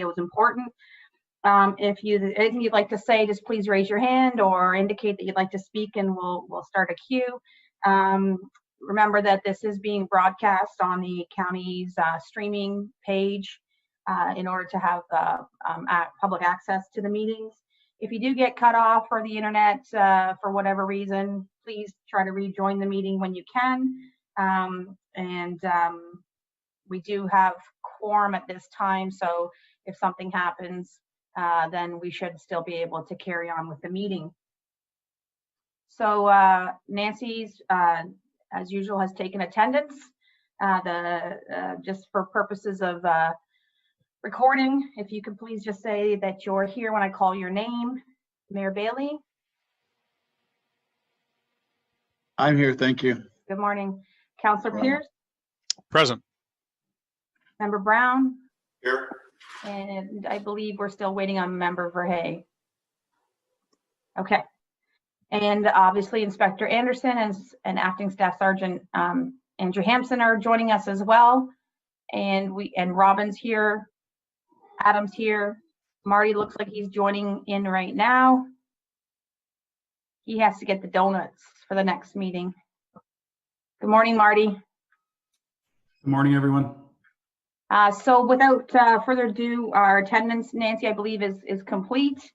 was important. If anything you'd like to say, just please raise your hand or indicate that you'd like to speak, and we'll start a queue. Remember that this is being broadcast on the county's streaming page in order to have public access to the meetings. If you do get cut off for the internet for whatever reason, please try to rejoin the meeting when you can. We do have quorum at this time, so if something happens, then we should still be able to carry on with the meeting. So Nancy's, as usual, has taken attendance. Just for purposes of recording, if you could please just say that you're here when I call your name. Mayor Bailey? I'm here, thank you. Good morning. Councillor Pierce? Present. Member Brown? Here. And I believe we're still waiting on Member Verhey. Okay. And obviously Inspector Anderson and Acting Staff Sergeant Andrew Hampson are joining us as well. And Robin's here, Adam's here. Marty looks like he's joining in right now. He has to get the donuts for the next meeting. Good morning, Marty. Good morning, everyone. So without further ado, our attendance, Nancy, I believe is complete.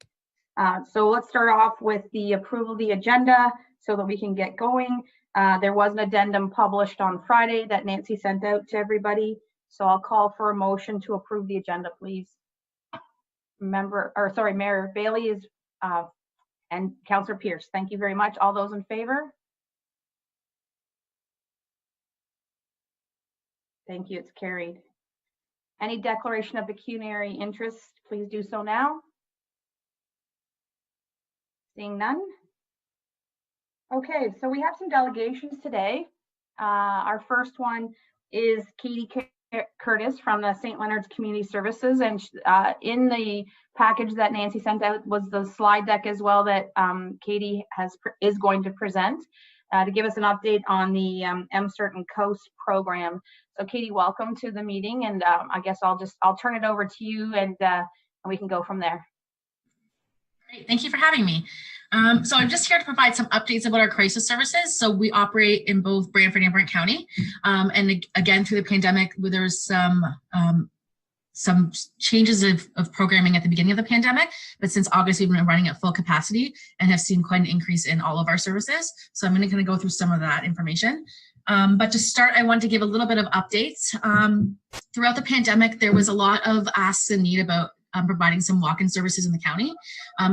So let's start off with the approval of the agenda so that we can get going. There was an addendum published on Friday that Nancy sent out to everybody. So I'll call for a motion to approve the agenda, please. Mayor Bailey is and Councillor Pierce. Thank you very much. All those in favor? Thank you. It's carried. Any declaration of pecuniary interest, please do so now. Seeing none. Okay, so we have some delegations today. Our first one is Katie Curtis from the St. Leonard's Community Services, and in the package that Nancy sent out was the slide deck as well that Katie is going to present to give us an update on the MCERT and COAST program. So Katie, welcome to the meeting, and I guess I'll turn it over to you, and we can go from there. Great, thank you for having me. So I'm just here to provide some updates about our crisis services. So we operate in both Brantford and Brant County. And again, through the pandemic, there was some changes of programming at the beginning of the pandemic, but since August, we've been running at full capacity and have seen quite an increase in all of our services. So I'm going to kind of go through some of that information. But to start, I want to give a little bit of updates. Throughout the pandemic, there was a lot of asks and need about providing some walk-in services in the county.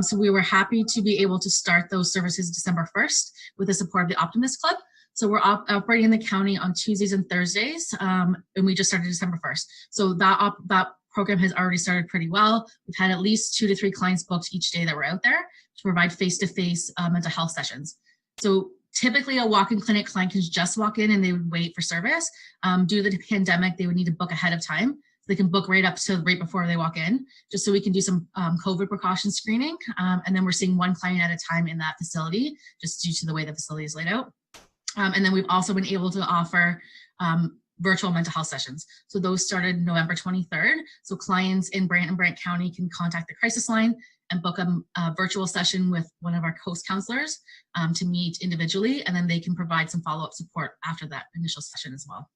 So we were happy to be able to start those services December 1st with the support of the Optimist Club. So we're operating in the county on Tuesdays and Thursdays, and we just started December 1st. So that program has already started pretty well. We've had at least 2 to 3 clients booked each day that we're out there to provide face-to-face mental health sessions. So typically a walk-in clinic client can just walk in and they would wait for service. Due to the pandemic, they would need to book ahead of time. They can book right up to right before they walk in, just so we can do some COVID precaution screening. And then we're seeing 1 client at a time in that facility, just due to the way the facility is laid out. And then we've also been able to offer virtual mental health sessions. So those started November 23rd. So clients in Brant and Brant County can contact the crisis line and book a virtual session with one of our COAST counselors to meet individually, and then they can provide some follow-up support after that initial session as well.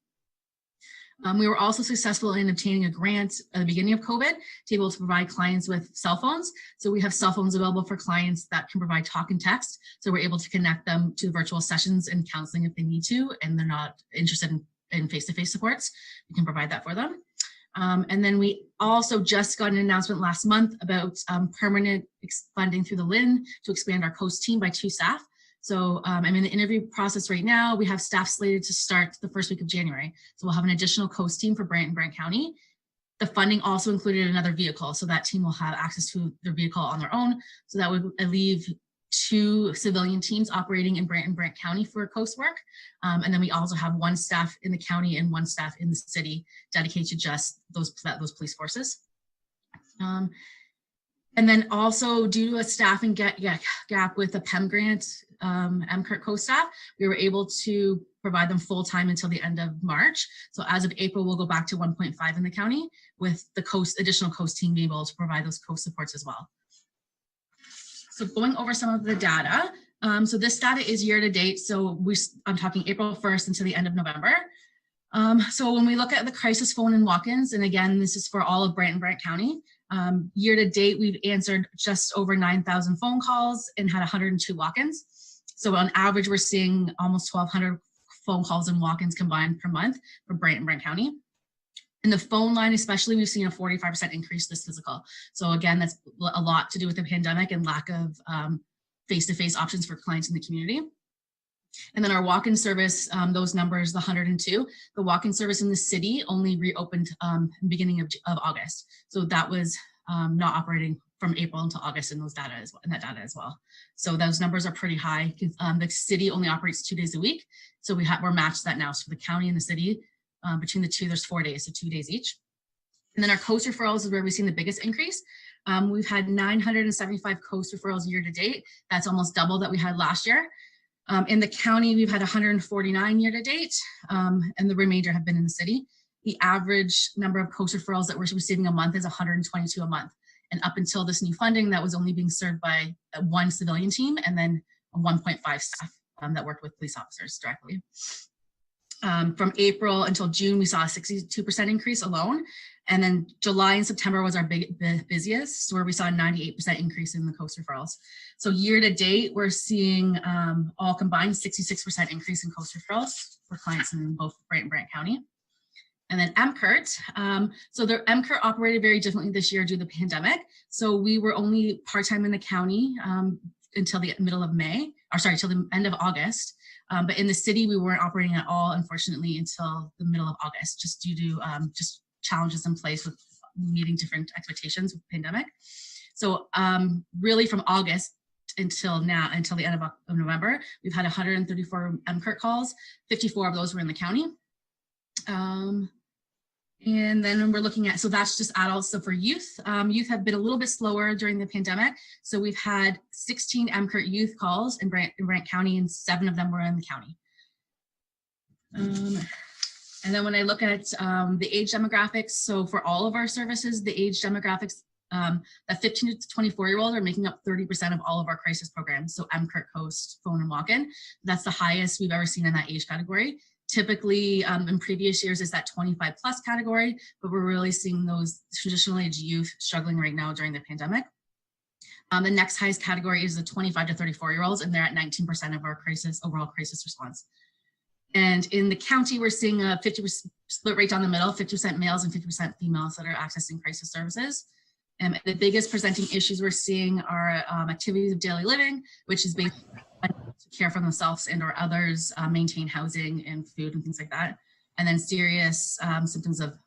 We were also successful in obtaining a grant at the beginning of COVID to be able to provide clients with cell phones. So we have cell phones available for clients that can provide talk and text. So we're able to connect them to virtual sessions and counseling if they need to, and they're not interested in face-to-face supports. We can provide that for them. And then we also just got an announcement last month about permanent funding through the LIN to expand our COAST team by 2 staff. So I'm in the interview process right now. We have staff slated to start the first week of January. So we'll have an additional COAST team for Brant and Brant County. The funding also included another vehicle. So that team will have access to their vehicle on their own. So that would leave 2 civilian teams operating in Brant and Brant County for COAST work. And then we also have 1 staff in the county and 1 staff in the city dedicated to just those police forces. And then also due to a staffing gap with the PEM grant, MCERT COAST staff, we were able to provide them full-time until the end of March. So as of April, we'll go back to 1.5 in the county, with the additional coast team being able to provide those coast supports as well. So going over some of the data. So this data is year to date. So I'm talking April 1st until the end of November. So when we look at the crisis phone and walk-ins, and again, this is for all of Brant and Brant County, year to date, we've answered just over 9,000 phone calls and had 102 walk-ins. So on average, we're seeing almost 1,200 phone calls and walk-ins combined per month for Brant and Brant County. In the phone line, especially, we've seen a 45% increase this physical. So again, that's a lot to do with the pandemic and lack of face-to-face options for clients in the community. And then our walk-in service, those numbers, the 102, the walk-in service in the city only reopened beginning of August. So that was not operating from April until August in that data as well. So those numbers are pretty high. The city only operates 2 days a week. So we're matched that now. So the county and the city, between the two, there's 4 days, so 2 days each. And then our coast referrals is where we've seen the biggest increase. We've had 975 coast referrals year to date. That's almost double that we had last year. In the county, we've had 149 year to date, and the remainder have been in the city. The average number of coast referrals that we're receiving a month is 122 a month. And up until this new funding, that was only being served by one civilian team and then 1.5 staff that worked with police officers directly. From April until June, we saw a 62% increase alone. And then July and September was our busiest, where we saw a 98% increase in the coast referrals. So year to date, we're seeing all combined 66% increase in coast referrals for clients in both Brant and Brant County. And then MCRT. So the MCRT operated very differently this year due to the pandemic. So we were only part-time in the county until the middle of May, or sorry, till the end of August. But in the city, we weren't operating at all, unfortunately, until the middle of August, just due to just challenges in place with meeting different expectations with the pandemic. So really from August until now, until the end of November, we've had 134 MCRT calls, 54 of those were in the county. And then we're looking at, so that's just adults. So for youth, youth have been a little bit slower during the pandemic. So we've had 16 MCRT youth calls in Brant County, and 7 of them were in the county. And then when I look at the age demographics, so for all of our services, the age demographics, that 15 to 24-year-old are making up 30% of all of our crisis programs. So MCRT, coast, phone, and walk-in. That's the highest we've ever seen in that age category. Typically, in previous years, is that 25 plus category, but we're really seeing those traditional age youth struggling right now during the pandemic. The next highest category is the 25 to 34-year-olds, and they're at 19% of our overall crisis response. And in the county, we're seeing a 50% split rate down the middle, 50% males and 50% females that are accessing crisis services. And the biggest presenting issues we're seeing are activities of daily living, which is based on to care for themselves and or others, maintain housing and food and things like that. And then serious symptoms of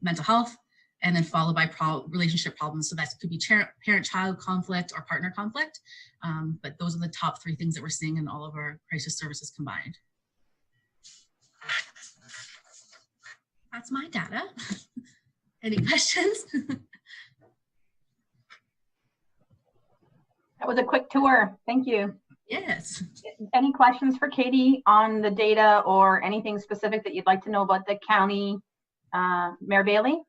mental health, and then followed by relationship problems. So that could be parent-child conflict or partner conflict. But those are the top 3 things that we're seeing in all of our crisis services combined. That's my data. Any questions? That was a quick tour. Thank you. Yes. Any questions for Katie on the data or anything specific that you'd like to know about the county, Mayor Bailey?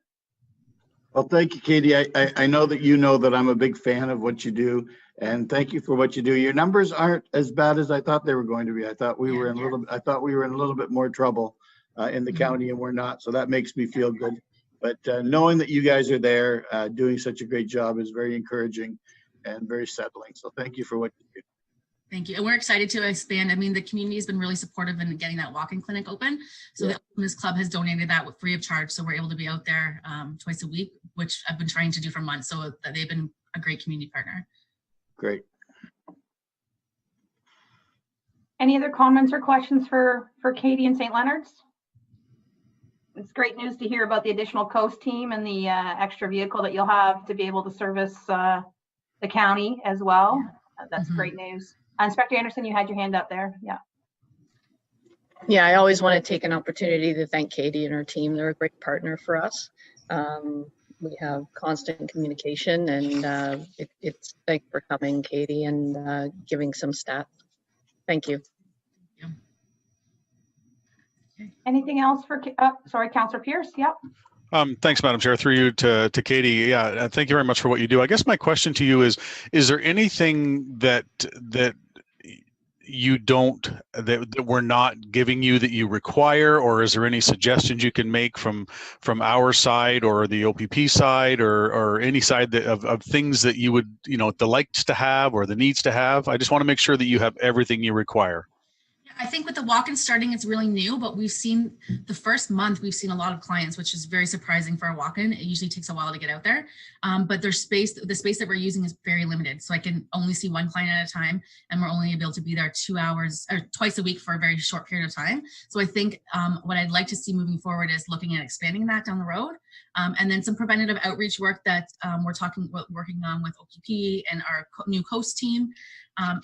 Well, thank you, Katie. I know that you know that I'm a big fan of what you do, and thank you for what you do. Your numbers aren't as bad as I thought they were going to be. I thought we were in a little bit more trouble in the county, and we're not. So that makes me feel good. But knowing that you guys are there doing such a great job is very encouraging and very settling. So thank you for what you do. Thank you. And we're excited to expand. I mean, the community has been really supportive in getting that walk-in clinic open. So the Optimist Club has donated that free of charge. So we're able to be out there twice a week, which I've been trying to do for months. So they've been a great community partner. Great. Any other comments or questions for Katie and St. Leonard's? It's great news to hear about the additional coast team and the extra vehicle that you'll have to be able to service the county as well. That's great news. Inspector Anderson, you had your hand up there. Yeah. Yeah, I always want to take an opportunity to thank Katie and her team. They're a great partner for us. We have constant communication, and it's thanks for coming, Katie, and giving some stats. Thank you. Anything else for, sorry, Councillor Pierce? Yep. Thanks, Madam Chair. Through you to Katie. Yeah, thank you very much for what you do. I guess my question to you is there anything that you don't, that we're not giving you that you require, or is there any suggestions you can make from our side or the OPP side or any side of things that you would, the likes to have or the needs to have? I just want to make sure that you have everything you require. I think with the walk-in starting, it's really new, but we've seen the first month, we've seen a lot of clients, which is very surprising for a walk-in. It usually takes a while to get out there, but the space that we're using is very limited. So I can only see one client at a time, and we're only able to be there 2 hours or twice a week for a very short period of time. So I think what I'd like to see moving forward is looking at expanding that down the road. And then some preventative outreach work that we're working on with OPP and our new Coast team.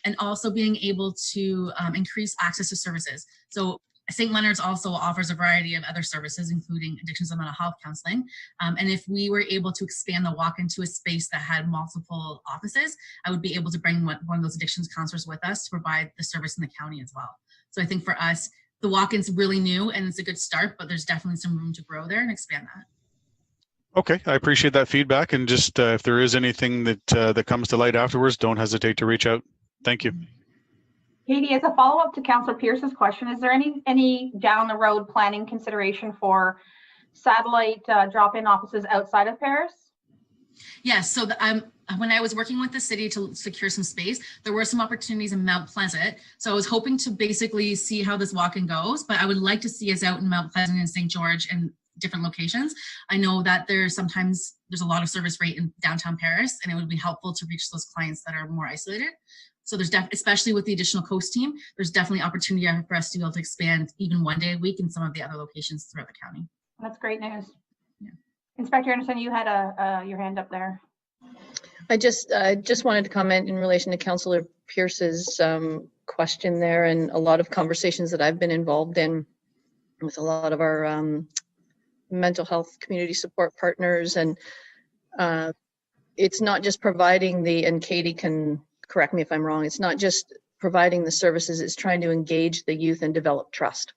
And also being able to increase access to services. So St. Leonard's also offers a variety of other services, including addictions and mental health counseling. And if we were able to expand the walk into a space that had multiple offices, I would be able to bring one of those addictions counselors with us to provide the service in the county as well. So I think for us, the walk-in's really new and it's a good start, but there's definitely some room to grow there and expand that. Okay, I appreciate that feedback. And just if there is anything that comes to light afterwards, don't hesitate to reach out. Thank you. Katie, as a follow-up to Councillor Pierce's question, is there any down the road planning consideration for satellite drop-in offices outside of Paris? Yes, so when I was working with the city to secure some space, there were some opportunities in Mount Pleasant. So I was hoping to basically see how this walk-in goes, but I would like to see us out in Mount Pleasant and St. George and different locations. I know that there's a lot of service rate in downtown Paris, and it would be helpful to reach those clients that are more isolated. So there's especially with the additional Coast team, there's definitely opportunity for us to be able to expand even 1 day a week in some of the other locations throughout the county. That's great news. Yeah. Inspector Anderson, you had your hand up there. I just wanted to comment in relation to Councillor Pierce's question there, and a lot of conversations that I've been involved in with a lot of our mental health community support partners. And it's not just providing and Katie can correct me if I'm wrong, it's not just providing the services, it's trying to engage the youth and develop trust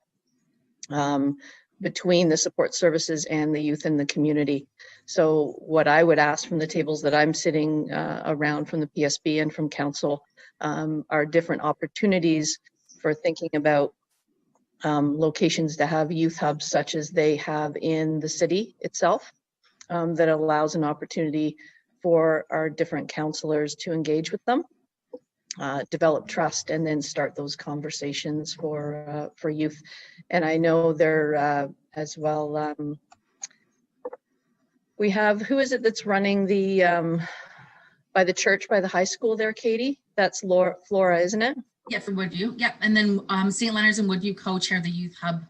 between the support services and the youth in the community. So what I would ask from the tables that I'm sitting around from the PSB and from council are different opportunities for thinking about locations to have youth hubs such as they have in the city itself, that allows an opportunity for our different counselors to engage with them, develop trust, and then start those conversations for youth. And I know there as well, we have, who is it that's running the, by the church, by the high school there, Katie? That's Flora, isn't it? Yeah, for Woodview. Yeah, and then St. Leonard's and Woodview co-chair the youth hub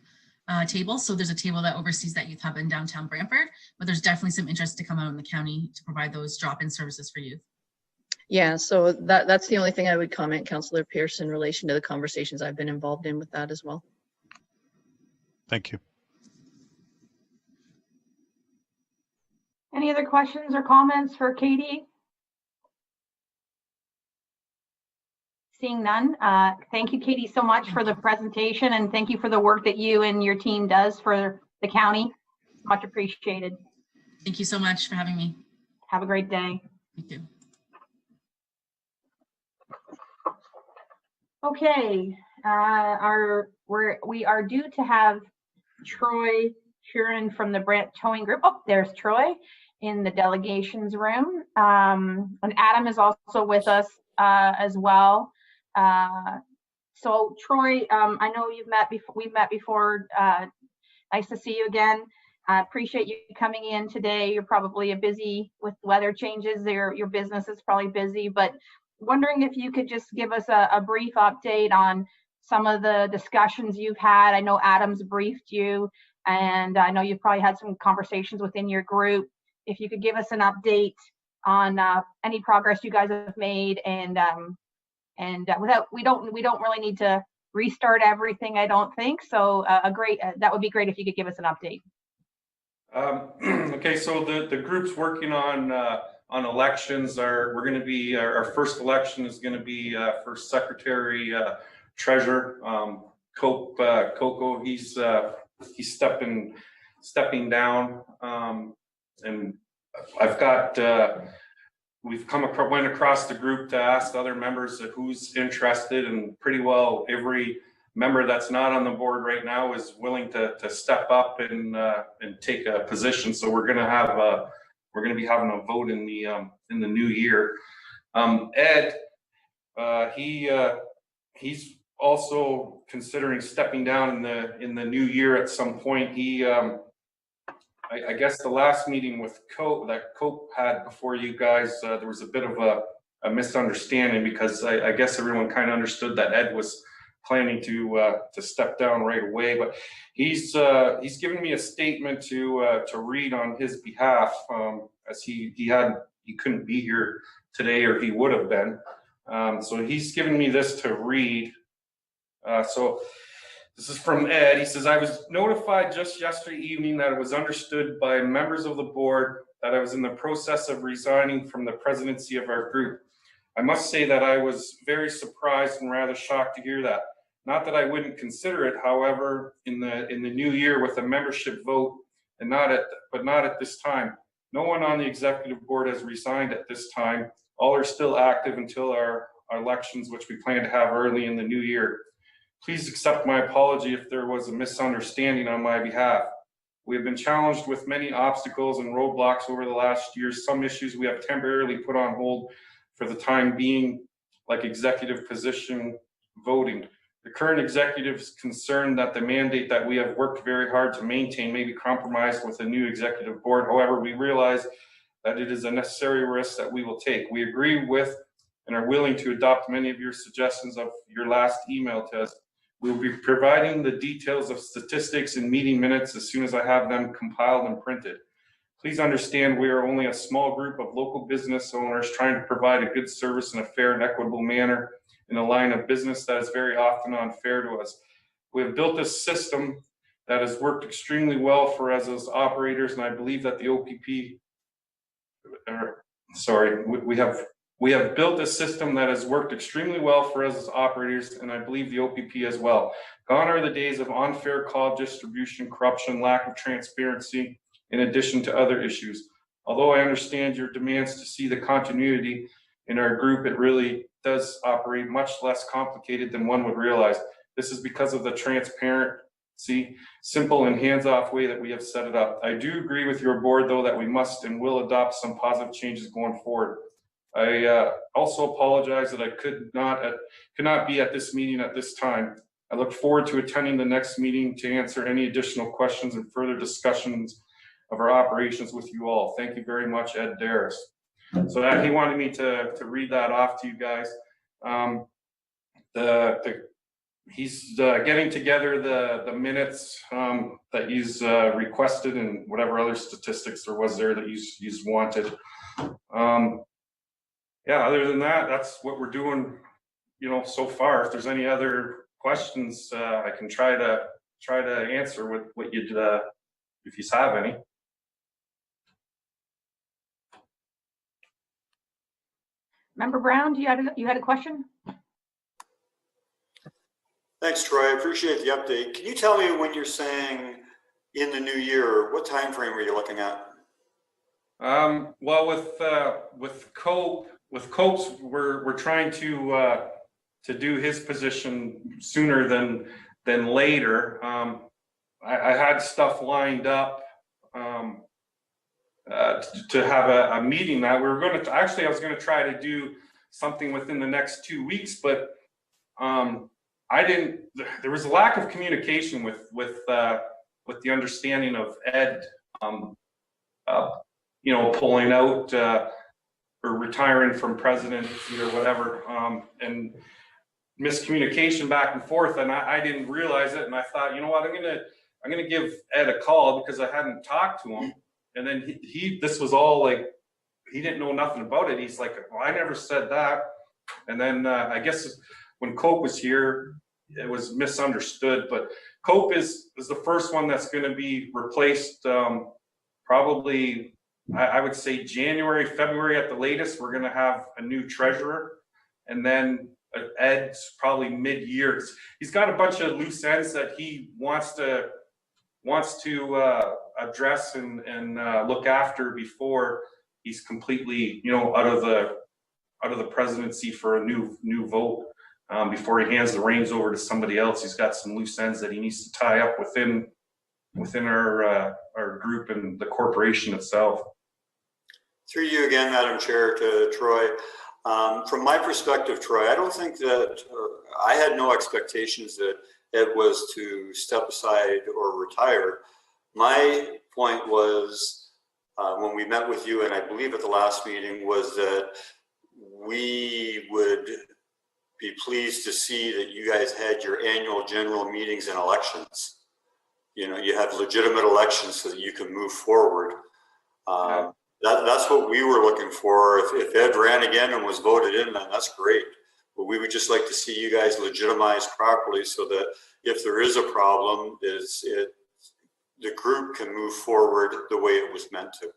table. So there's a table that oversees that youth hub in downtown Brantford, but there's definitely some interest to come out in the county to provide those drop-in services for youth. Yeah, so that's the only thing I would comment, Councillor Pierce, in relation to the conversations I've been involved in with that as well. Thank you. Any other questions or comments for Katie? Seeing none, thank you, Katie, so much for the presentation, and thank you for the work that you and your team does for the county. Much appreciated. Thank you so much for having me. Have a great day. Thank you. Okay, we are due to have Troy Huron from the Brant Towing Group. Oh, there's Troy in the delegations room. And Adam is also with us as well. So Troy, I know we've met before. Nice to see you again. I appreciate you coming in today. You're probably busy with weather changes. Your business is probably busy, but wondering if you could just give us a brief update on some of the discussions you've had. I know Adam's briefed you, and I know you've probably had some conversations within your group. If you could give us an update on any progress you guys have made, and we don't really need to restart everything, I don't think. So that would be great if you could give us an update. Okay, so the group's working on elections. Our first election is going to be for secretary treasurer. Coco, he's stepping down, and I've got we've went across the group to ask other members who's interested, and pretty well every member that's not on the board right now is willing to step up and take a position. So we're going to be having a vote in the new year. Ed, he's also considering stepping down in the new year at some point. He I guess the last meeting with Cope had before you guys, there was a bit of a misunderstanding, because I guess everyone kind of understood that Ed was planning to step down right away. But he's given me a statement to read on his behalf, as he couldn't be here today, or he would have been. So he's given me this to read. So this is from Ed. He says, I was notified just yesterday evening that it was understood by members of the board that I was in the process of resigning from the presidency of our group. I must say that I was very surprised and rather shocked to hear that. Not that I wouldn't consider it, however, in the new year with a membership vote, and not at this time. No one on the executive board has resigned at this time. All are still active until our elections, which we plan to have early in the new year. Please accept my apology if there was a misunderstanding on my behalf. We have been challenged with many obstacles and roadblocks over the last year. Some issues we have temporarily put on hold for the time being, like executive position voting. The current executive is concerned that the mandate that we have worked very hard to maintain may be compromised with a new executive board. However, we realize that it is a necessary risk that we will take. We agree with and are willing to adopt many of your suggestions of your last email to us. We will be providing the details of statistics and meeting minutes as soon as I have them compiled and printed. Please understand we are only a small group of local business owners trying to provide a good service in a fair and equitable manner in a line of business that is very often unfair to us. We have built a system that has worked extremely well for us as operators, and I believe that the OPP, we have built a system that has worked extremely well for us as operators, and I believe the OPP as well. Gone are the days of unfair call distribution, corruption, lack of transparency, in addition to other issues. Although I understand your demands to see the continuity in our group, it really does operate much less complicated than one would realize. This is because of the transparency, simple and hands-off way that we have set it up. I do agree with your board, though, that we must and will adopt some positive changes going forward. I also apologize that I could not be at this meeting at this time. I look forward to attending the next meeting to answer any additional questions and further discussions of our operations with you all. Thank you very much, Ed Darris. So that he wanted me to read that off to you guys. He's getting together the minutes that he's requested, and whatever other statistics there was there that he's wanted. Yeah, other than that, that's what we're doing, so far. If there's any other questions, I can try to answer what you'd, if you have any. Member Brown, you had a question? Thanks, Troy. I appreciate the update. Can you tell me when you're saying in the new year, what time frame are you looking at? Well, with Cope's, we're trying to do his position sooner than later. I had stuff lined up to have a meeting that we were going to. Actually, I was going to try to do something within the next 2 weeks, but I didn't. There was a lack of communication with the understanding of Ed, pulling out or retiring from presidency or whatever, and miscommunication back and forth, and I didn't realize it, and I thought, you know what, I'm gonna give Ed a call because I hadn't talked to him, and then this was all like, he didn't know nothing about it. He's like, well, I never said that. And then I guess when Cope was here, it was misunderstood, but Cope is the first one that's going to be replaced, probably, I would say January, February at the latest. We're going to have a new treasurer, and then Ed's probably mid-year. He's got a bunch of loose ends that he wants to address and look after before he's completely, out of the presidency for a new vote. Before he hands the reins over to somebody else, he's got some loose ends that he needs to tie up within our group and the corporation itself. Through you again, Madam Chair, to Troy. From my perspective, Troy, I don't think that I had no expectations that Ed was to step aside or retire. My point was, when we met with you, and I believe at the last meeting, was that we would be pleased to see that you guys had your annual general meetings and elections. You have legitimate elections so that you can move forward. That's what we were looking for. If Ed ran again and was voted in, then that's great. But we would just like to see you guys legitimized properly so that if there is a problem, the group can move forward the way it was meant to.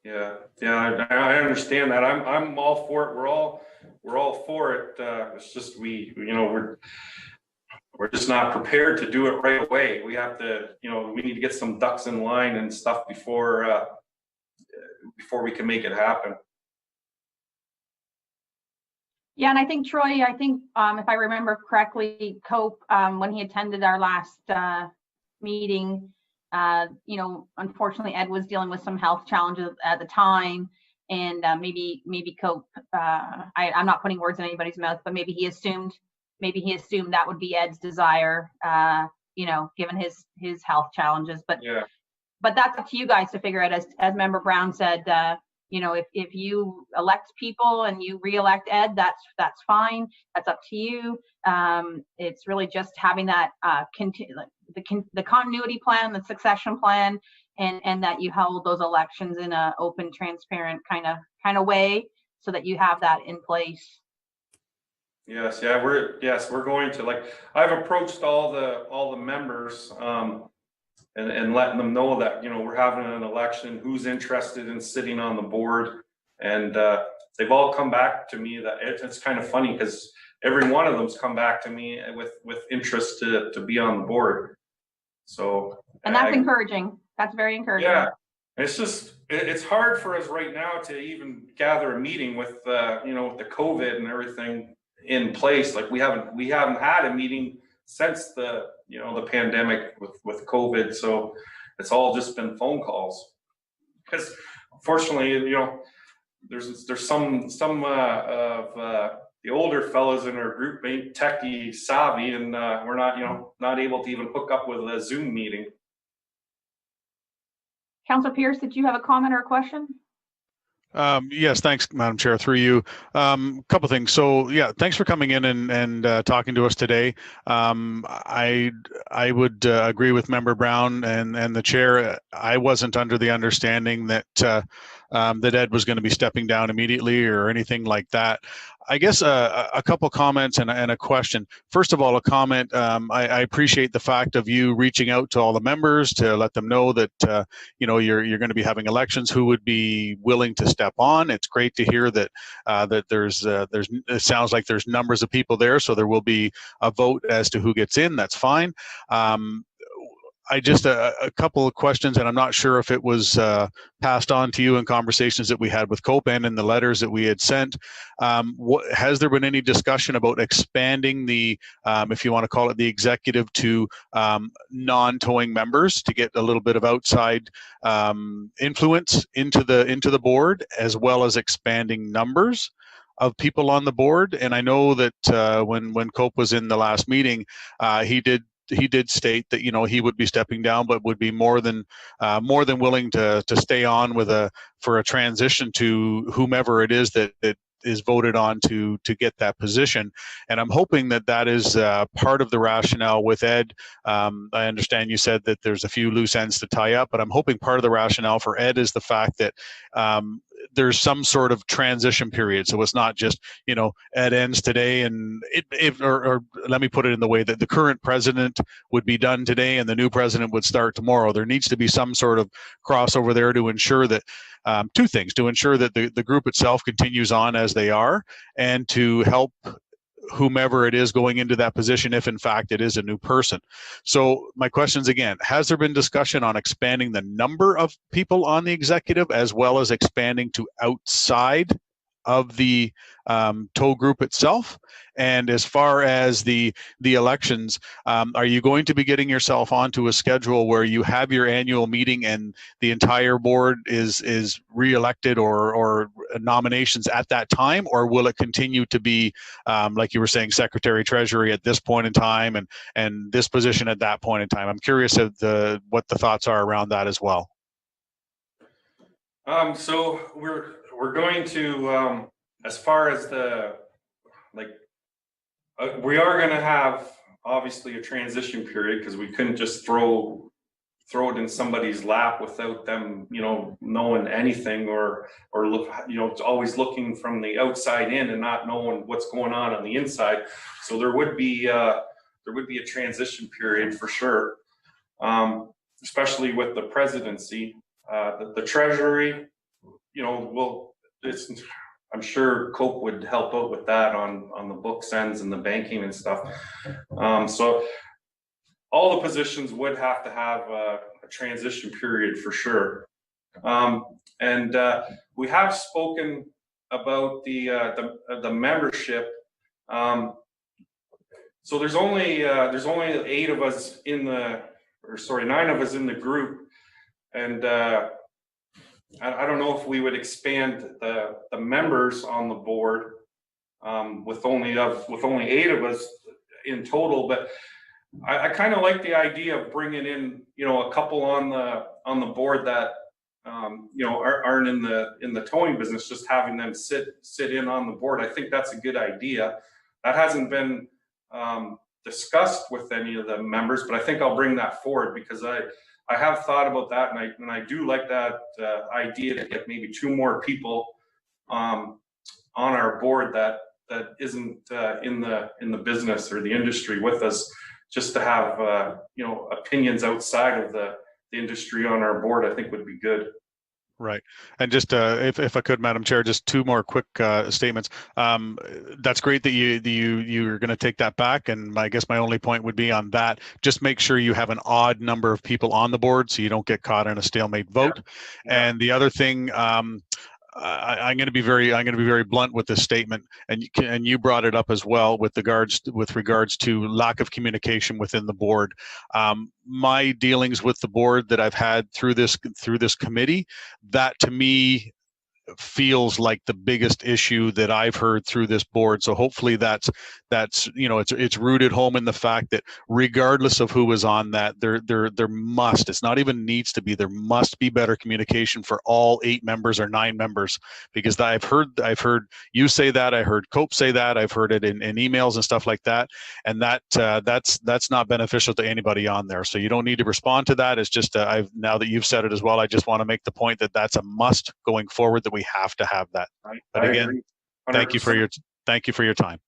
Yeah, I understand that. I'm all for it. We're all for it. It's just we're just not prepared to do it right away. We have to, we need to get some ducks in line and stuff before we can make it happen. Yeah, and I think Troy, if I remember correctly, Cope, when he attended our last meeting, unfortunately Ed was dealing with some health challenges at the time, and maybe Cope, I'm not putting words in anybody's mouth, but maybe he assumed that would be Ed's desire, given his health challenges. But yeah, but that's up to you guys to figure out. As Member Brown said, if you elect people and you re-elect Ed, that's fine. That's up to you. It's really just having that the continuity plan, the succession plan, and that you hold those elections in an open, transparent kind of way, so that you have that in place. Yes, yeah, we're going to, I've approached all the members and letting them know that we're having an election, who's interested in sitting on the board, and they've all come back to me. That it's kind of funny because every one of them's come back to me with interest to be on the board. So, and that's encouraging. That's very encouraging. Yeah, it's just it's hard for us right now to even gather a meeting with with the COVID and everything in place. Like we haven't had a meeting since the pandemic with COVID, so it's all just been phone calls. Because unfortunately, there's some of the older fellows in our group ain't techie savvy, and we're not able to even hook up with a Zoom meeting. Councillor Pierce, did you have a comment or a question? Yes, thanks, Madam Chair, through you. Couple things. So yeah, thanks for coming in and talking to us today. I would agree with Member Brown and the chair. I wasn't under the understanding that that Ed was going to be stepping down immediately or anything like that. I guess a couple comments and a question. First of all, a comment. I appreciate the fact of you reaching out to all the members to let them know that you're going to be having elections. Who would be willing to step on? It's great to hear that that there's it sounds like there's numbers of people there, so there will be a vote as to who gets in. That's fine. I just a couple of questions, and I'm not sure if it was passed on to you in conversations that we had with Copen and the letters that we had sent. Has there been any discussion about expanding the, if you want to call it the executive, to non-towing members to get a little bit of outside influence into the board, as well as expanding numbers of people on the board? And I know that when Cope was in the last meeting, he did state that he would be stepping down, but would be more than willing to stay on for a transition to whomever it is that is voted on to get that position. And I'm hoping that is part of the rationale with Ed. I understand you said that there's a few loose ends to tie up, but I'm hoping part of the rationale for Ed is the fact that there's some sort of transition period. So it's not just, Ed ends today and or let me put it in the way that the current president would be done today and the new president would start tomorrow. There needs to be some sort of crossover there to ensure that two things: to ensure that the group itself continues on as they are, and to help whomever it is going into that position, if in fact it is a new person. So my questions again: has there been discussion on expanding the number of people on the executive, as well as expanding to outside of the tow group itself? And as far as the elections, are you going to be getting yourself onto a schedule where you have your annual meeting and the entire board is re-elected or nominations at that time, or will it continue to be like you were saying, secretary treasury at this point in time and this position at that point in time? I'm curious of what the thoughts are around that as well. So we're going to, as far as we are going to have obviously a transition period, because we couldn't just throw it in somebody's lap without them, knowing anything, or look, always looking from the outside in and not knowing what's going on the inside. So there would be a transition period for sure, especially with the presidency. The treasury, I'm sure Cope would help out with that on the books ends and the banking and stuff. So all the positions would have to have a transition period for sure. And we have spoken about the membership. So there's only 9 of us in the group, and I don't know if we would expand the members on the board with only 8 of us in total, but I kind of like the idea of bringing in a couple on the board that aren't in the towing business, just having them sit in on the board. I think that's a good idea. That hasn't been discussed with any of the members, but I think I'll bring that forward, because I have thought about that, and I do like that idea to get maybe 2 more people on our board that isn't in the business or the industry with us, just to have opinions outside of the industry on our board. I think would be good. Right. And just if I could, Madam Chair, just 2 more quick statements. That's great that you're going to take that back. And I guess my only point would be on that: just make sure you have an odd number of people on the board so you don't get caught in a stalemate vote. Yeah. And the other thing, I'm going to be very blunt with this statement, and you brought it up as well with regards to lack of communication within the board. My dealings with the board that I've had through this committee, that to me feels like the biggest issue that I've heard through this board. So hopefully that's it's rooted home in the fact that regardless of who is on that, there must, it's not even needs to be, there must be better communication for all 8 members or 9 members, because I've heard you say that, I heard Cope say that, I've heard it in emails and stuff like that, and that's not beneficial to anybody on there. So you don't need to respond to that. It's just now that you've said it as well, I just want to make the point that that's a must going forward, that we have to have that. But again, thank you for your time.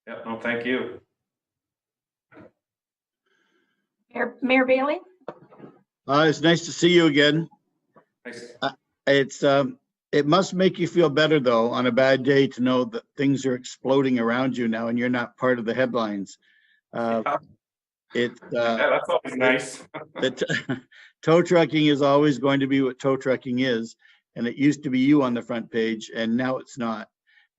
Yeah, no, thank you. Mayor Bailey? It's nice to see you again. Thanks. It must make you feel better, though, on a bad day to know that things are exploding around you now and you're not part of the headlines. Yeah, that's always nice. Tow trucking is always going to be what tow trucking is, and it used to be you on the front page, and now it's not.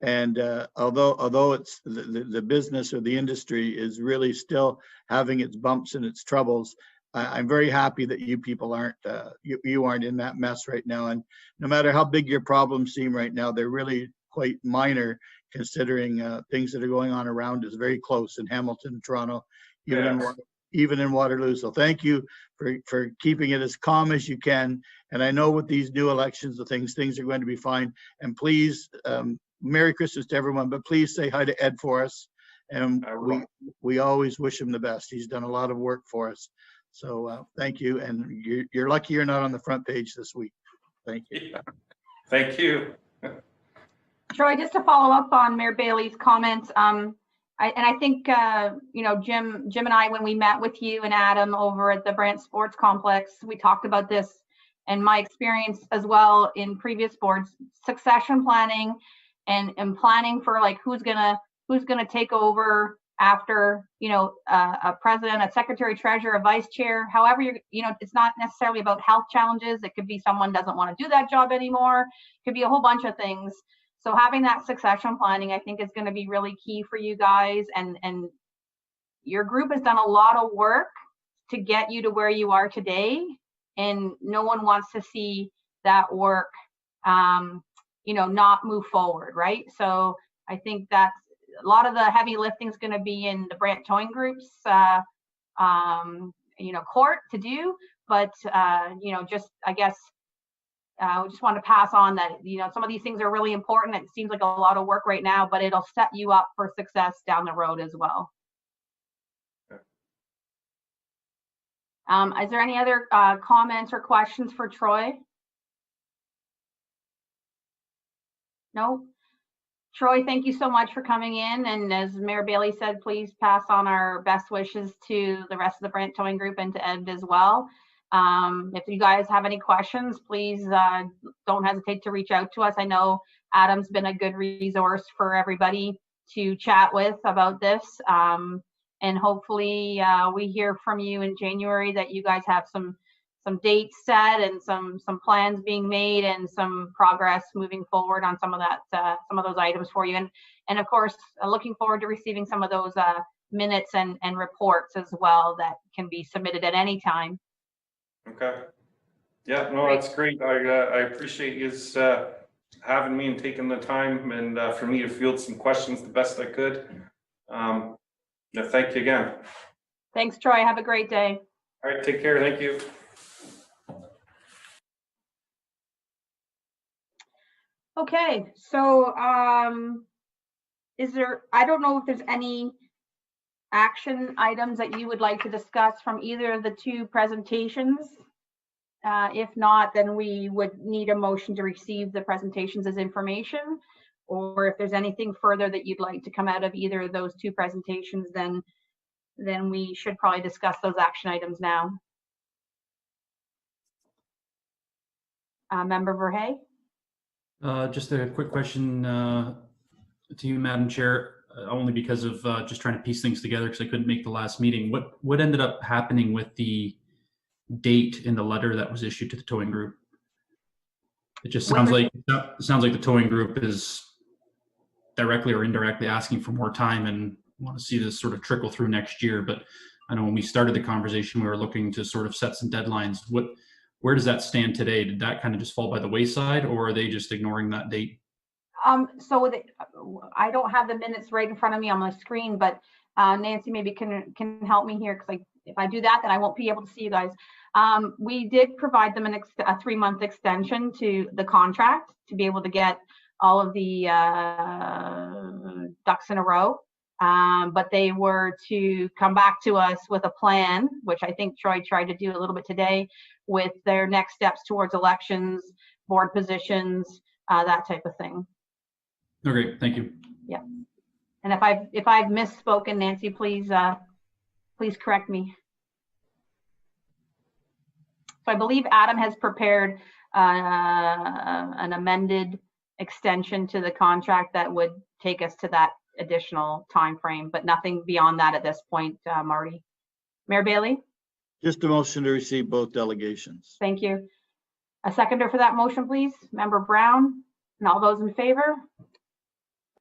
And although it's the business or the industry is really still having its bumps and its troubles, I'm very happy that you people aren't you aren't in that mess right now. And no matter how big your problems seem right now, they're really quite minor, considering things that are going on around us very close in Hamilton, Toronto, even in Waterloo. So thank you for keeping it as calm as you can. And I know with these new elections, things are going to be fine. And please, Merry Christmas to everyone, but please say hi to Ed for us. And we always wish him the best. He's done a lot of work for us. So thank you. And you're lucky you're not on the front page this week. Thank you. Yeah. Thank you. Troy, just to follow up on Mayor Bailey's comments, I think, you know, Jim and I, when we met with you and Adam over at the Brant Sports Complex, we talked about this, and my experience as well in previous boards, succession planning and planning for like who's gonna take over after, you know, a president, a secretary treasurer, a vice chair, however you know, it's not necessarily about health challenges. It could be someone doesn't want to do that job anymore. It could be a whole bunch of things. So having that succession planning, I think, is going to be really key for you guys. And your group has done a lot of work to get you to where you are today. And no one wants to see that work, you know, not move forward, right? So I think that's a lot of the heavy lifting is going to be in the Brant Towing Group's, you know, court to do. But, you know, just, I guess, we just want to pass on that, you know, some of these things are really important. It seems like a lot of work right now, but it'll set you up for success down the road as well. Is there any other comments or questions for Troy? No? Troy, thank you so much for coming in. And as Mayor Bailey said, please pass on our best wishes to the rest of the Brant Towing Group and to Ed as well. If you guys have any questions, please don't hesitate to reach out to us. I know Adam's been a good resource for everybody to chat with about this. And hopefully we hear from you in January that you guys have some dates set and some plans being made and some progress moving forward on some of that, some of those items for you. And of course, looking forward to receiving some of those minutes and reports as well that can be submitted at any time. Okay. Yeah, no, that's great. I appreciate you having me and taking the time and for me to field some questions the best I could. Yeah, thank you again. Thanks, Troy. Have a great day. All right, take care. Thank you. Okay, so is there, I don't know if there's any action items that you would like to discuss from either of the two presentations. If not, then we would need a motion to receive the presentations as information, or if there's anything further that you'd like to come out of either of those two presentations, then we should probably discuss those action items now. Member Verhey? Just a quick question to you, Madam Chair, only because of just trying to piece things together because I couldn't make the last meeting. What ended up happening with the date in the letter that was issued to the towing group? It just sounds like the towing group is directly or indirectly asking for more time and want to see this sort of trickle through next year. But I know when we started the conversation, we were looking to sort of set some deadlines. Where does that stand today? Did that kind of just fall by the wayside, or are they just ignoring that date? So I don't have the minutes right in front of me on my screen, but Nancy maybe can help me here, because if I do that, then I won't be able to see you guys. We did provide them a 3-month extension to the contract to be able to get all of the ducks in a row. But they were to come back to us with a plan, which I think Troy tried to do a little bit today, with their next steps towards elections, board positions, that type of thing. Okay, thank you. Yeah. And if I've misspoken, Nancy, please correct me. So I believe Adam has prepared an amended extension to the contract that would take us to that additional time frame, but nothing beyond that at this point, Marty. Mayor Bailey? Just a motion to receive both delegations. Thank you. A seconder for that motion, please. Member Brown, and all those in favor?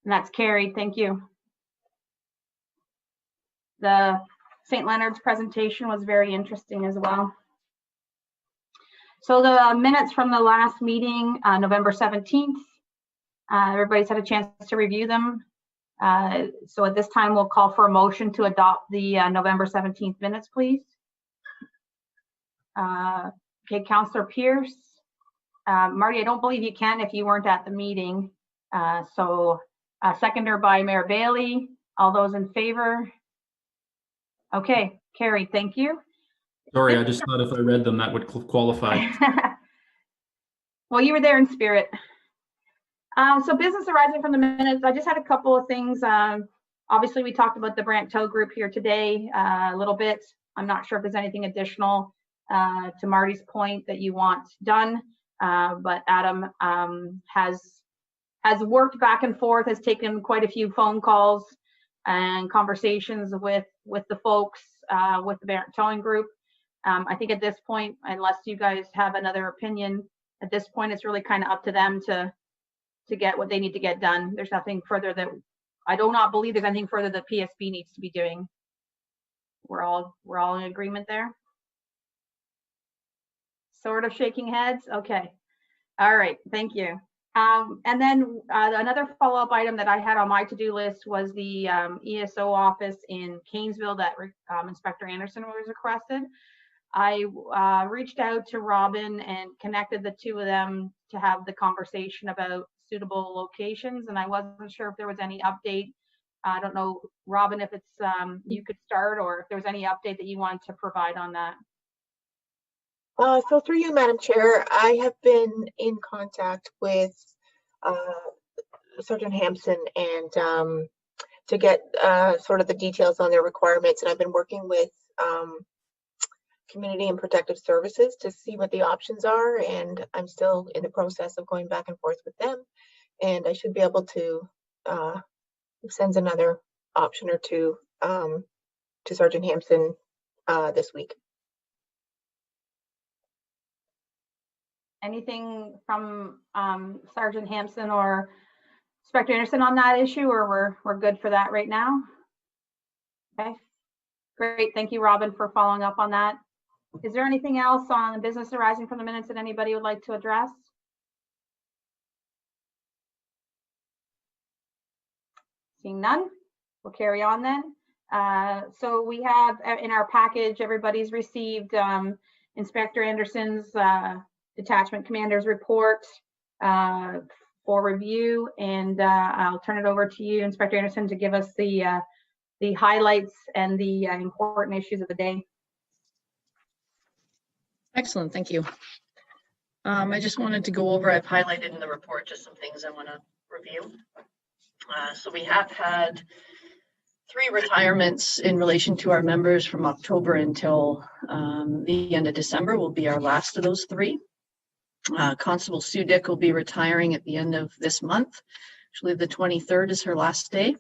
And that's carried. Thank you. The St. Leonard's presentation was very interesting as well. So the minutes from the last meeting, November 17th, everybody's had a chance to review them. So at this time, we'll call for a motion to adopt the November 17th minutes, please. Okay, Councillor Pierce. Marty, I don't believe you can if you weren't at the meeting. So seconder by Mayor Bailey. All those in favor? Okay, carried. Thank you. Sorry, I just thought if I read them, that would qualify. Well, you were there in spirit. So business arising from the minutes, I just had a couple of things. Obviously, we talked about the Brant Tow Group here today a little bit. I'm not sure if there's anything additional to Marty's point that you want done, but Adam has worked back and forth, has taken quite a few phone calls and conversations with the folks with the Brant Towing Group. I think at this point, unless you guys have another opinion, at this point, it's really kind of up to them to get what they need to get done. There's nothing further that I do not believe there's anything further that PSB needs to be doing. We're all in agreement there. Sort of shaking heads. Okay. All right. Thank you. And then another follow-up item that I had on my to-do list was the ESO office in Canesville that Inspector Anderson was requested. I reached out to Robin and connected the two of them to have the conversation about suitable locations, and I wasn't sure if there was any update. I don't know, Robin, if it's you could start, or if there was any update that you wanted to provide on that. So through you, Madam Chair, I have been in contact with Sergeant Hampson and to get sort of the details on their requirements, and I've been working with Community and Protective Services to see what the options are, and I'm still in the process of going back and forth with them, and I should be able to send another option or two to Sergeant Hampson this week. Anything from Sergeant Hampson or Inspector Anderson on that issue, or we're good for that right now? Okay, great. Thank you, Robin, for following up on that. Is there anything else on the business arising from the minutes that anybody would like to address? Seeing none, we'll carry on then. So we have in our package, everybody's received Inspector Anderson's Detachment Commander's report for review, and I'll turn it over to you, Inspector Anderson, to give us the highlights and the important issues of the day. Excellent, thank you. I just wanted to go over, I've highlighted in the report just some things I want to review. So we have had 3 retirements in relation to our members from October until the end of December will be our last of those 3. Constable Sue Dick will be retiring at the end of this month. Actually, the 23rd is her last day.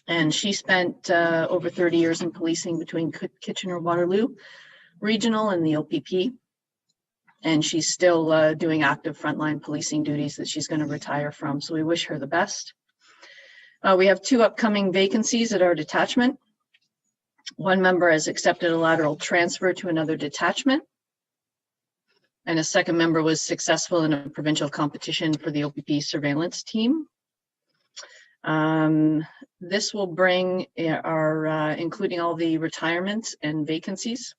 And she spent over 30 years in policing between Kitchener-Waterloo Regional and the OPP. And she's still doing active frontline policing duties that she's going to retire from. So we wish her the best. We have 2 upcoming vacancies at our detachment. 1 member has accepted a lateral transfer to another detachment. And a 2nd member was successful in a provincial competition for the OPP surveillance team. This will bring our, including all the retirements and vacancies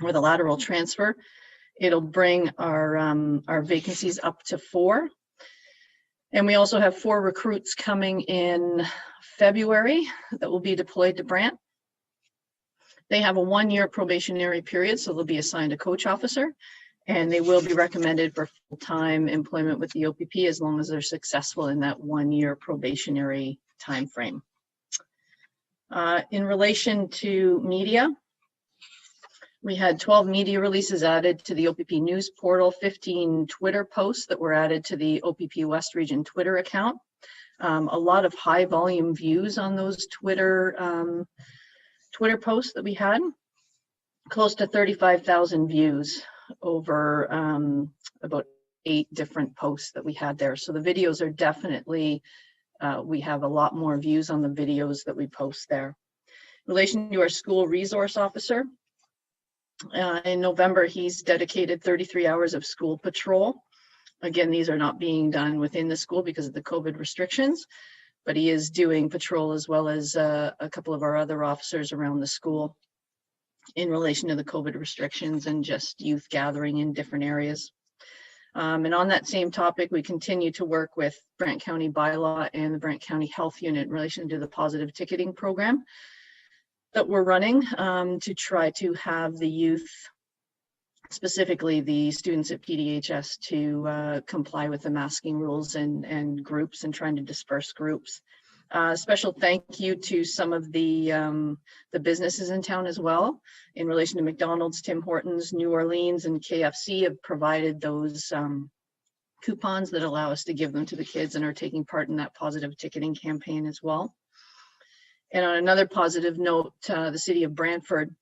or the lateral transfer, it'll bring our vacancies up to 4. And we also have 4 recruits coming in February that will be deployed to Brant. They have a 1-year probationary period, so they'll be assigned a coach officer, and they will be recommended for full-time employment with the OPP as long as they're successful in that 1-year probationary time frame. In relation to media, we had 12 media releases added to the OPP news portal, 15 Twitter posts that were added to the OPP West Region Twitter account. A lot of high volume views on those Twitter posts that we had, close to 35,000 views over about 8 different posts that we had there. So the videos are definitely, we have a lot more views on the videos that we post there. In relation to our school resource officer, in November, he's dedicated 33 hours of school patrol. Again, these are not being done within the school because of the COVID restrictions, but he is doing patrol as well as a couple of our other officers around the school in relation to the COVID restrictions and just youth gathering in different areas. And on that same topic, we continue to work with Brant County Bylaw and the Brant County Health Unit in relation to the positive ticketing program that we're running to try to have the youth specifically the students at PDHS to comply with the masking rules and groups and trying to disperse groups. Special thank you to some of the businesses in town as well. In relation to McDonald's, Tim Hortons, New Orleans, and KFC have provided those coupons that allow us to give them to the kids and are taking part in that positive ticketing campaign as well. And on another positive note, the city of Brantford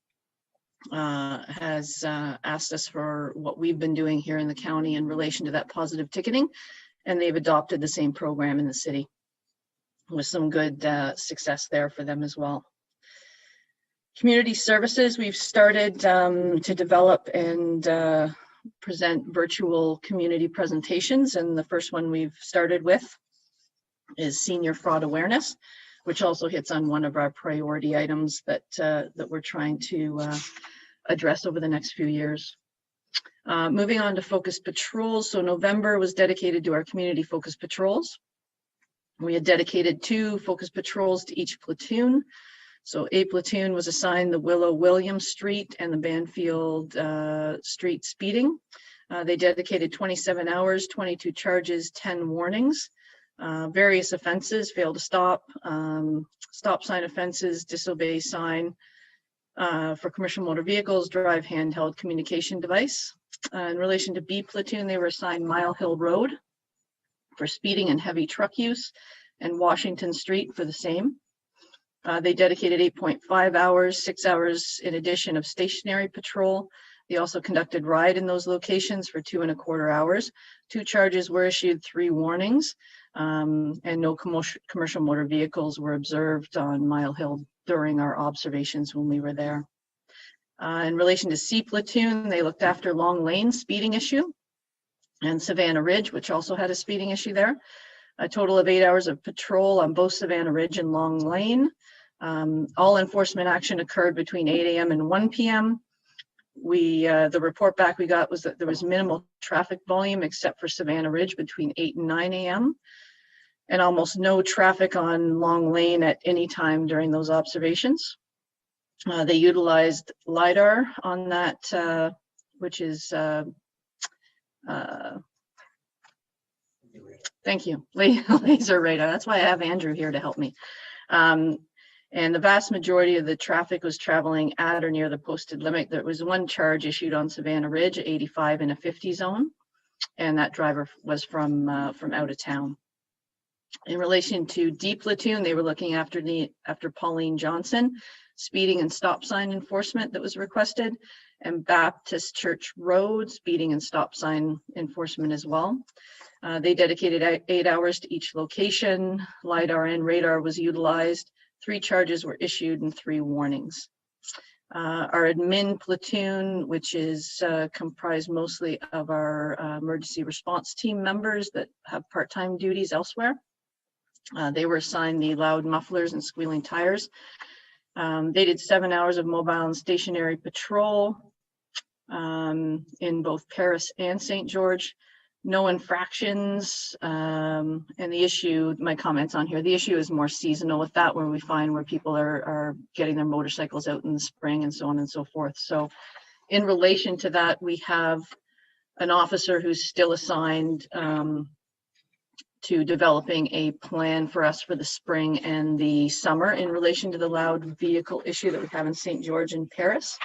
has asked us for what we've been doing here in the county in relation to that positive ticketing, and they've adopted the same program in the city with some good success there for them as well. Community services, we've started to develop and present virtual community presentations, and the first one we've started with is senior fraud awareness, which also hits on one of our priority items that we're trying to address over the next few years. Moving on to focus patrols. So November was dedicated to our community focus patrols. We had dedicated 2 focus patrols to each platoon. So a platoon was assigned the Willow William Street and the Banfield Street speeding. They dedicated 27 hours, 22 charges, 10 warnings, various offenses: fail to stop, stop sign offenses, disobey sign for commercial motor vehicles, drive handheld communication device. In relation to B platoon, they were assigned Mile Hill Road for speeding and heavy truck use, and Washington Street for the same. They dedicated 8.5 hours, 6 hours in addition of stationary patrol. They also conducted ride in those locations for 2.25 hours. 2 charges were issued, 3 warnings, and no commercial motor vehicles were observed on Mile Hill during our observations when we were there. In relation to C platoon, they looked after Long Lane speeding issue and Savannah Ridge, which also had a speeding issue there. A total of 8 hours of patrol on both Savannah Ridge and Long Lane. All enforcement action occurred between 8 a.m. and 1 p.m. The report back we got was that there was minimal traffic volume except for Savannah Ridge between 8 and 9 a.m. and almost no traffic on Long Lane at any time during those observations. They utilized LiDAR on that, which is, thank you, laser radar. That's why I have Andrew here to help me. And the vast majority of the traffic was traveling at or near the posted limit. There was 1 charge issued on Savannah Ridge, 85 in a 50 zone, and that driver was from out of town. In relation to D platoon, they were looking after Pauline Johnson, speeding and stop sign enforcement that was requested, and Baptist Church Road speeding and stop sign enforcement as well. They dedicated 8 hours to each location. LiDAR and radar was utilized. 3 charges were issued and 3 warnings. Our admin platoon, which is comprised mostly of our emergency response team members that have part-time duties elsewhere. They were assigned the loud mufflers and squealing tires. They did 7 hours of mobile and stationary patrol in both Paris and St. George. No infractions, and the issue, my comments on here, the issue is more seasonal with that, where we find where people are getting their motorcycles out in the spring and so on and so forth. So in relation to that, we have an officer who's still assigned to developing a plan for us for the spring and the summer in relation to the loud vehicle issue that we have in St. George and Paris.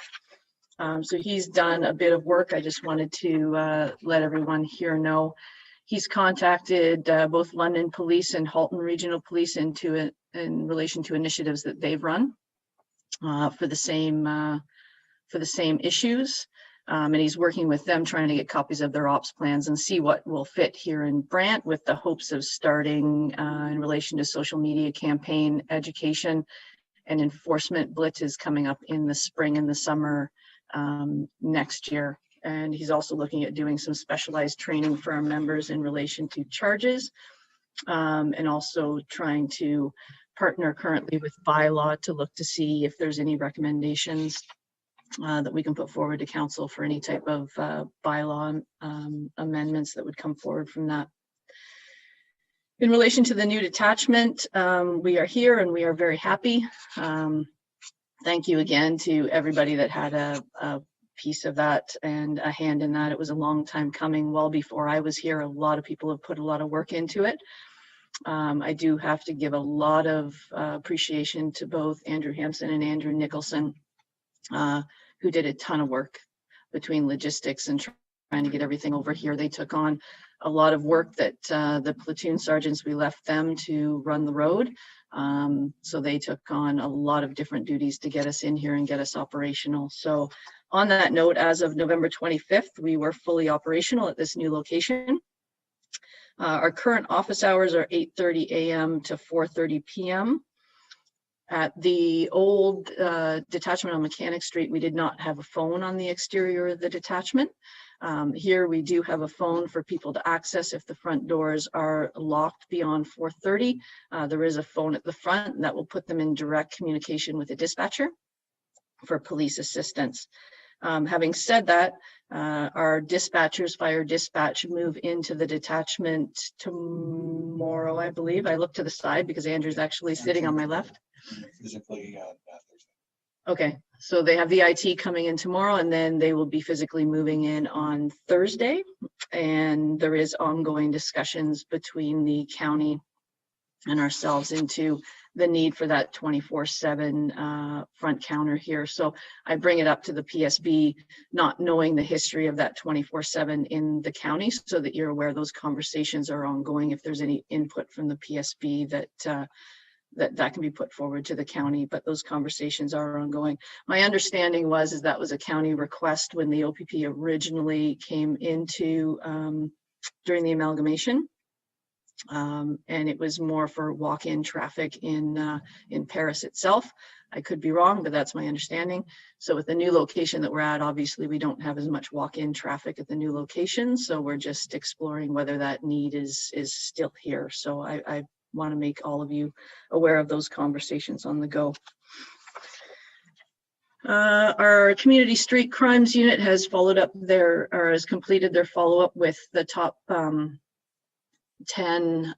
So he's done a bit of work. I just wanted to let everyone here know. He's contacted both London Police and Halton Regional Police in relation to initiatives that they've run for the same issues. And he's working with them, trying to get copies of their ops plans and see what will fit here in Brant, with the hopes of starting in relation to social media campaign, education, and enforcement blitzes coming up in the spring and the summer next year. And he's also looking at doing some specialized training for our members in relation to charges, and also trying to partner currently with bylaw to look to see if there's any recommendations that we can put forward to council for any type of bylaw amendments that would come forward from that. In relation to the new detachment, we are here and we are very happy. Thank you again to everybody that had a piece of that and a hand in that. It was a long time coming. Well before I was here, a lot of people have put a lot of work into it. I do have to give a lot of appreciation to both Andrew Hampson and Andrew Nicholson, who did a ton of work between logistics and trying to get everything over here. They took on a lot of work that the platoon sergeants, we left them to run the road. So they took on a lot of different duties to get us in here and get us operational. So on that note, as of November 25th, we were fully operational at this new location. Our current office hours are 8:30 a.m. to 4:30 p.m. At the old detachment on Mechanic Street, we did not have a phone on the exterior of the detachment. Here we do have a phone for people to access if the front doors are locked beyond 4:30. There is a phone at the front that will put them in direct communication with the dispatcher for police assistance. Having said that, our dispatchers, fire dispatch, move into the detachment tomorrow, I believe. I look to the side because Andrew's actually sitting on my left. Physically, Okay, so they have the IT coming in tomorrow, and then they will be physically moving in on Thursday. And there is ongoing discussions between the county and ourselves into the need for that 24/7 front counter here. So I bring it up to the PSB, not knowing the history of that 24/7 in the county, so that you're aware those conversations are ongoing. If there's any input from the PSB that can be put forward to the county, but those conversations are ongoing. My understanding is that was a county request when the OPP originally came into during the amalgamation. And it was more for walk-in traffic in Paris itself. I could be wrong, but that's my understanding. So with the new location that we're at, obviously we don't have as much walk-in traffic at the new location. So we're just exploring whether that need is still here. So I want to make all of you aware of those conversations on the go. Our community street crimes unit has followed up has completed their follow-up with the top 10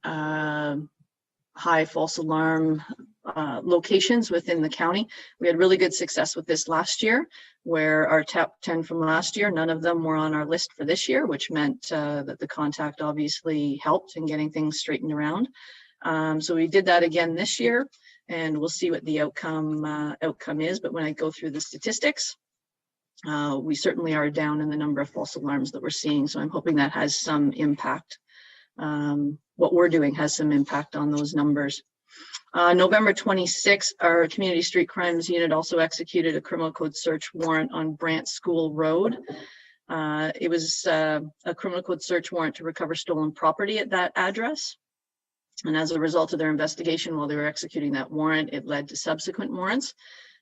high false alarm locations within the county. We had really good success with this last year, where our top 10 from last year, none of them were on our list for this year, which meant that the contact obviously helped in getting things straightened around. So we did that again this year, and we'll see what the outcome is. But when I go through the statistics, we certainly are down in the number of false alarms that we're seeing. So I'm hoping that has some impact. What we're doing has some impact on those numbers. November 26th, our community street crimes unit also executed a criminal code search warrant on Brant School Road. It was a criminal code search warrant to recover stolen property at that address. And as a result of their investigation while they were executing that warrant, it led to subsequent warrants.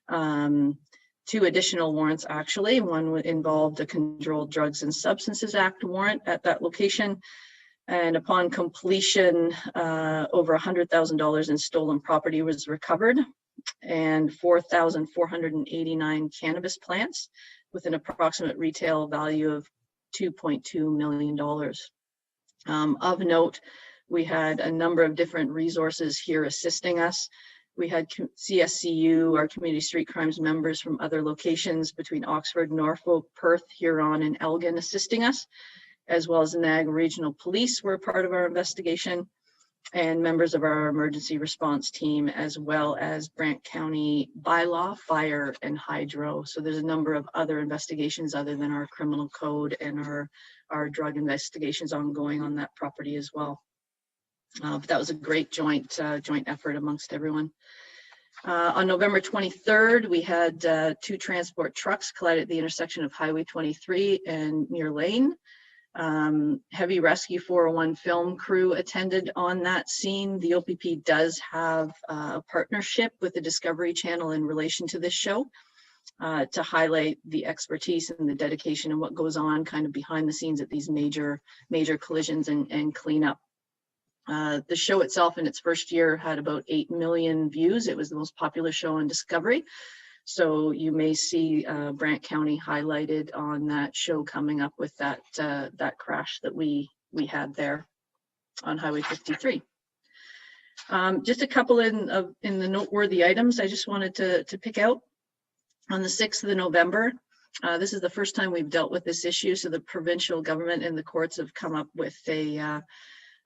2 additional warrants, actually. One involved a Controlled Drugs and Substances Act warrant at that location. And upon completion, over $100,000 in stolen property was recovered, and 4,489 cannabis plants with an approximate retail value of $2.2 million. Of note, we had a number of different resources here assisting us. We had CSCU, our community street crimes members from other locations between Oxford, Norfolk, Perth, Huron, and Elgin assisting us, as well as Niagara Regional Police were a part of our investigation, and members of our emergency response team, as well as Brant County Bylaw, Fire, and Hydro. So there's a number of other investigations other than our criminal code and our drug investigations ongoing on that property as well. But that was a great joint effort amongst everyone. On November 23rd, we had 2 transport trucks collide at the intersection of Highway 23 and Muir Lane. Heavy Rescue 401 film crew attended on that scene. The OPP does have a partnership with the Discovery Channel in relation to this show to highlight the expertise and the dedication and what goes on kind of behind the scenes at these major collisions and cleanup. The show itself in its first year had about 8 million views. It was the most popular show on Discovery. So you may see Brant County highlighted on that show coming up with that crash that we had there on Highway 53. Just a couple in the noteworthy items I just wanted to pick out. On the 6th of November, This is the first time we've dealt with this issue, so the provincial government and the courts have come up with a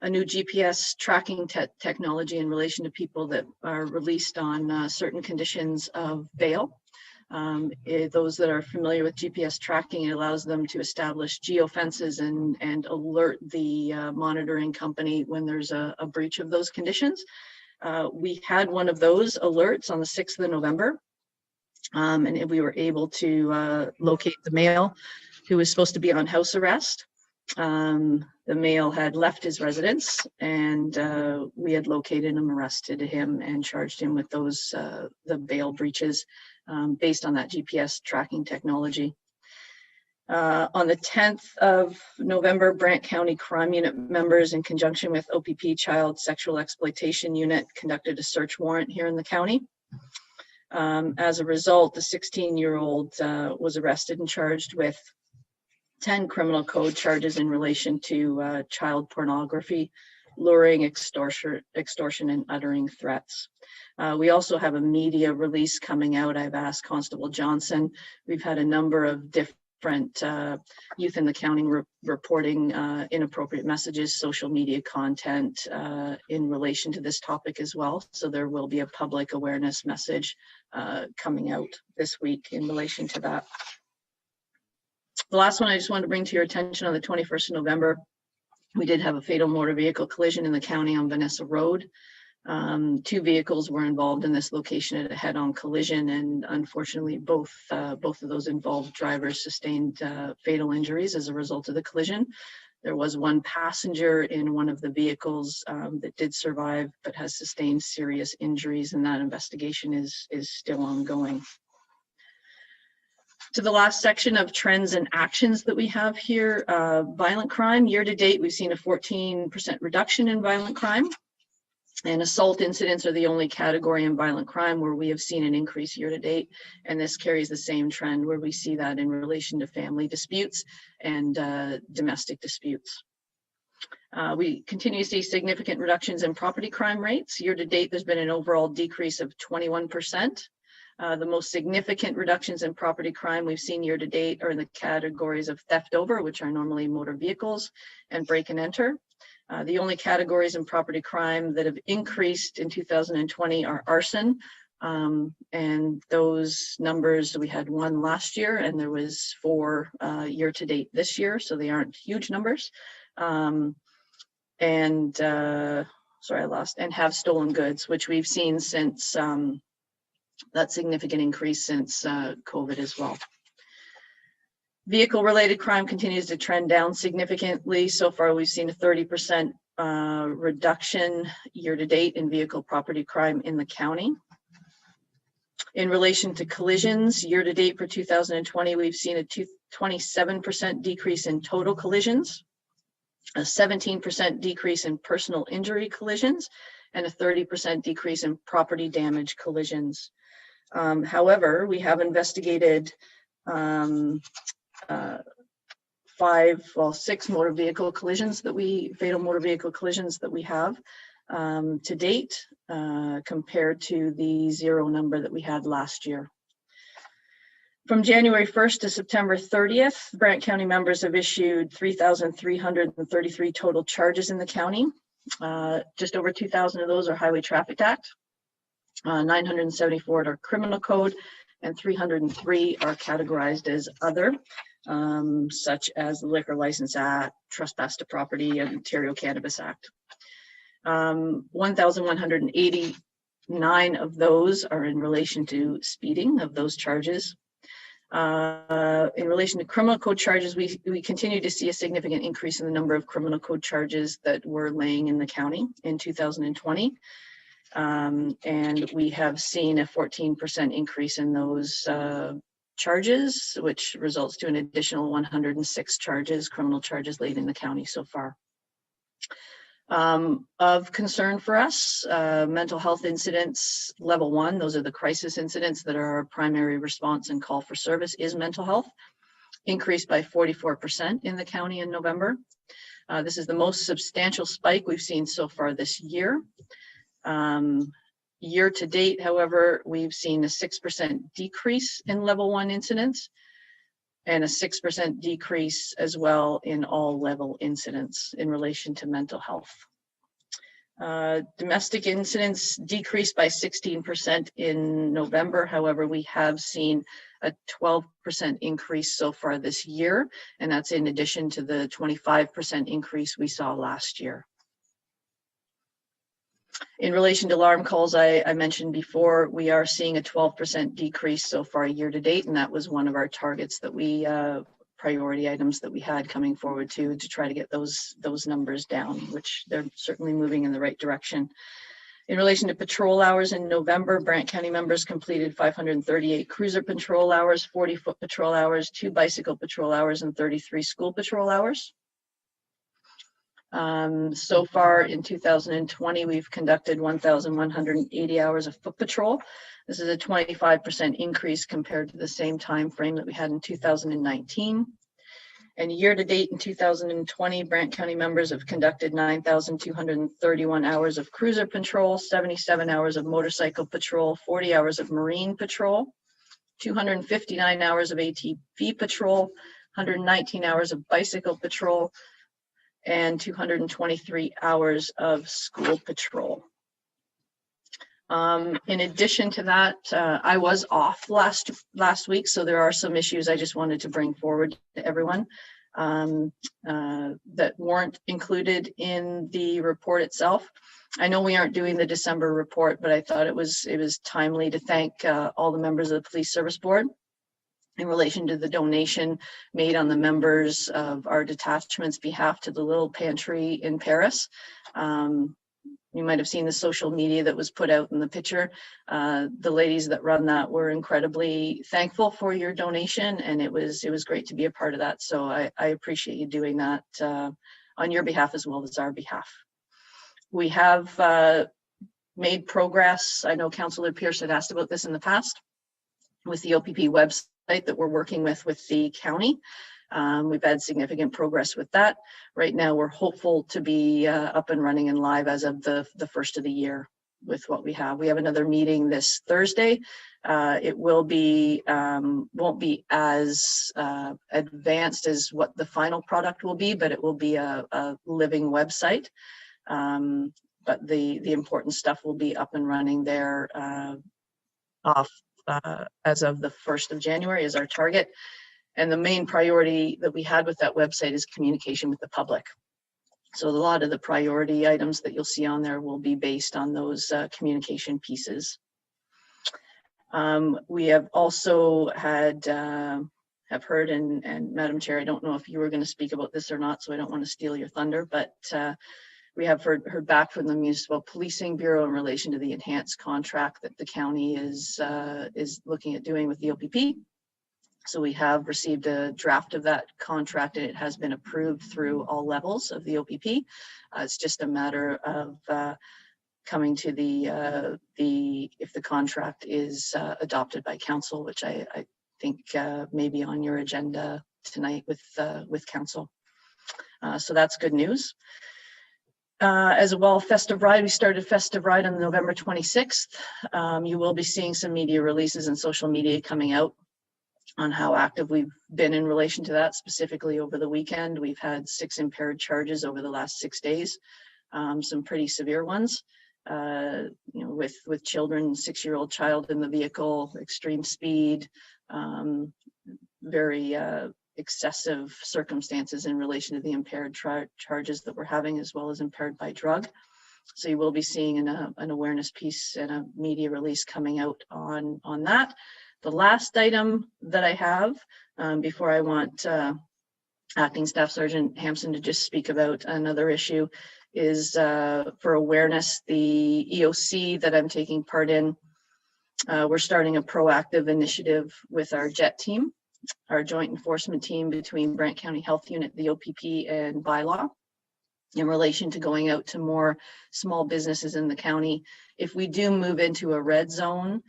new GPS tracking technology in relation to people that are released on certain conditions of bail. Those that are familiar with GPS tracking, it allows them to establish geofences and alert the monitoring company when there's a breach of those conditions. We had one of those alerts on the 6th of November, and we were able to locate the male who was supposed to be on house arrest. The male had left his residence, and we had located him, arrested him, and charged him with those the bail breaches based on that GPS tracking technology. On the 10th of November, Brant County Crime Unit members, in conjunction with OPP Child Sexual Exploitation Unit, conducted a search warrant here in the county. As a result, the 16-year-old was arrested and charged with 10 criminal code charges in relation to child pornography, luring, extortion, and uttering threats. We also have a media release coming out. I've asked Constable Johnson. We've had a number of different youth in the county reporting inappropriate messages, social media content in relation to this topic as well. So there will be a public awareness message coming out this week in relation to that. The last one I just wanted to bring to your attention, on the 21st of November, we did have a fatal motor vehicle collision in the county on Vanessa Road. 2 vehicles were involved in this location at a head-on collision, and unfortunately both of those involved drivers sustained fatal injuries as a result of the collision. There was 1 passenger in one of the vehicles that did survive but has sustained serious injuries, and that investigation is still ongoing. To the last section of trends and actions that we have here, violent crime. Year to date, we've seen a 14% reduction in violent crime, and assault incidents are the only category in violent crime where we have seen an increase year to date, and this carries the same trend where we see that in relation to family disputes and domestic disputes. We continue to see significant reductions in property crime rates. Year to date, there's been an overall decrease of 21%. The most significant reductions in property crime we've seen year to date are in the categories of theft over, which are normally motor vehicles, and break and enter. The only categories in property crime that have increased in 2020 are arson. And those numbers, we had 1 last year and there was 4 year to date this year, so they aren't huge numbers. And have stolen goods, which we've seen since that significant increase since COVID as well. Vehicle-related crime continues to trend down significantly. So far, we've seen a 30% reduction year to date in vehicle property crime in the county. In relation to collisions, year to date for 2020, we've seen a 27% decrease in total collisions, a 17% decrease in personal injury collisions, and a 30% decrease in property damage collisions. However, we have investigated 6 motor vehicle collisions fatal motor vehicle collisions that we have to date, compared to the 0 number that we had last year. From January 1st to September 30th, Brant County members have issued 3,333 total charges in the county. Just over 2,000 of those are Highway Traffic Act. 974 are criminal code, and 303 are categorized as other, such as the Liquor License Act, Trespass to Property, and Ontario Cannabis Act. 1,189 of those are in relation to speeding of those charges. In relation to criminal code charges, we continue to see a significant increase in the number of criminal code charges that were laying in the county in 2020. And we have seen a 14% increase in those charges, which results to an additional 106 criminal charges laid in the county so far. Of concern for us, mental health incidents, level 1, those are the crisis incidents that are our primary response and call for service, is mental health, increased by 44% in the county in November. This is the most substantial spike we've seen so far this year. Year to date, however, we've seen a 6% decrease in level 1 incidents. and a 6% decrease as well in all level incidents in relation to mental health. Domestic incidents decreased by 16% in November. However, we have seen a 12% increase so far this year, and that's in addition to the 25% increase we saw last year. In relation to alarm calls, I mentioned before, we are seeing a 12% decrease so far year to date, and that was one of our targets that we priority items that we had coming forward to try to get those numbers down, which they're certainly moving in the right direction. In relation to patrol hours in November, Brant County members completed 538 cruiser patrol hours, 40 foot patrol hours, 2 bicycle patrol hours, and 33 school patrol hours. So far in 2020, we've conducted 1,180 hours of foot patrol. This is a 25% increase compared to the same time frame that we had in 2019. And year to date in 2020, Brant County members have conducted 9,231 hours of cruiser patrol, 77 hours of motorcycle patrol, 40 hours of marine patrol, 259 hours of ATV patrol, 119 hours of bicycle patrol, and 223 hours of school patrol. In addition to that, I was off last week, so there are some issues I just wanted to bring forward to everyone that weren't included in the report itself. I know we aren't doing the December report, but I thought it was timely to thank all the members of the Police Service Board in relation to the donation made on the members of our detachment's behalf to the Little Pantry in Paris. You might have seen the social media that was put out in the picture. The ladies that run that were incredibly thankful for your donation, and it was great to be a part of that. So I appreciate you doing that on your behalf as well as our behalf. We have made progress. I know Councillor Pierce had asked about this in the past with the OPP website that we're working with the county. We've had significant progress with that. Right now, we're hopeful to be up and running and live as of the first of the year with what we have. We have another meeting this Thursday. It will be won't be as advanced as what the final product will be, but it will be a living website. But the important stuff will be up and running there as of the 1st of January is our target. And the main priority that we had with that website is communication with the public. So a lot of the priority items that you'll see on there will be based on those communication pieces. We have also have heard, and Madam Chair, I don't know if you were going to speak about this or not, so I don't want to steal your thunder, but we have heard back from the Municipal Policing Bureau in relation to the enhanced contract that the county is looking at doing with the OPP. So we have received a draft of that contract, and it has been approved through all levels of the OPP. It's just a matter of coming to if the contract is adopted by council, which I think may be on your agenda tonight with council. So that's good news. As well, Festive Ride, we started Festive Ride on November 26th. You will be seeing some media releases and social media coming out on how active we've been in relation to that. Specifically over the weekend, we've had 6 impaired charges over the last 6 days, some pretty severe ones, with children, 6-year-old child in the vehicle, extreme speed, very excessive circumstances in relation to the impaired charges that we're having, as well as impaired by drug. So you will be seeing an awareness piece and a media release coming out on that. The last item that I have before I want Acting Staff Sergeant Hampson to just speak about another issue is for awareness, the EOC that I'm taking part in. We're starting a proactive initiative with our JET team, our joint enforcement team between Brant County Health Unit, the OPP, and bylaw in relation to going out to more small businesses in the county. If we do move into a red zone,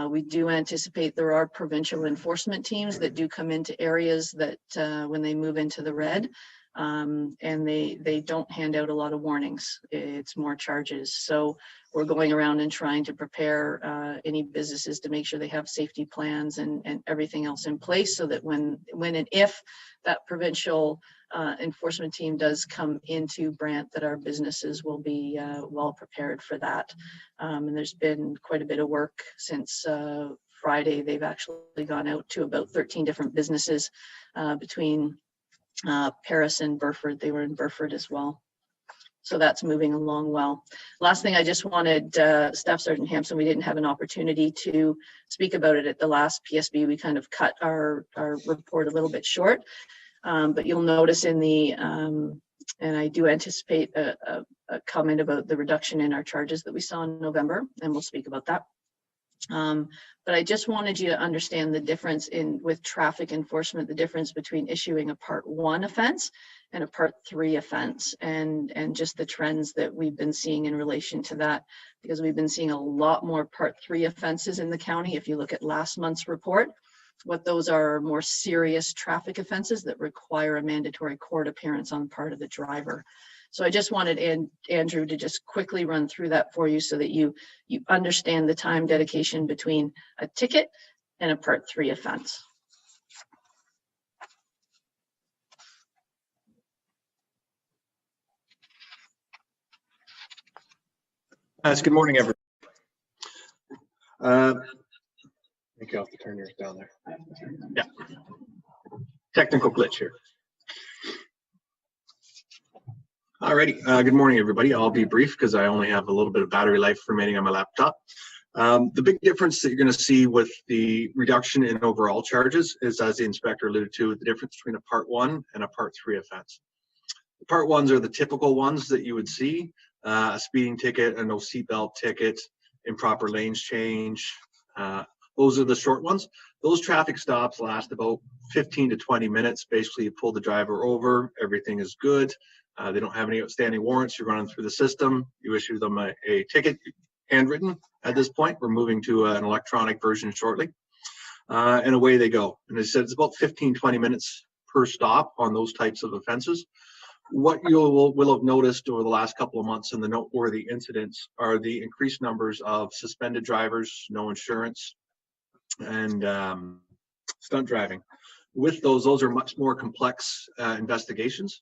we do anticipate there are provincial enforcement teams that do come into areas that when they move into the red, and they don't hand out a lot of warnings. It's more charges. So we're going around and trying to prepare any businesses to make sure they have safety plans and everything else in place, so that when and if that provincial enforcement team does come into Brant, that our businesses will be well prepared for that. And there's been quite a bit of work since Friday. They've actually gone out to about 13 different businesses between Paris and Burford. They were in Burford as well. So that's moving along well. Last thing, I just wanted, Staff Sergeant Hampson, we didn't have an opportunity to speak about it at the last PSB. We kind of cut our report a little bit short. But you'll notice in the, and I do anticipate a comment about the reduction in our charges that we saw in November, and we'll speak about that. But I just wanted you to understand the difference with traffic enforcement, the difference between issuing a Part 1 offense and a Part 3 offense, and just the trends that we've been seeing in relation to that, because we've been seeing a lot more Part 3 offenses in the county. If you look at last month's report, what those are more serious traffic offenses that require a mandatory court appearance on the part of the driver. So I just wanted Andrew to just quickly run through that for you, so that you understand the time dedication between a ticket and a Part 3 offense. Good morning, everyone. I think I'll have to turn yours down there. Yeah. Technical glitch here. Alrighty. Good morning, everybody. I'll be brief because I only have a little bit of battery life remaining on my laptop. The big difference that you're going to see with the reduction in overall charges is, as the inspector alluded to, the difference between a Part 1 and a Part 3 offense. The Part 1s are the typical ones that you would see: a speeding ticket, a no seatbelt ticket, improper lanes change. Those are the short ones. Those traffic stops last about 15 to 20 minutes. Basically, you pull the driver over, everything is good. They don't have any outstanding warrants. You're running through the system. You issue them a ticket, handwritten at this point. We're moving to an electronic version shortly. And away they go. And as I said, it's about 15, 20 minutes per stop on those types of offenses. What you will have noticed over the last couple of months in the noteworthy incidents are the increased numbers of suspended drivers, no insurance, and stunt driving. With those are much more complex investigations.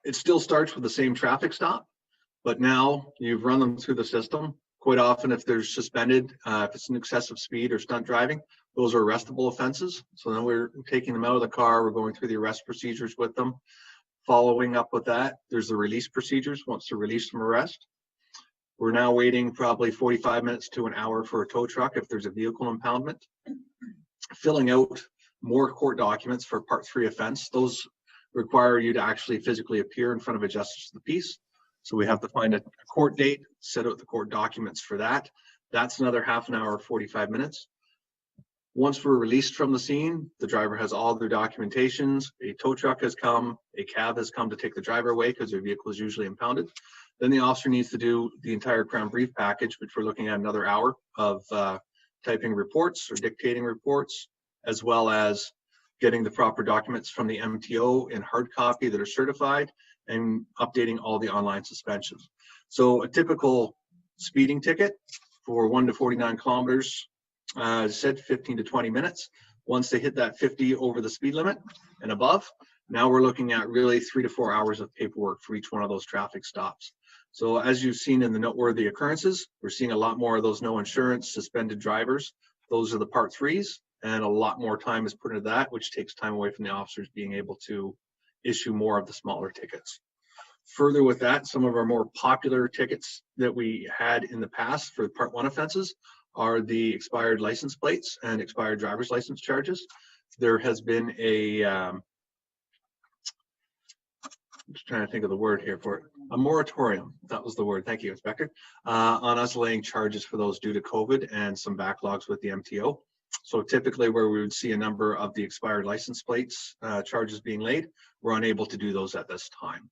It still starts with the same traffic stop, but now you've run them through the system. Quite often, if they're suspended, if it's an excessive speed or stunt driving, those are arrestable offenses. So then we're taking them out of the car. We're going through the arrest procedures with them. Following up with that, there's the release procedures once they're released from arrest. We're now waiting probably 45 minutes to an hour for a tow truck if there's a vehicle impoundment. Filling out more court documents for Part 3 offense. Those require you to actually physically appear in front of a justice of the peace. So we have to find a court date, set out the court documents for that. That's another half an hour, 45 minutes. Once we're released from the scene, the driver has all their documentations. A tow truck has come, a cab has come to take the driver away because their vehicle is usually impounded. Then the officer needs to do the entire Crown Brief package, which we're looking at another hour of typing reports or dictating reports, as well as getting the proper documents from the MTO in hard copy that are certified, and updating all the online suspensions. So a typical speeding ticket for 1 to 49 kilometers, said 15 to 20 minutes. Once they hit that 50 over the speed limit and above, now we're looking at really 3 to 4 hours of paperwork for each one of those traffic stops. So as you've seen in the noteworthy occurrences, we're seeing a lot more of those no insurance, suspended drivers. Those are the Part 3s, and a lot more time is put into that, which takes time away from the officers being able to issue more of the smaller tickets. Further with that, some of our more popular tickets that we had in the past for Part 1 offenses are the expired license plates and expired driver's license charges. There has been a, I'm just trying to think of the word here for it, a moratorium, that was the word, thank you, Inspector, on us laying charges for those due to COVID and some backlogs with the MTO. So typically where we would see a number of the expired license plates charges being laid, we're unable to do those at this time.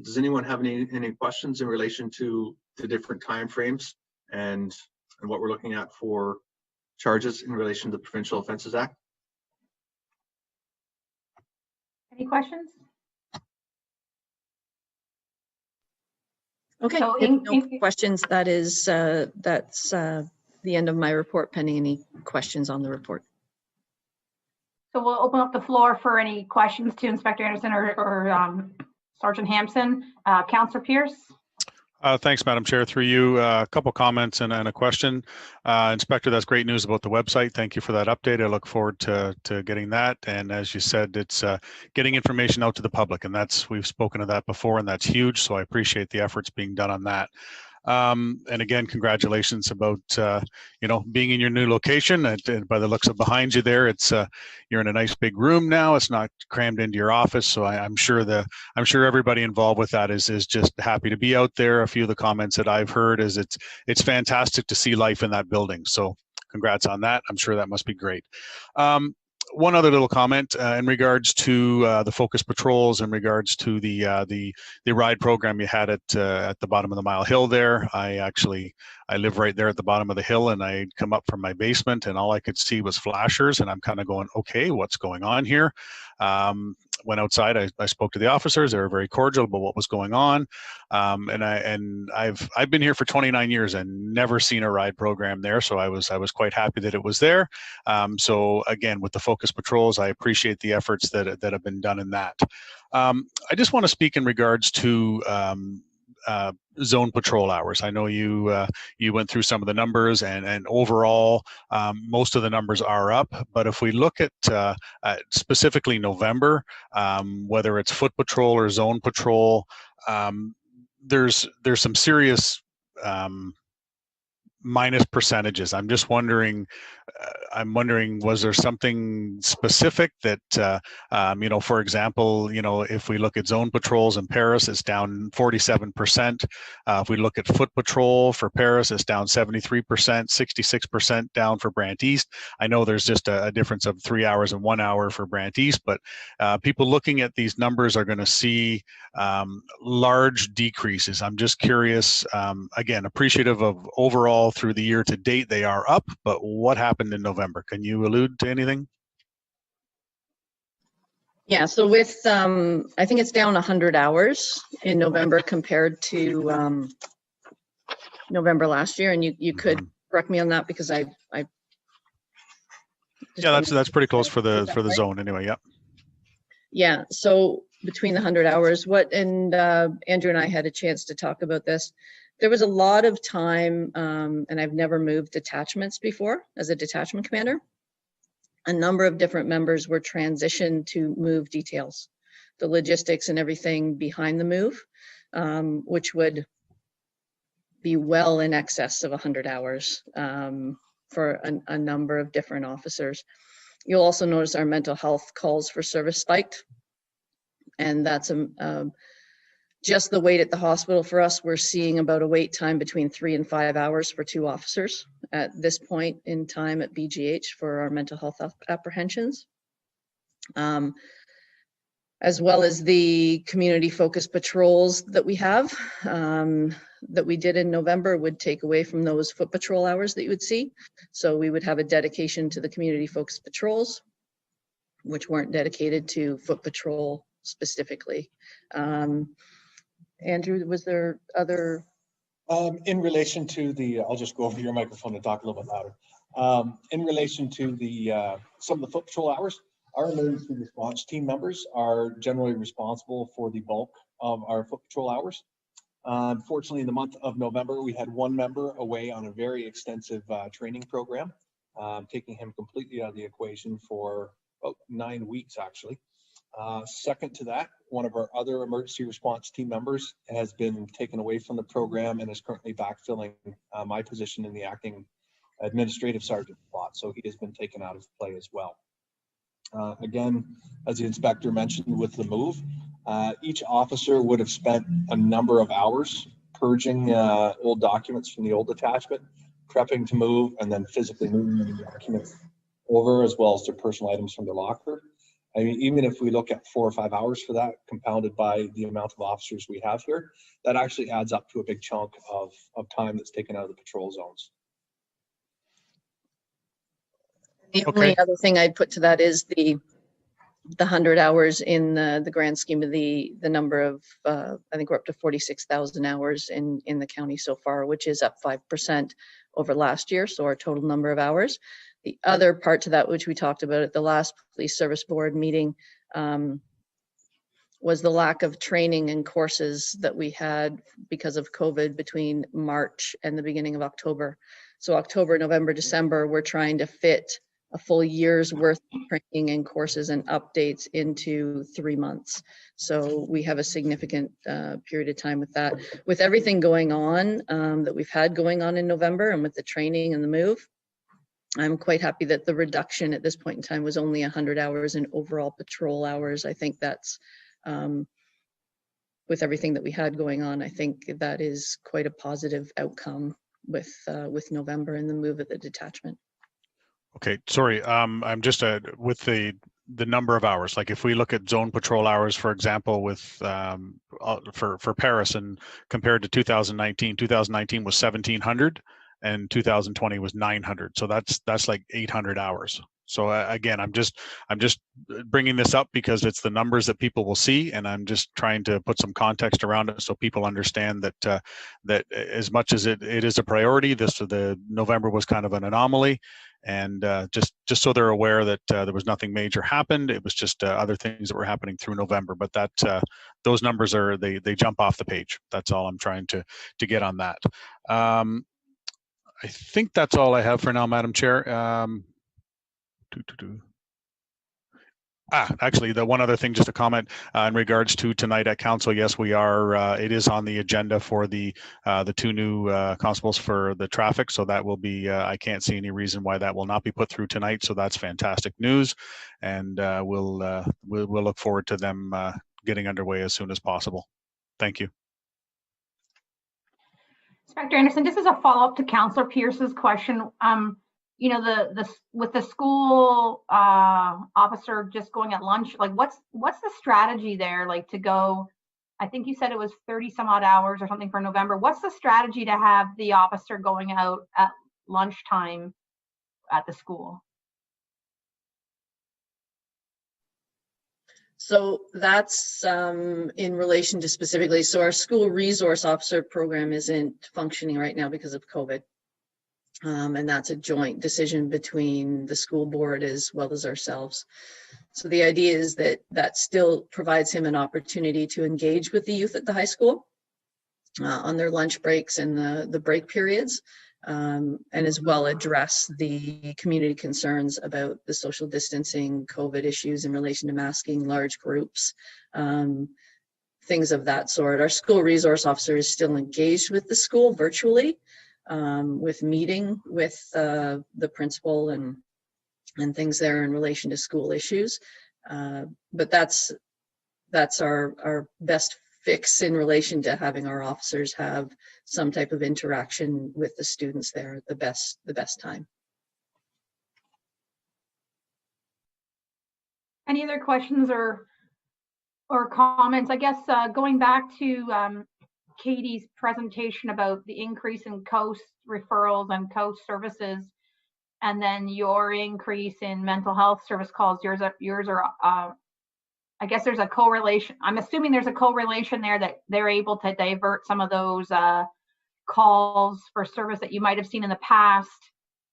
Does anyone have any questions in relation to the different timeframes and what we're looking at for charges in relation to the Provincial Offences Act? Any questions? Okay, So if no questions, that's the end of my report, pending any questions on the report. So we'll open up the floor for any questions to Inspector Anderson or Sergeant Hampson. Councillor Pierce? Thanks, Madam Chair. Through you, a couple comments and a question. Inspector, that's great news about the website. Thank you for that update. I look forward to getting that. And as you said, it's getting information out to the public, and we've spoken of that before, and that's huge. So I appreciate the efforts being done on that. And again, congratulations about being in your new location. And by the looks of behind you there, it's you're in a nice big room now. It's not crammed into your office. So I'm sure everybody involved with that is just happy to be out there. A few of the comments that I've heard is it's fantastic to see life in that building. So congrats on that. I'm sure that must be great. One other little comment in regards to the focus patrols, in regards to the ride program you had at the bottom of the Mile Hill there. I live right there at the bottom of the hill, and I'd come up from my basement, and all I could see was flashers, and I'm kind of going, okay, what's going on here? Went outside. I spoke to the officers. They were very cordial about what was going on, and I've been here for 29 years and never seen a ride program there. So I was quite happy that it was there. So again, with the focus patrols, I appreciate the efforts that have been done in that. I just want to speak in regards to zone patrol hours. I know you went through some of the numbers, and overall, most of the numbers are up. But if we look at specifically November, whether it's foot patrol or zone patrol, there's some serious minus percentages. I'm just wondering. I'm wondering, was there something specific that, for example, if we look at zone patrols in Paris, it's down 47%. If we look at foot patrol for Paris, it's down 73%, 66% down for Brant East. I know there's just a difference of 3 hours and 1 hour for Brant East, but people looking at these numbers are going to see large decreases. I'm just curious, again, appreciative of overall through the year to date, they are up, but what happened in November? Can you allude to anything? Yeah, so with, I think it's down 100 hours in November compared to November last year. And you could correct me on that, because I yeah, that's pretty close for the zone anyway. Yep. Yeah, so between the 100 hours, and Andrew and I had a chance to talk about this. There was a lot of time, and I've never moved detachments before as a detachment commander. A number of different members were transitioned to move details, the logistics and everything behind the move, which would be well in excess of 100 hours for a number of different officers. You'll also notice our mental health calls for service spiked, and that's just the wait at the hospital for us. We're seeing about a wait time between 3 and 5 hours for 2 officers at this point in time at BGH for our mental health apprehensions. As well as the community focused patrols that we have, that we did in November, would take away from those foot patrol hours that you would see. So we would have a dedication to the community focused patrols, which weren't dedicated to foot patrol specifically. Andrew, was there other? In relation to the, I'll just go over your microphone and talk a little bit louder. In relation to the some of the foot patrol hours, our emergency response team members are generally responsible for the bulk of our foot patrol hours. Unfortunately, in the month of November, we had one member away on a very extensive training program, taking him completely out of the equation for about 9 weeks, actually. Second to that, one of our other emergency response team members has been taken away from the program and is currently backfilling my position in the acting administrative sergeant spot. So he has been taken out of play as well. Again, as the inspector mentioned with the move, each officer would have spent a number of hours purging old documents from the old detachment, prepping to move, and then physically moving the documents over, as well as their personal items from their locker. I mean, even if we look at 4 or 5 hours for that, compounded by the amount of officers we have here, that actually adds up to a big chunk of time that's taken out of the patrol zones. The only other thing I'd put to that is the 100 hours in the grand scheme of the number of, I think we're up to 46,000 hours in the county so far, which is up 5% over last year. So our total number of hours. The other part to that, which we talked about at the last police service board meeting, was the lack of training and courses that we had because of COVID between March and the beginning of October. So October, November, December, we're trying to fit a full year's worth of training and courses and updates into 3 months. So we have a significant period of time with that. With everything going on that we've had going on in November and with the training and the move, I'm quite happy that the reduction at this point in time was only 100 hours in overall patrol hours. I think that's, with everything that we had going on, I think that is quite a positive outcome with November and the move of the detachment. Okay, sorry, I'm just with the number of hours. Like if we look at zone patrol hours, for example, with for Paris, and compared to 2019, 2019 was 1,700, and 2020 was 900. So that's like 800 hours. So again, I'm just bringing this up because it's the numbers that people will see, and I'm just trying to put some context around it so people understand that that as much as it is a priority, the November was kind of an anomaly, and just so they're aware that there was nothing major happened. It was just other things that were happening through November. But that those numbers they jump off the page. That's all I'm trying to get on that. I think that's all I have for now, Madam Chair. Actually, the one other thing, just a comment in regards to tonight at council. Yes, we are. It is on the agenda for the 2 new constables for the traffic. So that will be. I can't see any reason why that will not be put through tonight. So that's fantastic news, and we'll look forward to them getting underway as soon as possible. Thank you. Inspector Anderson, this is a follow-up to Councillor Pierce's question. You know, with the school officer just going at lunch, like what's the strategy there, like to go, I think you said it was 30 some odd hours or something for November. What's the strategy to have the officer going out at lunchtime at the school? So that's in relation to specifically, so our school resource officer program isn't functioning right now because of COVID. And that's a joint decision between the school board as well as ourselves. So the idea is that still provides him an opportunity to engage with the youth at the high school on their lunch breaks and the break periods, and as well address the community concerns about the social distancing, COVID issues in relation to masking, large groups, things of that sort. Our school resource officer is still engaged with the school virtually, with meeting with the principal and things there in relation to school issues. But that's our best fix in relation to having our officers have some type of interaction with the students there at the best time. Any other questions or comments? I guess going back to Katie's presentation about the increase in COAST referrals and COAST services, and then your increase in mental health service calls. Yours are I guess there's a correlation. I'm assuming there's a correlation there that they're able to divert some of those calls for service that you might have seen in the past.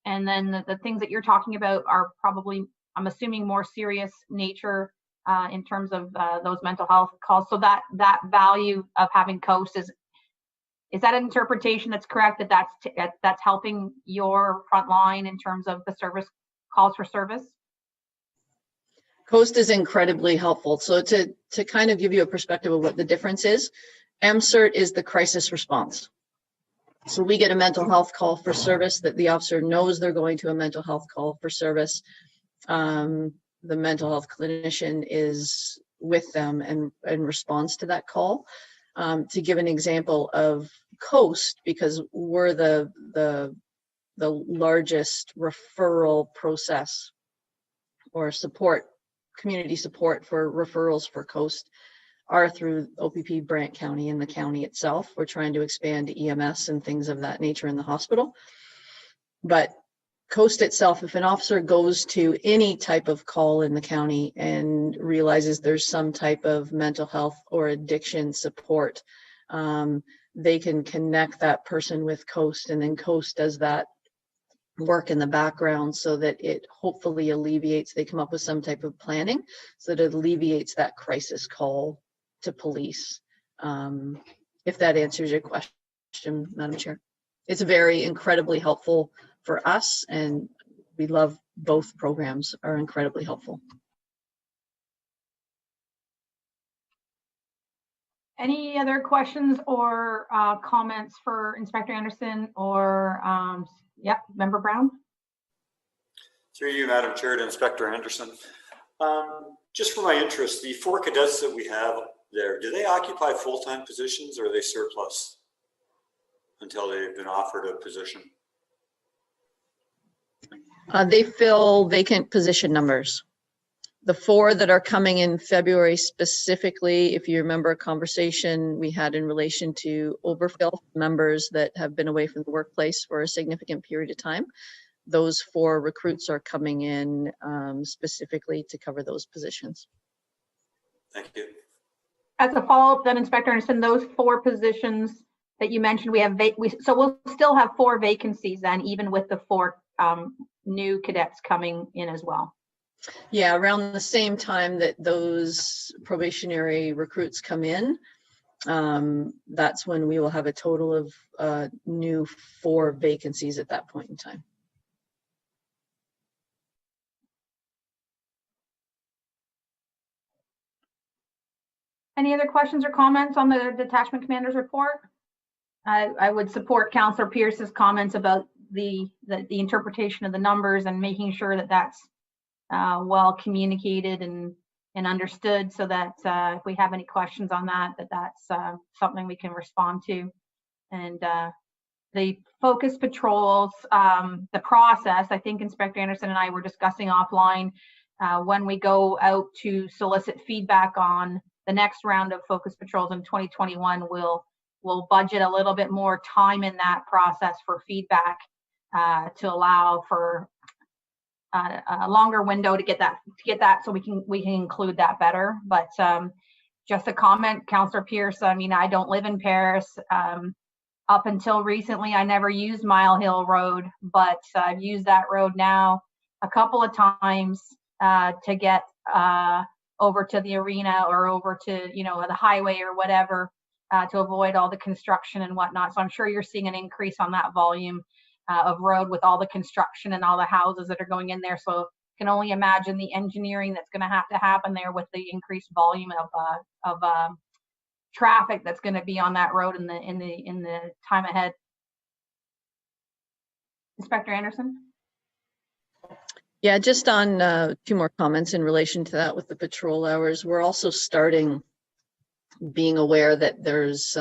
And then the things that you're talking about are probably, I'm assuming, more serious nature in terms of those mental health calls. So that value of having COAST is that an interpretation that's correct, that's helping your front line in terms of the service calls for service? COAST is incredibly helpful. So to kind of give you a perspective of what the difference is, MCERT is the crisis response. So we get a mental health call for service that the officer knows they're going to a mental health call for service. The mental health clinician is with them and responds to that call. To give an example of COAST, because we're the largest referral process or support, community support for referrals for COAST are through OPP Brant County and the county itself. We're trying to expand EMS and things of that nature in the hospital. But Coast itself, if an officer goes to any type of call in the county and realizes there's some type of mental health or addiction support, they can connect that person with Coast, and then Coast does that work in the background so that it hopefully alleviates, they come up with some type of planning so that it alleviates that crisis call to police. If that answers your question, Madam Chair. It's very incredibly helpful for us, and we love both programs, are incredibly helpful. Any other questions or comments for Inspector Anderson or, Member Brown? Through you, Madam Chair, to Inspector Anderson. Just for my interest, the 4 cadets that we have there, do they occupy full-time positions or are they surplus until they've been offered a position? They fill vacant position numbers. The 4 that are coming in February specifically, if you remember a conversation we had in relation to overfill members that have been away from the workplace for a significant period of time, those 4 recruits are coming in specifically to cover those positions. Thank you. As a follow-up then, Inspector Anderson, those 4 positions that you mentioned, we have, so we'll still have 4 vacancies then, even with the 4 new cadets coming in as well. Yeah, around the same time that those probationary recruits come in, that's when we will have a total of new 4 vacancies at that point in time. Any other questions or comments on the detachment commander's report? I would support Councillor Pierce's comments about the interpretation of the numbers and making sure that that's well communicated and understood, so that if we have any questions on that, that's something we can respond to. And the focus patrols, the process, I think Inspector Anderson and I were discussing offline, when we go out to solicit feedback on the next round of focus patrols in 2021, we'll budget a little bit more time in that process for feedback to allow for a longer window to get that so we can include that better. But just a comment, Councillor Pierce, I mean, I don't live in Paris. Up until recently, I never used Mile Hill Road, but I've used that road now a couple of times to get over to the arena or over to, the highway or whatever, to avoid all the construction and whatnot. So I'm sure you're seeing an increase on that volume of road with all the construction and all the houses that are going in there. So can only imagine the engineering that's going to happen there with the increased volume of traffic that's going to be on that road in the time ahead. Inspector Anderson? Yeah, just on 2 more comments in relation to that with the patrol hours. We're also starting being aware that there's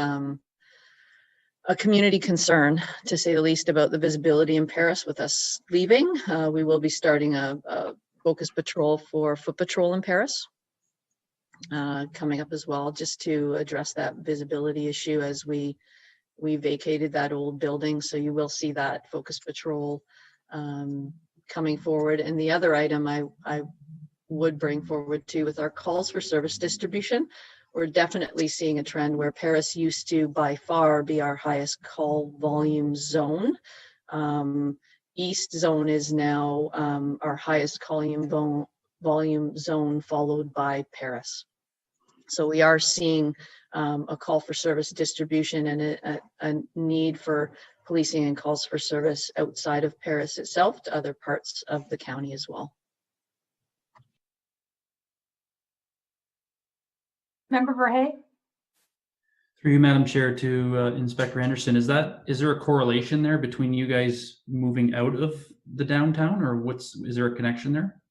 a community concern, to say the least, about the visibility in Paris with us leaving. We will be starting a focus patrol for foot patrol in Paris coming up as well, just to address that visibility issue as we vacated that old building. So you will see that focus patrol coming forward. And the other item I would bring forward too, with our calls for service distribution, we're definitely seeing a trend where Paris used to by far be our highest call volume zone. East zone is now our highest volume zone, followed by Paris. So we are seeing a call for service distribution and a need for policing and calls for service outside of Paris itself to other parts of the county as well. Member Verhey? Through you, Madam Chair, to Inspector Anderson, is there a correlation there between you guys moving out of the downtown, or is there a connection there?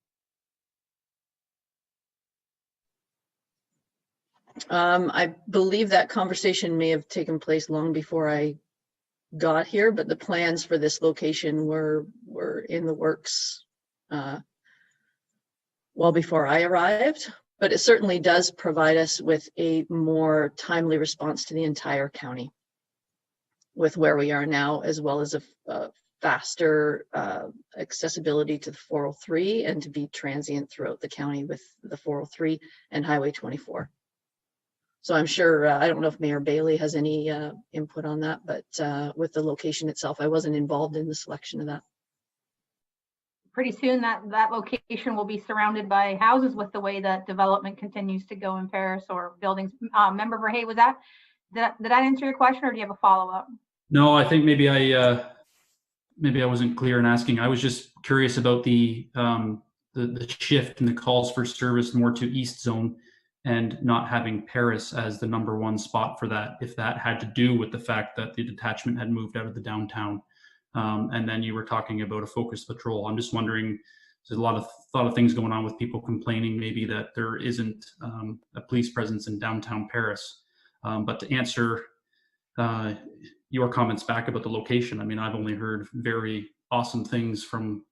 I believe that conversation may have taken place long before I got here, but the plans for this location were in the works well before I arrived. But it certainly does provide us with a more timely response to the entire county with where we are now, as well as a faster accessibility to the 403 and to be transient throughout the county with the 403 and Highway 24. So I'm sure, I don't know if Mayor Bailey has any input on that, but with the location itself, I wasn't involved in the selection of that. Pretty soon that location will be surrounded by houses with the way that development continues to go in Paris, or buildings. Member Verhey, was that, did that answer your question, or do you have a follow-up? No, I think maybe I wasn't clear in asking. I was just curious about the shift in the calls for service more to East Zone and not having Paris as the #1 spot for that, if that had to do with the fact that the detachment had moved out of the downtown. And then you were talking about a focused patrol. I'm just wondering, there's a lot of things going on with people complaining maybe that there isn't a police presence in downtown Paris. But to answer your comments back about the location, I mean, I've only heard very awesome things from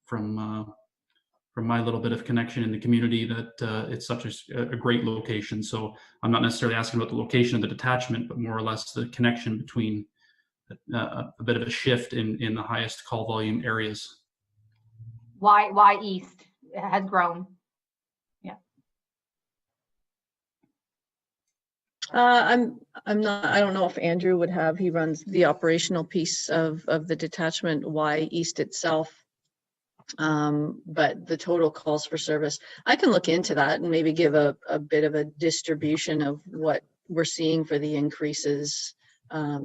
my little bit of connection in the community, that it's such a great location. So I'm not necessarily asking about the location of the detachment, but more or less the connection between a bit of a shift in the highest call volume areas. Why East has grown? Yeah. I'm not, I don't know if Andrew would have, he runs the operational piece of the detachment, why East itself. But the total calls for service, I can look into that and maybe give a bit of a distribution of what we're seeing for the increases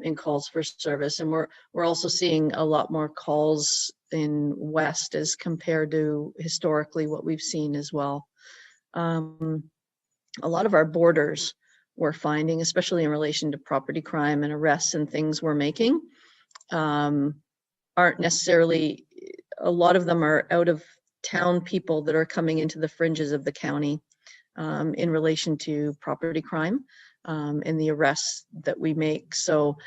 in calls for service. And we're also seeing a lot more calls in West as compared to historically what we've seen as well. A lot of our borders we're finding, especially in relation to property crime and arrests and things we're making, aren't necessarily, a lot of them are out of town people that are coming into the fringes of the county in relation to property crime and the arrests that we make. So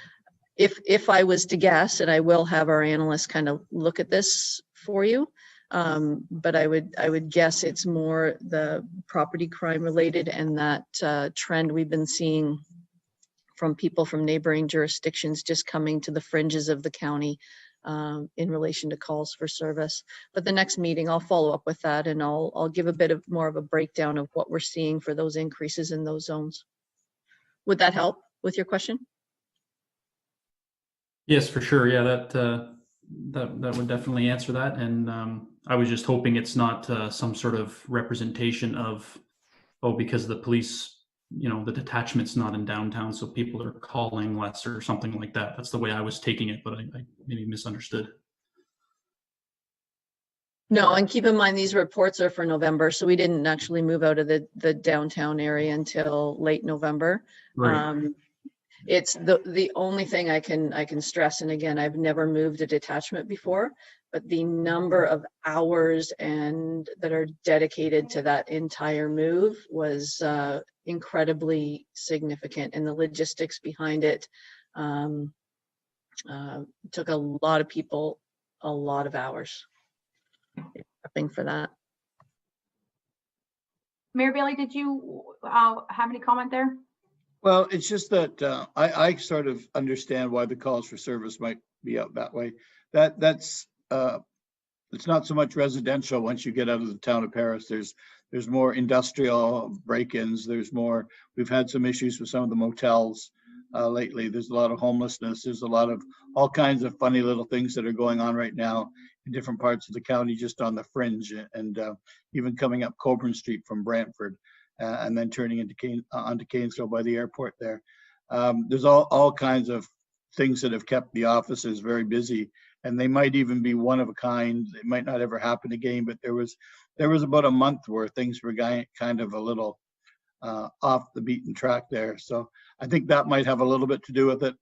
if I was to guess, and I will have our analysts kind of look at this for you, but I would guess it's more the property crime related, and that trend we've been seeing from people from neighboring jurisdictions just coming to the fringes of the county in relation to calls for service. But the next meeting, I'll follow up with that, and I'll give a bit of more of a breakdown of what we're seeing for those increases in those zones. Would that help with your question? Yes, for sure. Yeah, that would definitely answer that. And I was just hoping it's not some sort of representation of, oh, because the police, you know, the detachment's not in downtown, so people are calling less or something like that. That's the way I was taking it, but I maybe misunderstood. No, and keep in mind, these reports are for November, so we didn't actually move out of the downtown area until late November. Right. It's the only thing I can stress, and again, I've never moved a detachment before, but the number of hours and that are dedicated to that entire move was incredibly significant, and the logistics behind it took a lot of people a lot of hours prepping for that. Mayor Bailey, did you have any comment there? Well, it's just that I sort of understand why the calls for service might be out that way. That's it's not so much residential. Once you get out of the town of Paris, there's more industrial break-ins. There's more. We've had some issues with some of the motels lately. There's a lot of homelessness. There's a lot of all kinds of funny little things that are going on right now in different parts of the county, just on the fringe, and even coming up Coburn Street from Brantford. And then turning into onto Cairnsville by the airport there. There's all kinds of things that have kept the offices very busy, and they might even be one of a kind. It might not ever happen again, but there was about a month where things were kind of a little off the beaten track there. So I think that might have a little bit to do with it.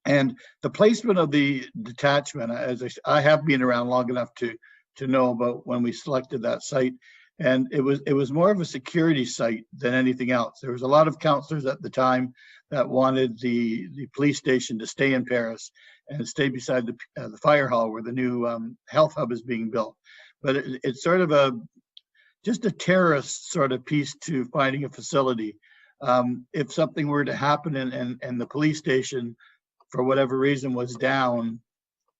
And the placement of the detachment, as I have been around long enough to know about when we selected that site. And it was more of a security site than anything else. There was a lot of councillors at the time that wanted the police station to stay in Paris and stay beside the fire hall where the new health hub is being built. But it's sort of just a terrorist sort of piece to finding a facility. If something were to happen and the police station, for whatever reason, was down,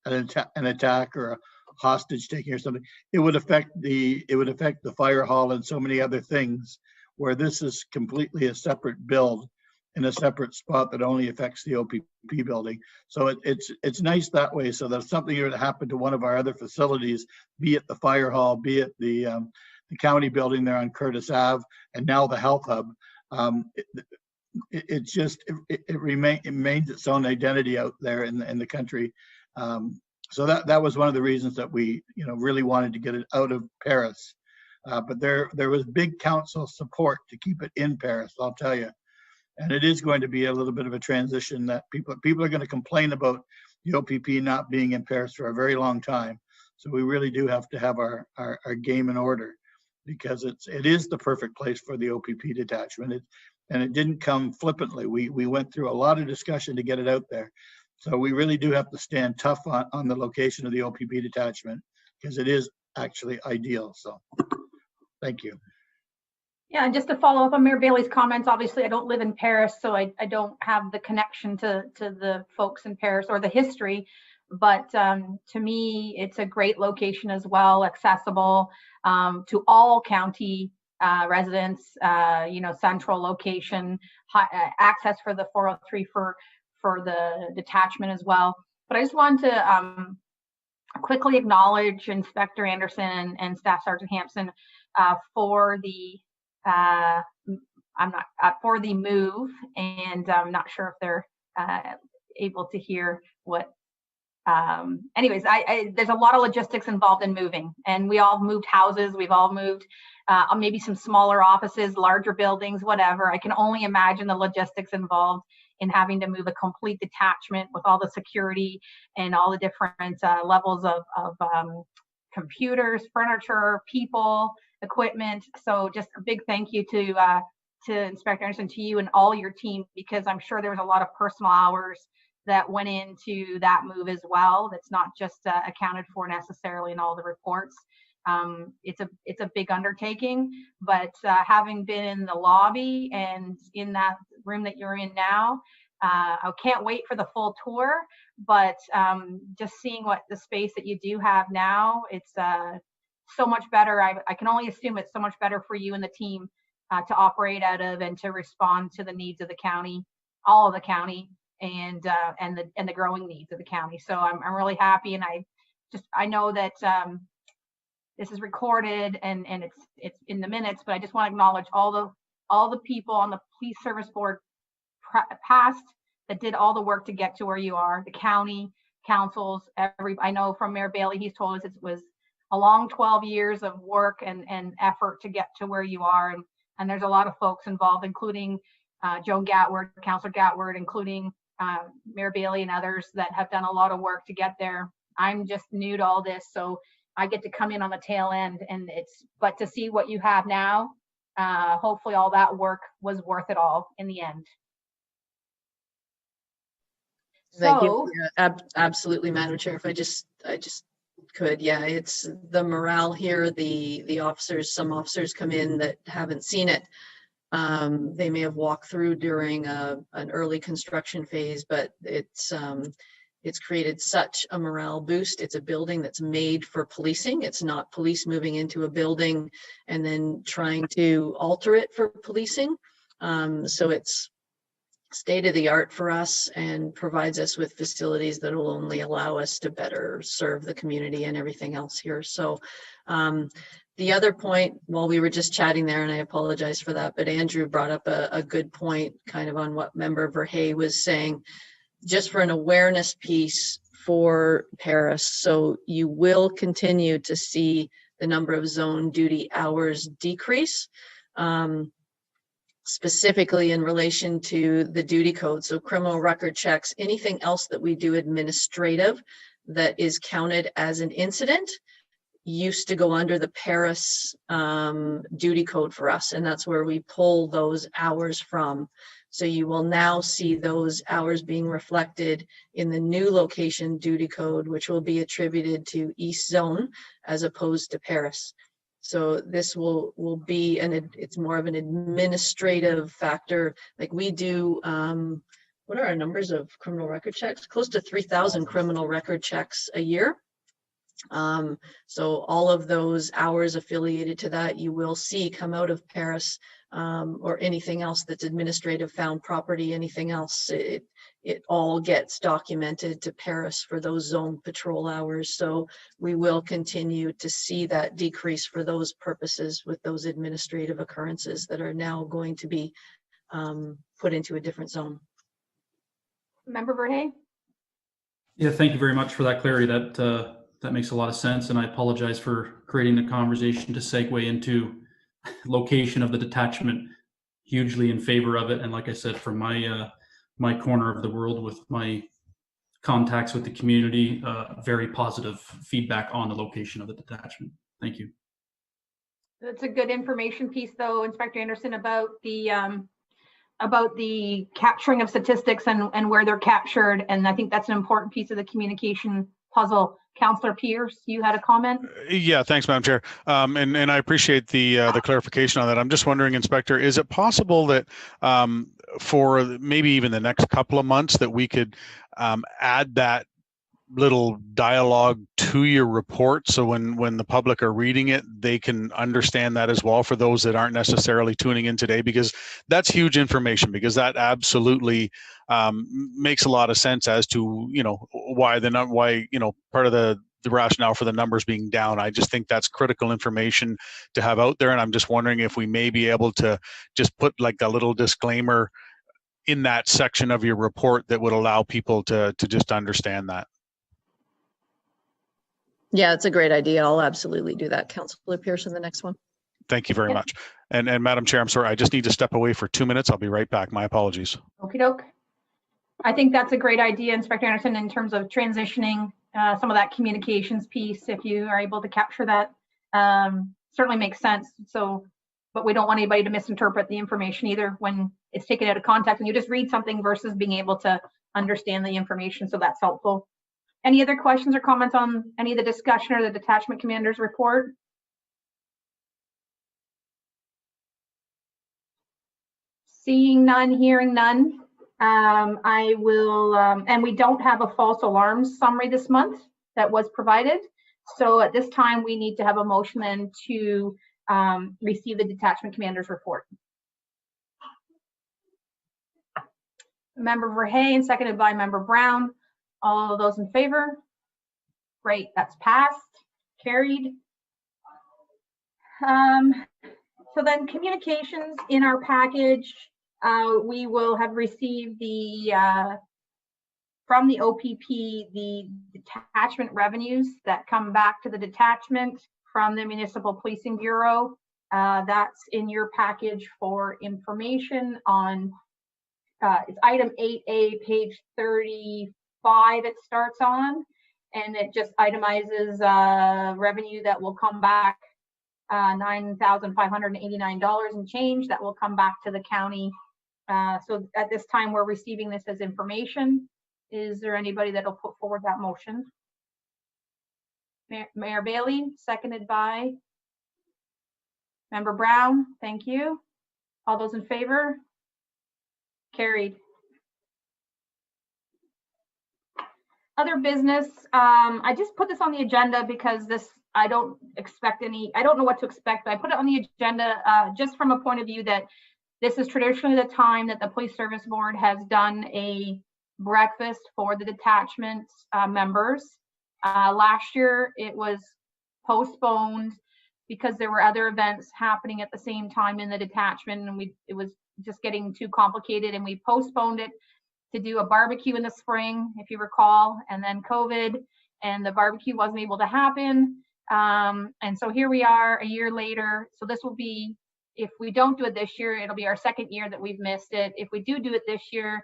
an attack or a hostage taking or something, it would affect the fire hall and so many other things, where this is completely a separate build in a separate spot that only affects the OPP building. So it's nice that way, so that if something were to happen to one of our other facilities, be it the fire hall, be it the county building there on Curtis Ave, and now the health hub, it remains its own identity out there in the country. So that was one of the reasons that we really wanted to get it out of Paris. But there was big council support to keep it in Paris, I'll tell you. And it is going to be a little bit of a transition that people are going to complain about the OPP not being in Paris for a very long time. So we really do have to have our game in order, because it is the perfect place for the OPP detachment. And it didn't come flippantly. We went through a lot of discussion to get it out there. So we really do have to stand tough on the location of the OPP detachment, because it is actually ideal. So thank you. Yeah, and just to follow up on Mayor Bailey's comments, obviously I don't live in Paris, so I don't have the connection to the folks in Paris or the history, but to me, it's a great location as well, accessible to all county residents, central location, access for the 403 for the detachment as well. But I just wanted to quickly acknowledge Inspector Anderson and Staff Sergeant Hampson for the for the move, and I'm not sure if they're able to hear what. Anyways, there's a lot of logistics involved in moving, and we all moved houses. We've all moved maybe some smaller offices, larger buildings, whatever. I can only imagine the logistics involved in having to move a complete detachment with all the security and all the different levels of computers, furniture, people, equipment. So just a big thank you to Inspector Anderson, to you and all your team, because I'm sure there was a lot of personal hours that went into that move as well. That's not just accounted for necessarily in all the reports. It's a big undertaking, but having been in the lobby and in that room that you're in now, I can't wait for the full tour, but just seeing what the space that you do have now, it's so much better. I can only assume it's so much better for you and the team to operate out of and to respond to the needs of the county, all of the county, and the growing needs of the county. So I'm really happy, and I know that this is recorded and it's in the minutes, but I just want to acknowledge all the people on the police service board past that did all the work to get to where you are, the county councils. I know from Mayor Bailey, he's told us it was a long 12 years of work and effort to get to where you are, and there's a lot of folks involved, including Joan Gatward, Councillor Gatward, including Mayor Bailey and others that have done a lot of work to get there. I'm just new to all this, so I get to come in on the tail end, but to see what you have now, hopefully all that work was worth it all in the end. So absolutely, Madam Chair, if I just could, yeah, it's the morale here, the officers, some officers come in that haven't seen it. They may have walked through during an early construction phase, but it's created such a morale boost. It's a building that's made for policing. It's not police moving into a building and then trying to alter it for policing. So it's state of the art for us and provides us with facilities that will only allow us to better serve the community and everything else here. So the other point, while we were just chatting there, and I apologize for that, but Andrew brought up a good point kind of on what Member Verhey was saying, just for an awareness piece for Paris. So you will continue to see the number of zone duty hours decrease, specifically in relation to the duty code. So criminal record checks, anything else that we do administrative that is counted as an incident used to go under the Paris duty code for us. And that's where we pull those hours from. So you will now see those hours being reflected in the new location duty code, which will be attributed to East Zone as opposed to Paris. So this will be, and it's more of an administrative factor. Like we do what are our numbers of criminal record checks? Close to 3,000 criminal record checks a year. So all of those hours affiliated to that, you will see come out of Paris, or anything else that's administrative found property, anything else. It all gets documented to Paris for those zone patrol hours. So we will continue to see that decrease for those purposes with those administrative occurrences that are now going to be put into a different zone. Member Verhey? Yeah, thank you very much for that clarity. That makes a lot of sense, and I apologize for creating the conversation to segue into location of the detachment. Hugely in favor of it, and like I said, from my my corner of the world with my contacts with the community, very positive feedback on the location of the detachment. Thank you. That's a good information piece, though, Inspector Anderson, about the capturing of statistics and where they're captured, and I think that's an important piece of the communication puzzle. Councillor Pierce, you had a comment? Yeah, thanks, Madam Chair. And I appreciate the clarification on that. I'm just wondering, Inspector, is it possible that for maybe even the next couple of months that we could add that little dialogue to your report, so when the public are reading it, they can understand that as well, for those that aren't necessarily tuning in today, because that's huge information, because that absolutely makes a lot of sense as to, you know, why you know, part of the rationale for the numbers being down. I just think that's critical information to have out there, and I'm just wondering if we may be able to just put like a little disclaimer in that section of your report that would allow people to just understand that. Yeah, it's a great idea. I'll absolutely do that. Councillor Pearson, the next one. Thank you very much. And Madam Chair, I'm sorry, I just need to step away for 2 minutes. I'll be right back. My apologies. Okie doke. I think that's a great idea, Inspector Anderson, in terms of transitioning some of that communications piece. If you are able to capture that, certainly makes sense. So, but we don't want anybody to misinterpret the information either when it's taken out of context and you just read something versus being able to understand the information. So that's helpful. Any other questions or comments on any of the discussion or the detachment commander's report? Seeing none, hearing none, I will, and we don't have a false alarms summary this month that was provided. So at this time, we need to have a motion then to receive the detachment commander's report. Member Verhey and seconded by Member Brown. All of those in favor? Great, that's passed, carried. So then communications in our package, we will have received from the OPP, the detachment revenues that come back to the detachment from the Municipal Policing Bureau. That's in your package for information on, it's item 8A, page 35 it starts on, and it just itemizes revenue that will come back, $9,589 and change that will come back to the county. So at this time, we're receiving this as information. Is there anybody that'll put forward that motion? Mayor Bailey, seconded by Member Brown. Thank you. All those in favor? Carried. Other business, I just put this on the agenda because I don't know what to expect, but I put it on the agenda just from a point of view that this is traditionally the time that the Police Service Board has done a breakfast for the detachment members. Last year it was postponed because there were other events happening at the same time in the detachment, and it was just getting too complicated, and we postponed it to do a barbecue in the spring, if you recall, and then COVID, and the barbecue wasn't able to happen. And so here we are a year later. So this will be, if we don't do it this year, it'll be our second year that we've missed it. If we do it this year,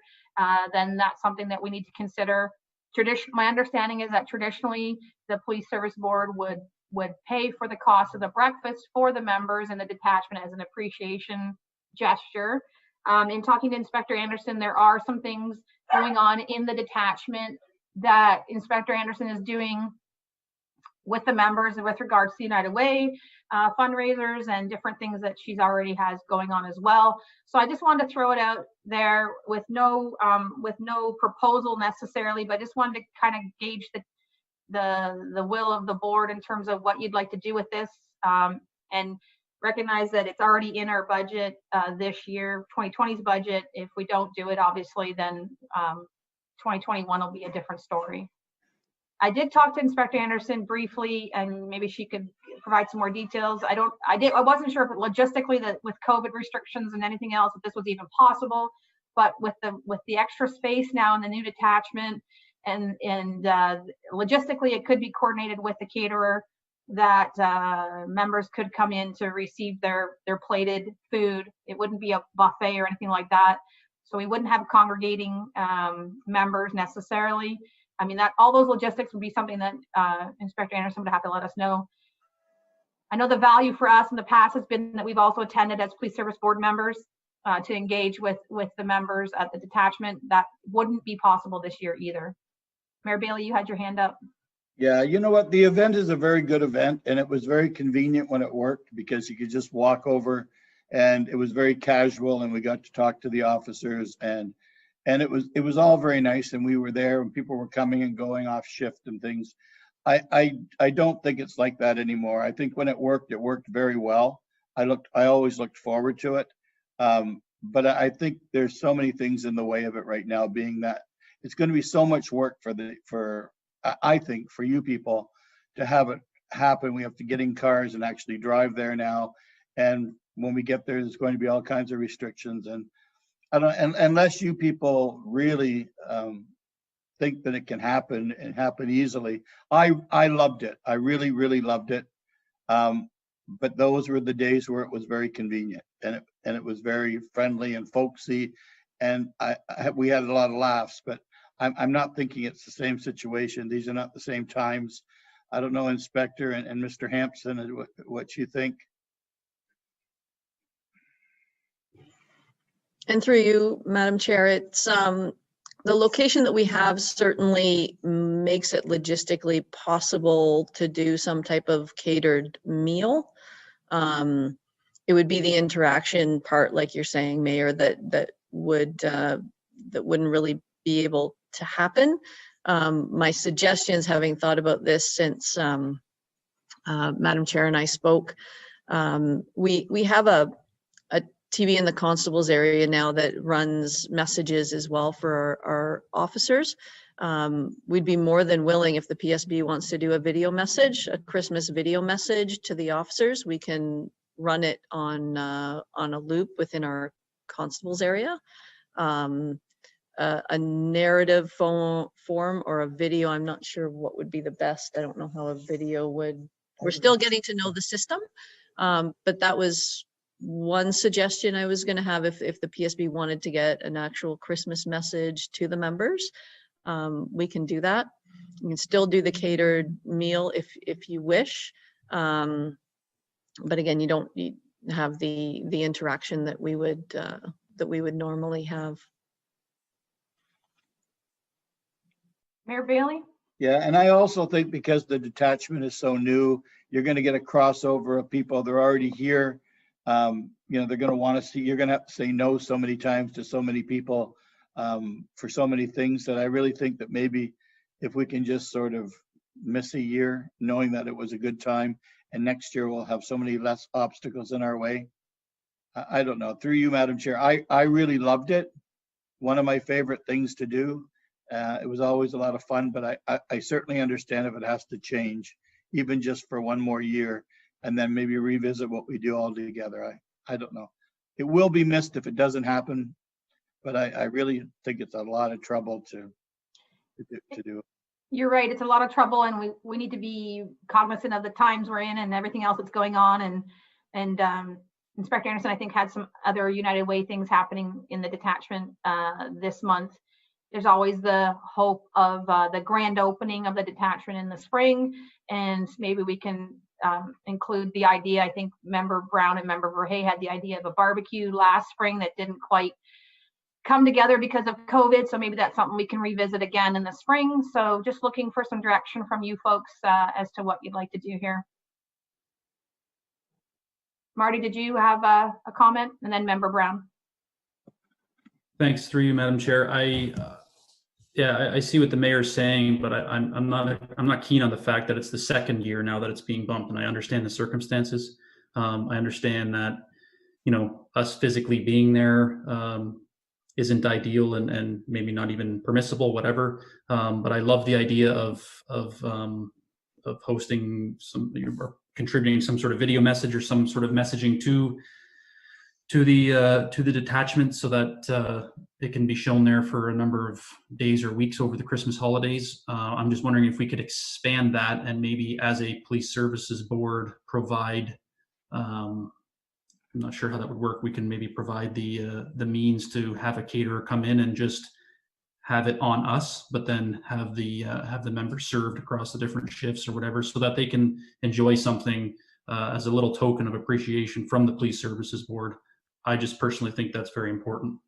then that's something that we need to consider. My understanding is that traditionally the Police Service Board would pay for the cost of the breakfast for the members in the detachment as an appreciation gesture. In talking to Inspector Anderson, there are some things going on in the detachment that Inspector Anderson is doing with the members with regards to United Way fundraisers and different things that she's already has going on as well. So I just wanted to throw it out there with no proposal necessarily, but just wanted to kind of gauge the will of the board in terms of what you'd like to do with this, and recognize that it's already in our budget this year, 2020's budget. If we don't do it, obviously, then 2021 will be a different story. I did talk to Inspector Anderson briefly, and maybe she could provide some more details. I wasn't sure if logistically that with COVID restrictions and anything else, if this was even possible, but with the extra space now in the new detachment, and logistically it could be coordinated with the caterer that members could come in to receive their plated food. It wouldn't be a buffet or anything like that. So we wouldn't have congregating members necessarily. I mean, that all those logistics would be something that Inspector Anderson would have to let us know. I know the value for us in the past has been that we've also attended as police service board members to engage with the members at the detachment. That wouldn't be possible this year either. Mayor Bailey, you had your hand up. Yeah, you know what? The event is a very good event, and it was very convenient when it worked because you could just walk over, and it was very casual, and we got to talk to the officers, and it was all very nice, and we were there and people were coming and going off shift and things. I don't think it's like that anymore. I think when it worked very well. I always looked forward to it. But I think there's so many things in the way of it right now, being that it's going to be so much work I think for you people to have it happen. We have to get in cars and actually drive there now. And when we get there, there's going to be all kinds of restrictions, and unless you people really think that it can happen and happen easily. I loved it. I really, really loved it. But those were the days where it was very convenient, and it was very friendly and folksy, and we had a lot of laughs. But I'm not thinking it's the same situation. These are not the same times. I don't know, Inspector and Mr. Hampson, what you think. And through you, Madam Chair, it's the location that we have certainly makes it logistically possible to do some type of catered meal. It would be the interaction part, like you're saying, Mayor, that wouldn't really be able to happen. My suggestions, having thought about this since Madam Chair and I spoke, we have a TV in the constables area now that runs messages as well for our officers. We'd be more than willing, if the PSB wants to do a video message, a Christmas video message to the officers, we can run it on a loop within our constables area. A narrative form or a video, I'm not sure what would be the best. I don't know how a video would, we're still getting to know the system, but that was one suggestion I was going to have if the PSB wanted to get an actual Christmas message to the members. We can do that. You can still do the catered meal if you wish, but again, you don't have the interaction that we would normally have. Mayor Bailey? Yeah, and I also think because the detachment is so new, you're going to get a crossover of people. They're already here. They're going to want to see, you're going to have to say no so many times to so many people for so many things, that I really think that maybe if we can just sort of miss a year, knowing that it was a good time, and next year we'll have so many less obstacles in our way. I don't know. Through you, Madam Chair, I really loved it. One of my favorite things to do. It was always a lot of fun, but I certainly understand if it has to change, even just for one more year, and then maybe revisit what we do all together. I don't know. It will be missed if it doesn't happen, but I really think it's a lot of trouble to do. You're right. It's a lot of trouble, and we need to be cognizant of the times we're in and everything else that's going on. And Inspector Anderson, I think, had some other United Way things happening in the detachment this month. There's always the hope of the grand opening of the detachment in the spring, and maybe we can include the idea. I think Member Brown and Member Verhey had the idea of a barbecue last spring that didn't quite come together because of COVID. So maybe that's something we can revisit again in the spring. So just looking for some direction from you folks as to what you'd like to do here. Marty, did you have a comment? And then Member Brown. Thanks, through you, Madam Chair. I see what the mayor's saying, but I'm not keen on the fact that it's the second year now that it's being bumped, and I understand the circumstances. I understand that, you know, us physically being there isn't ideal and maybe not even permissible, whatever. But I love the idea of hosting some or contributing some sort of video message or some sort of messaging to the detachment so that it can be shown there for a number of days or weeks over the Christmas holidays. I'm just wondering if we could expand that and maybe as a police services board provide, I'm not sure how that would work. We can maybe provide the means to have a caterer come in and just have it on us, but then have the members served across the different shifts or whatever, so that they can enjoy something as a little token of appreciation from the police services board. I just personally think that's very important.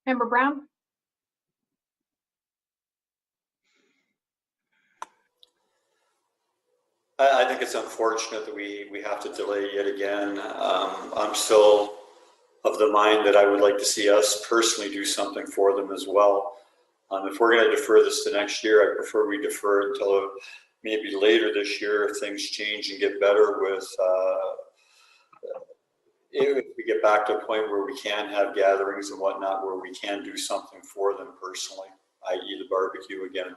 Member Brown? I think it's unfortunate that we have to delay yet again. I'm still of the mind that I would like to see us personally do something for them as well. If we're going to defer this to next year, I prefer we defer it until maybe later this year if things change and get better with, if we get back to a point where we can have gatherings and whatnot, where we can do something for them personally, i.e. the barbecue again.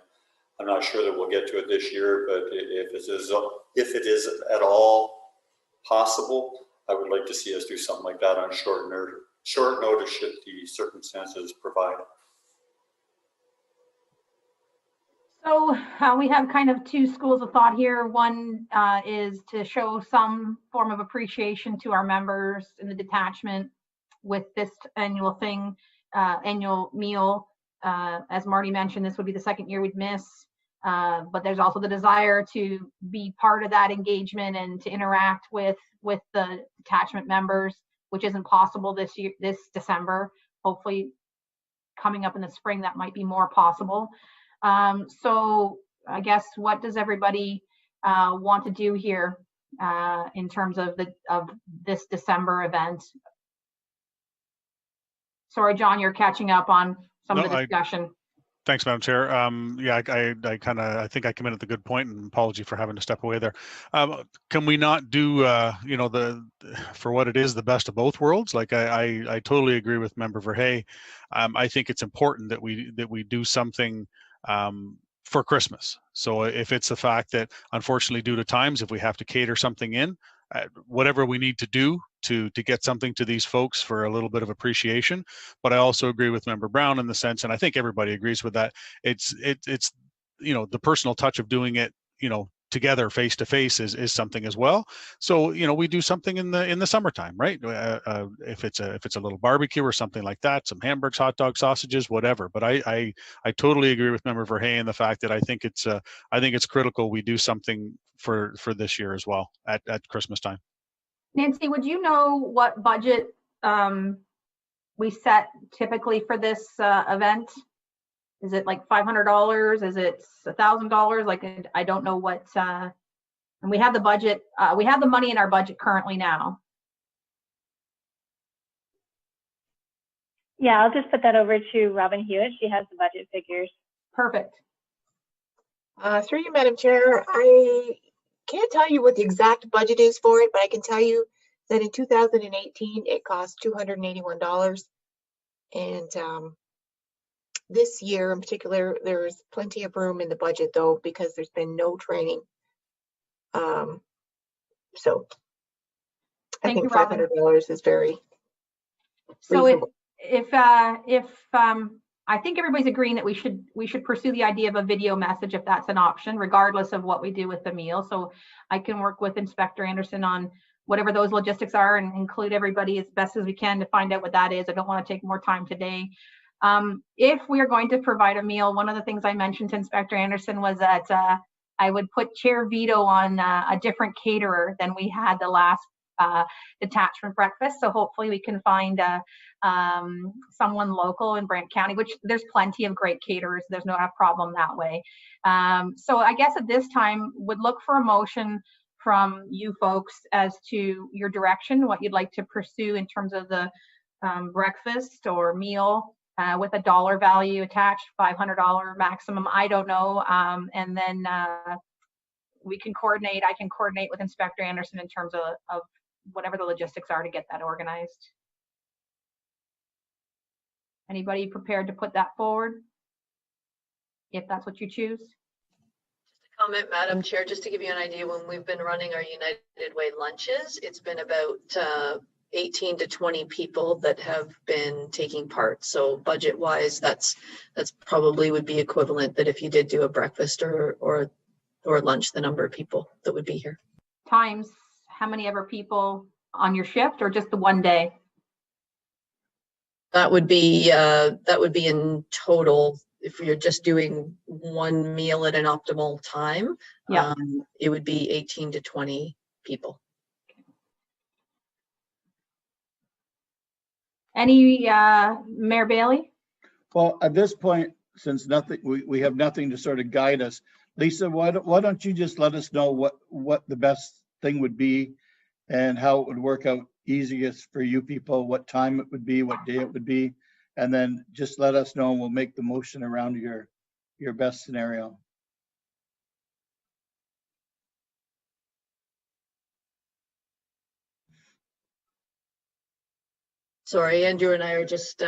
I'm not sure that we'll get to it this year, but if it is at all possible, I would like to see us do something like that on short notice should the circumstances provide. So we have kind of two schools of thought here. One is to show some form of appreciation to our members in the detachment with this annual thing, annual meal. As Marty mentioned, this would be the second year we'd miss. But there's also the desire to be part of that engagement and to interact with the detachment members, which isn't possible this year, this December. Hopefully coming up in the spring, that might be more possible. So I guess, what does everybody want to do here in terms of this December event? Sorry, John, you're catching up on some of the discussion. Thanks, Madam Chair. Yeah, I think I came in at the good point, and apology for having to step away there. Can we not do, you know, for what it is, the best of both worlds? Like I totally agree with Member Verhey. I think it's important that we do something for Christmas. So if it's the fact that, unfortunately, due to times, if we have to cater something in, whatever we need to do to get something to these folks for a little bit of appreciation. But I also agree with Member Brown in the sense, and I think everybody agrees with that, it's you know, the personal touch of doing it, you know, together face to face is something as well. So, you know, we do something in the summertime, right? If it's a little barbecue or something like that, some hamburgers, hot dogs, sausages, whatever. But I totally agree with Member Verhey in the fact that I think it's critical we do something for this year as well at Christmas time. Nancy, would you know what budget we set typically for this event? Is it like $500? Is it $1,000? Like, I don't know what, and we have the budget, we have the money in our budget currently now. Yeah, I'll just put that over to Robin Hewitt. She has the budget figures. Perfect. Through you, Madam Chair, I can't tell you what the exact budget is for it, but I can tell you that in 2018, it cost $281. And this year in particular, there's plenty of room in the budget though, because there's been no training. So I think $500 is very reasonable. So if I think everybody's agreeing that we should pursue the idea of a video message if that's an option, regardless of what we do with the meal. So I can work with Inspector Anderson on whatever those logistics are and include everybody as best as we can to find out what that is. I don't want to take more time today. If we are going to provide a meal, one of the things I mentioned to Inspector Anderson was that I would put chair veto on a different caterer than we had the last detachment breakfast. So hopefully we can find someone local in Brant County, which there's plenty of great caterers. There's no problem that way. So I guess at this time would look for a motion from you folks as to your direction, what you'd like to pursue in terms of the breakfast or meal with a dollar value attached, $500 maximum. I don't know. And then we can coordinate. I can coordinate with Inspector Anderson in terms of whatever the logistics are to get that organized. Anybody prepared to put that forward? If that's what you choose. Comment, Madam Chair, just to give you an idea, when we've been running our United Way lunches, it's been about 18 to 20 people that have been taking part. So budget wise, that's probably would be equivalent that if you did do a breakfast or lunch, the number of people that would be here. Times how many ever people on your shift, or just the one day? That would be in total. If you're just doing one meal at an optimal time, yeah, it would be 18 to 20 people. Any Mayor Bailey? Well, at this point, since we have nothing to sort of guide us, Lisa, why don't you just let us know what the best thing would be and how it would work out easiest for you people, what time it would be, what day it would be, and then just let us know and we'll make the motion around your best scenario. Sorry, Andrew and I are just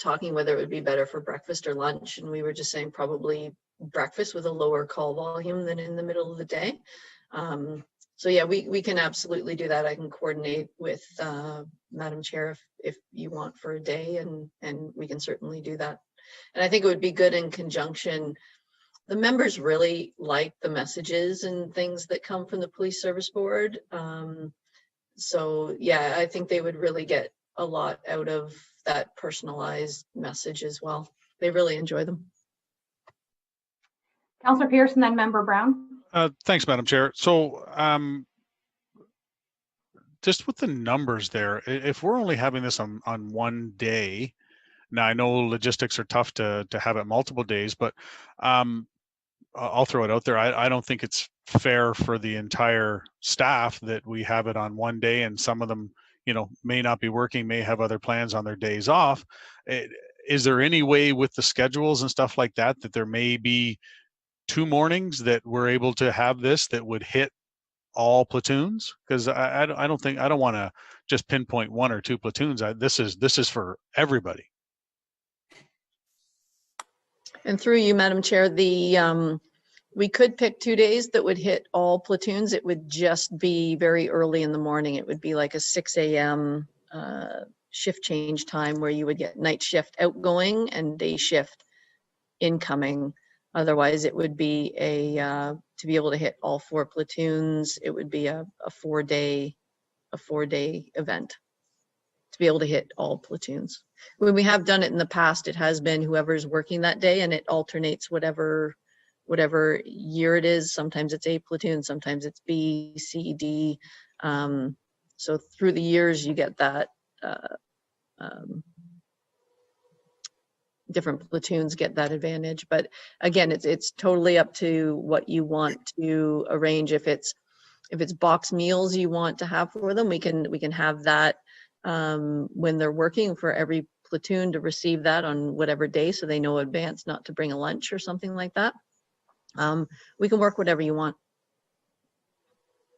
talking whether it would be better for breakfast or lunch, and we were just saying probably breakfast with a lower call volume than in the middle of the day. So yeah, we can absolutely do that. I can coordinate with Madam Chair if you want for a day, and we can certainly do that. And I think it would be good in conjunction. The members really like the messages and things that come from the Police Service Board. So yeah, I think they would really get a lot out of that personalized message as well. They really enjoy them. Councillor Pearson, then Member Brown. Thanks, Madam Chair. So just with the numbers there, if we're only having this on one day, now I know logistics are tough to have it multiple days, but I'll throw it out there. I don't think it's fair for the entire staff that we have it on one day, and some of them, may not be working, may have other plans on their days off. Is there any way with the schedules and stuff like that there may be 2 mornings that we're able to have this that would hit all platoons? Because I don't want to just pinpoint 1 or 2 platoons. This is for everybody. And through you, Madam Chair, we could pick 2 days that would hit all platoons. It would just be very early in the morning. It would be like a 6 a.m. Shift change time where you would get night shift outgoing and day shift incoming. Otherwise, it would be to be able to hit all 4 platoons, it would be a 4-day event to be able to hit all platoons. When we have done it in the past, it has been whoever's working that day, and it alternates whatever year it is. Sometimes it's A platoon, sometimes it's B, C, D. So through the years, you get that different platoons get that advantage. But again, it's totally up to what you want to arrange. If it's box meals you want to have for them, we can have that when they're working, for every platoon to receive that on whatever day, so they know in advance not to bring a lunch or something like that. We can work whatever you want.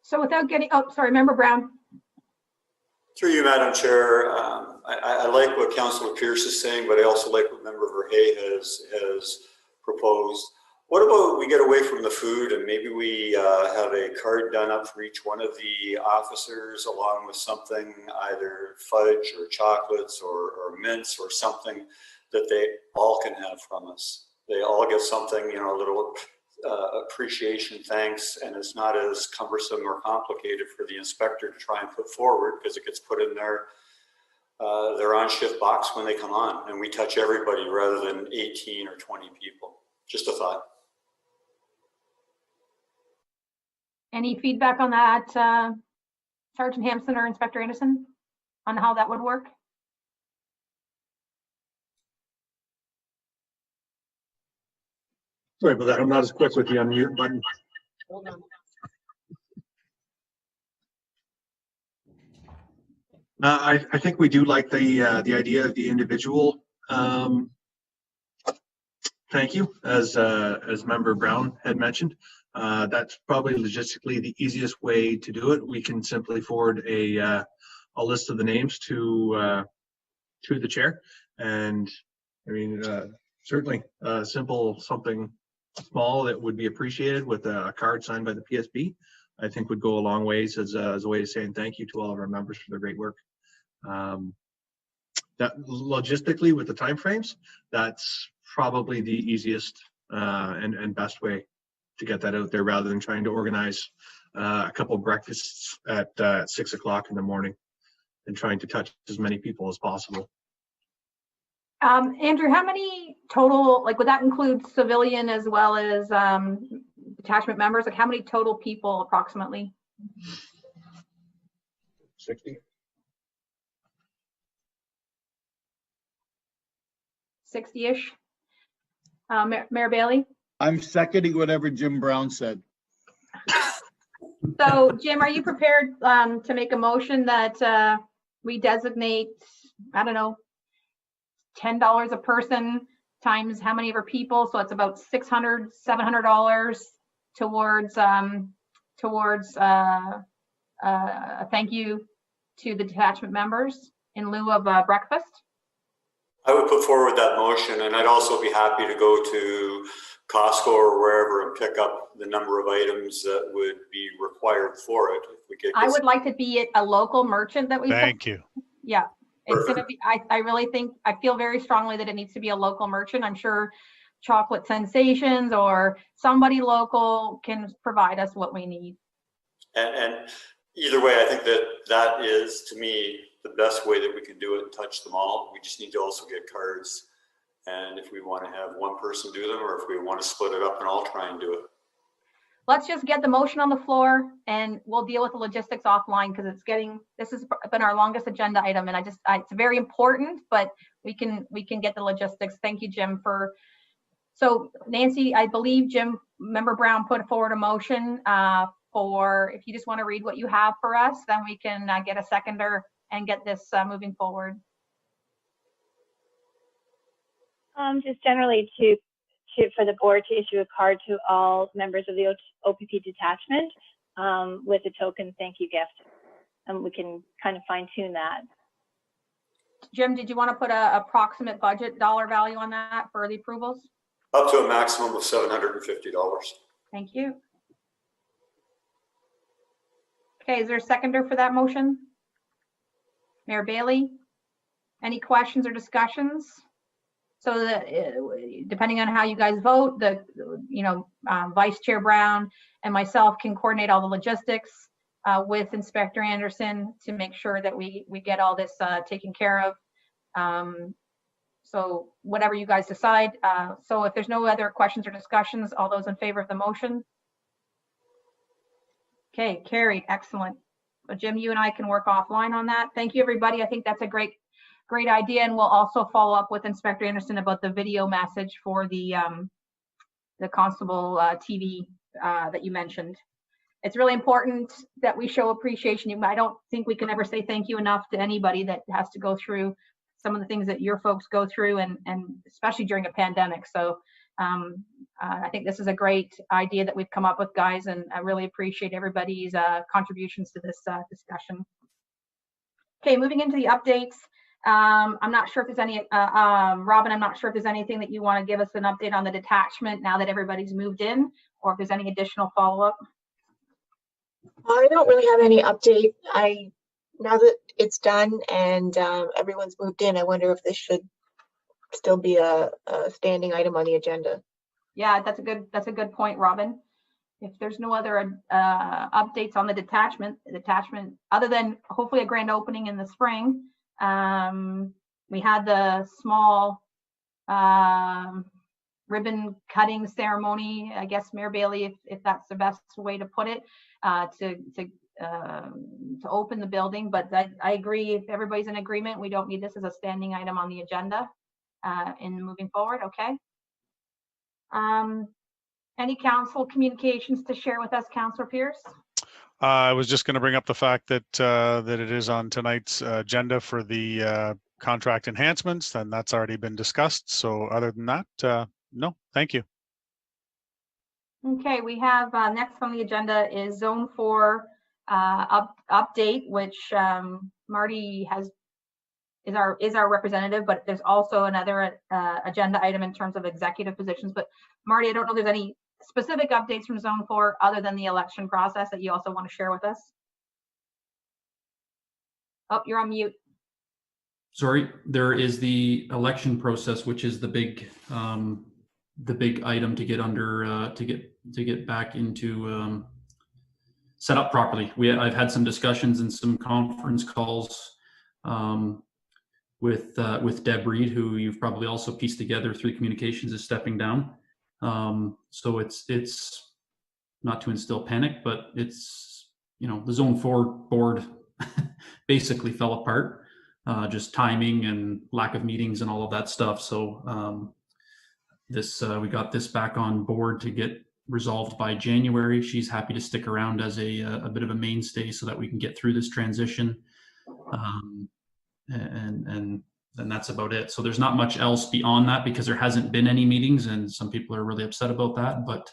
So without getting, sorry, Member Brown. Through you, Madam Chair, I like what Councillor Pierce is saying, but I also like what Member Verhey has proposed. What about we get away from the food and maybe we have a card done up for each one of the officers, along with something, either fudge or chocolates or mints or something that they all can have from us. They all get something, a little appreciation, thanks, and it's not as cumbersome or complicated for the inspector to try and put forward, because it gets put in their on-shift box when they come on, and we touch everybody rather than 18 or 20 people. Just a thought. Any feedback on that, Sergeant Hampson or Inspector Anderson on how that would work? Sorry about that. I'm not as quick with the unmute button. Hold on. I think we do like the idea of the individual. Thank you, as Member Brown had mentioned. That's probably logistically the easiest way to do it. We can simply forward a list of the names to the chair, and I mean certainly simple something small that would be appreciated with a card signed by the PSB. I think would go a long ways as a way of saying thank you to all of our members for their great work. That logistically with the timeframes, that's probably the easiest and best way to get that out there, rather than trying to organize a couple of breakfasts at 6 o'clock in the morning and trying to touch as many people as possible. Andrew, how many total, like would that include civilian as well as detachment members? Like how many total people approximately? 60. 60-ish. Mayor Bailey? I'm seconding whatever Jim Brown said. So Jim, are you prepared to make a motion that we designate, I don't know, $10 a person times how many of our people? So it's about $600, $700 towards a thank you to the detachment members in lieu of breakfast? I would put forward that motion, and I'd also be happy to go to Costco or wherever and pick up the number of items that would be required for it. If we get I would like to be at a local merchant that we Thank you. Yeah, it's Perfect. gonna be, I really think, I feel very strongly that it needs to be a local merchant. I'm sure Chocolate Sensations or somebody local can provide us what we need. And either way, I think that is, to me, the best way that we can do it and touch them all. We just need to also get cards. And if we want to have one person do them, or if we want to split it up and all try and do it. Let's just get the motion on the floor and we'll deal with the logistics offline, because this has been our longest agenda item, and it's very important, but we can get the logistics. Thank you, Jim, so Nancy, I believe Member Brown put forward a motion for, if you just want to read what you have for us, then we can get a seconder and get this moving forward. Just generally for the board to issue a card to all members of the OPP detachment with a token thank you gift. And we can kind of fine tune that. Jim, did you want to put a approximate budget dollar value on that for the approvals? Up to a maximum of $750. Thank you. Okay, is there a seconder for that motion? Mayor Bailey, any questions or discussions? So that depending on how you guys vote, Vice Chair Brown and myself can coordinate all the logistics with Inspector Anderson to make sure that we get all this taken care of. So whatever you guys decide. So if there's no other questions or discussions, all those in favor of the motion? Okay, carried, excellent. So Jim, you and I can work offline on that. Thank you, everybody. I think that's a great idea, and we'll also follow up with Inspector Anderson about the video message for the Constable TV that you mentioned. It's really important that we show appreciation. I don't think we can ever say thank you enough to anybody that has to go through some of the things that your folks go through, and especially during a pandemic. So I think this is a great idea that we've come up with, guys, and I really appreciate everybody's contributions to this discussion. Okay, moving into the updates. I'm not sure if there's any, Robin, I'm not sure if there's anything that you want to give us an update on the detachment now that everybody's moved in, or if there's any additional follow-up. I don't really have any update. Now that it's done and everyone's moved in, I wonder if this should still be a standing item on the agenda. Yeah, that's a good point, Robin. If there's no other updates on the detachment, other than hopefully a grand opening in the spring. We had the small ribbon cutting ceremony, I guess, Mayor Bailey, if that's the best way to put it, to to open the building, but I agree, if everybody's in agreement, we don't need this as a standing item on the agenda in moving forward, okay? Any council communications to share with us, Councillor Pierce? I was just going to bring up the fact that that it is on tonight's agenda for the contract enhancements, and that's already been discussed. So other than that, no, thank you. Okay, we have next on the agenda is Zone 4 update, which Marty is our representative, but there's also another agenda item in terms of executive positions. But Marty, I don't know if there's any specific updates from Zone 4 other than the election process that you also want to share with us. Oh, you're on mute. Sorry, there is the election process, which is the big item to get under to get back into set up properly. I've had some discussions and some conference calls with Deb Reed, who you've probably also pieced together through the communications is stepping down. So it's not to instill panic, but it's, you know, the Zone 4 board basically fell apart, just timing and lack of meetings and all of that stuff. So we got this back on board to get resolved by January. She's happy to stick around as a bit of a mainstay so that we can get through this transition. And that's about it. So there's not much else beyond that because there hasn't been any meetings, and some people are really upset about that. But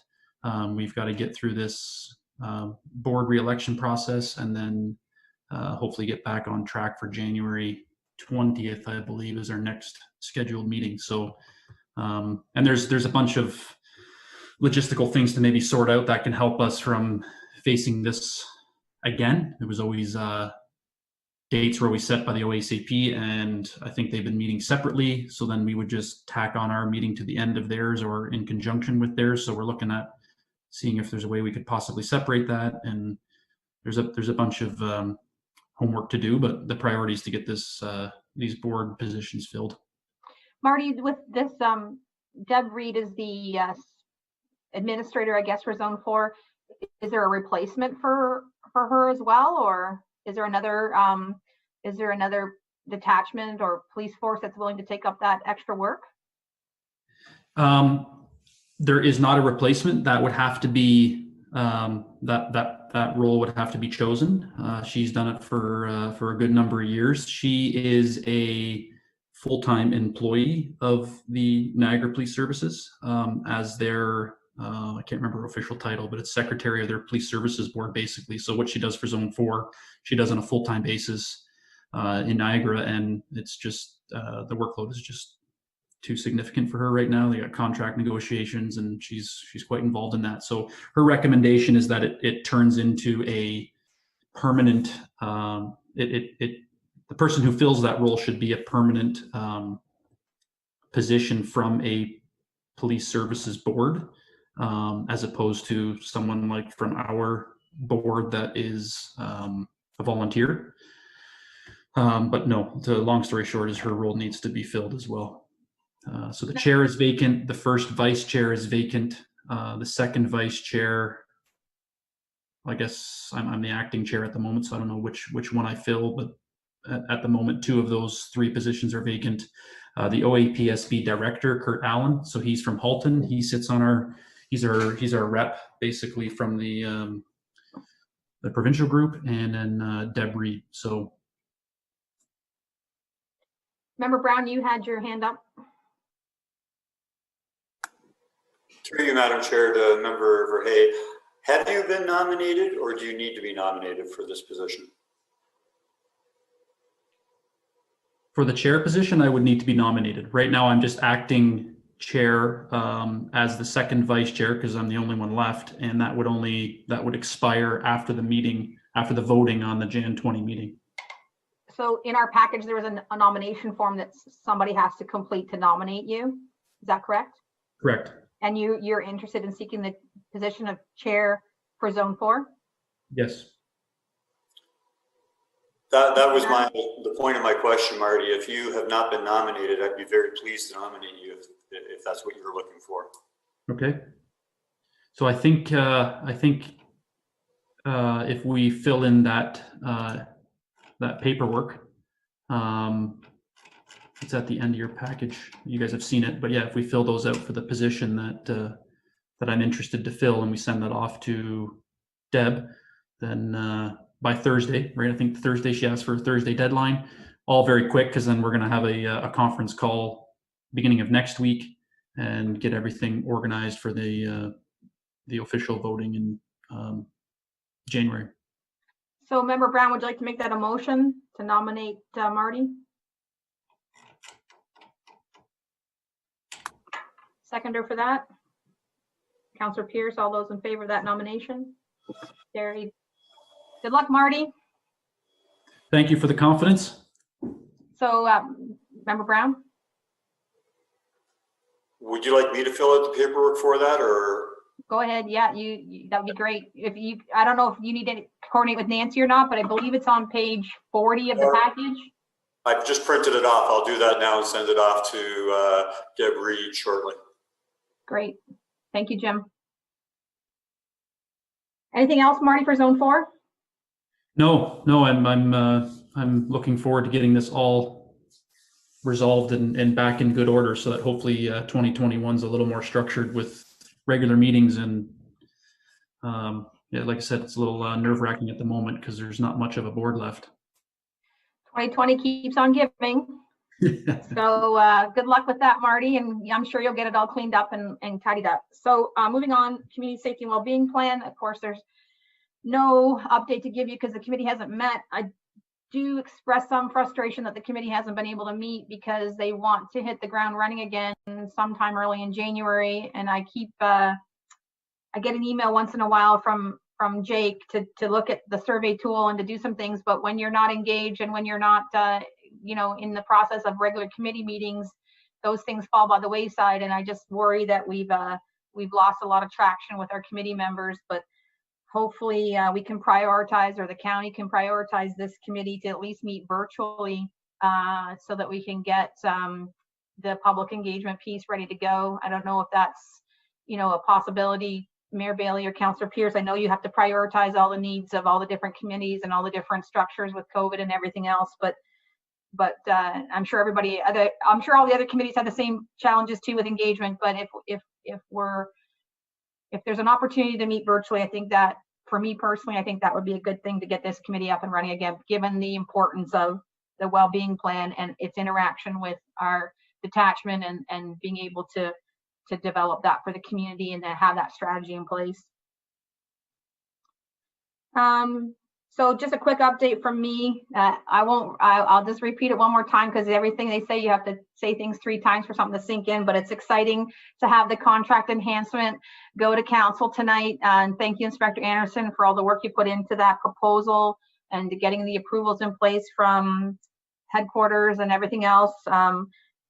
we've got to get through this board re-election process, and then hopefully get back on track for January 20th, I believe, is our next scheduled meeting. So and there's a bunch of logistical things to maybe sort out that can help us from facing this again. It was always dates were always set by the OACP, and I think they've been meeting separately. So then we would just tack on our meeting to the end of theirs or in conjunction with theirs. So we're looking at seeing if there's a way we could possibly separate that. And there's a bunch of homework to do, but the priority is to get these board positions filled. Marty, with this, Deb Reed is the administrator, I guess, for Zone 4. Is there a replacement for her as well, or is there another detachment or police force that's willing to take up that extra work? There is not a replacement. That would have to be that role would have to be chosen. She's done it for a good number of years. She is a full-time employee of the Niagara Police Services as their I can't remember her official title, but it's secretary of their police services board, basically. So what she does for Zone 4, she does on a full-time basis in Niagara, and it's just the workload is just too significant for her right now. They got contract negotiations, and she's quite involved in that. So her recommendation is that it turns into a permanent. The person who fills that role should be a permanent position from a police services board, as opposed to someone like from our board that is a volunteer. But no, the long story short is her role needs to be filled as well. So the chair is vacant. The first vice chair is vacant. The second vice chair, I guess I'm the acting chair at the moment, so I don't know which one I fill, but at the moment, 2 of those 3 positions are vacant. The OAPSB director, Kurt Allen, so he's from Halton. He sits on he's our rep basically from the provincial group, and then Deb Reed. So, Member Brown, you had your hand up. Through you, Madam Chair, to Member Verhey, have you been nominated, or do you need to be nominated for this position? for the chair position, I would need to be nominated. Right now, I'm just acting chair as the second vice chair because I'm the only one left, and that would expire after the meeting, after the voting on the Jan 20 meeting. So in our package, there was a nomination form that somebody has to complete to nominate you. Is that correct? Correct. And you're interested in seeking the position of chair for Zone 4? Yes. That was the point of my question, Marty. If you have not been nominated, I'd be very pleased to nominate you if that's what you're looking for. Okay. So I think if we fill in that that paperwork. It's at the end of your package. You guys have seen it, but yeah, if we fill those out for the position that that I'm interested to fill, and we send that off to Deb, then by Thursday, right? I think Thursday she asked for a Thursday deadline. All very quick, because then we're going to have a conference call beginning of next week and get everything organized for the official voting in January. So Member Brown, would you like to make that a motion to nominate Marty? Seconder for that? Councillor Pierce, all those in favor of that nomination? Carried. Good luck, Marty. Thank you for the confidence. So Member Brown? Would you like me to fill out the paperwork for that, or? Go ahead. Yeah, that'd be great. If you, I don't know if you need to coordinate with Nancy or not, but I believe it's on page 40 of the package. I've just printed it off. I'll do that now and send it off to Deb Reed shortly. Great. Thank you, Jim. Anything else, Marty, for Zone 4? No, I'm looking forward to getting this all resolved and back in good order, so that hopefully 2021 is a little more structured with regular meetings. And yeah, like I said, it's a little nerve-wracking at the moment because there's not much of a board left. 2020 keeps on giving. So good luck with that, Marty, and I'm sure you'll get it all cleaned up and tidied up. So moving on, community safety and well-being plan. Of course, there's no update to give you because the committee hasn't met. I do express some frustration that the committee hasn't been able to meet because they want to hit the ground running again sometime early in January. And I keep, I get an email once in a while from Jake to look at the survey tool and to do some things, but when you're not engaged and when you're not, you know, in the process of regular committee meetings, those things fall by the wayside. And I just worry that we've lost a lot of traction with our committee members, but hopefully we can prioritize, or the county can prioritize this committee to at least meet virtually so that we can get the public engagement piece ready to go. I don't know if that's, you know, a possibility, Mayor Bailey or Councillor Pierce. I know you have to prioritize all the needs of all the different committees and all the different structures with COVID and everything else, but I'm sure I'm sure all the other committees have the same challenges too with engagement. But if there's an opportunity to meet virtually, I think that, for me personally, I think that would be a good thing to get this committee up and running again, given the importance of the well-being plan and its interaction with our detachment and being able to develop that for the community and to have that strategy in place. So just a quick update from me. I'll just repeat it one more time because everything they say, you have to say things 3 times for something to sink in, but it's exciting to have the contract enhancement go to council tonight. And thank you, Inspector Anderson, for all the work you put into that proposal and to getting the approvals in place from headquarters and everything else.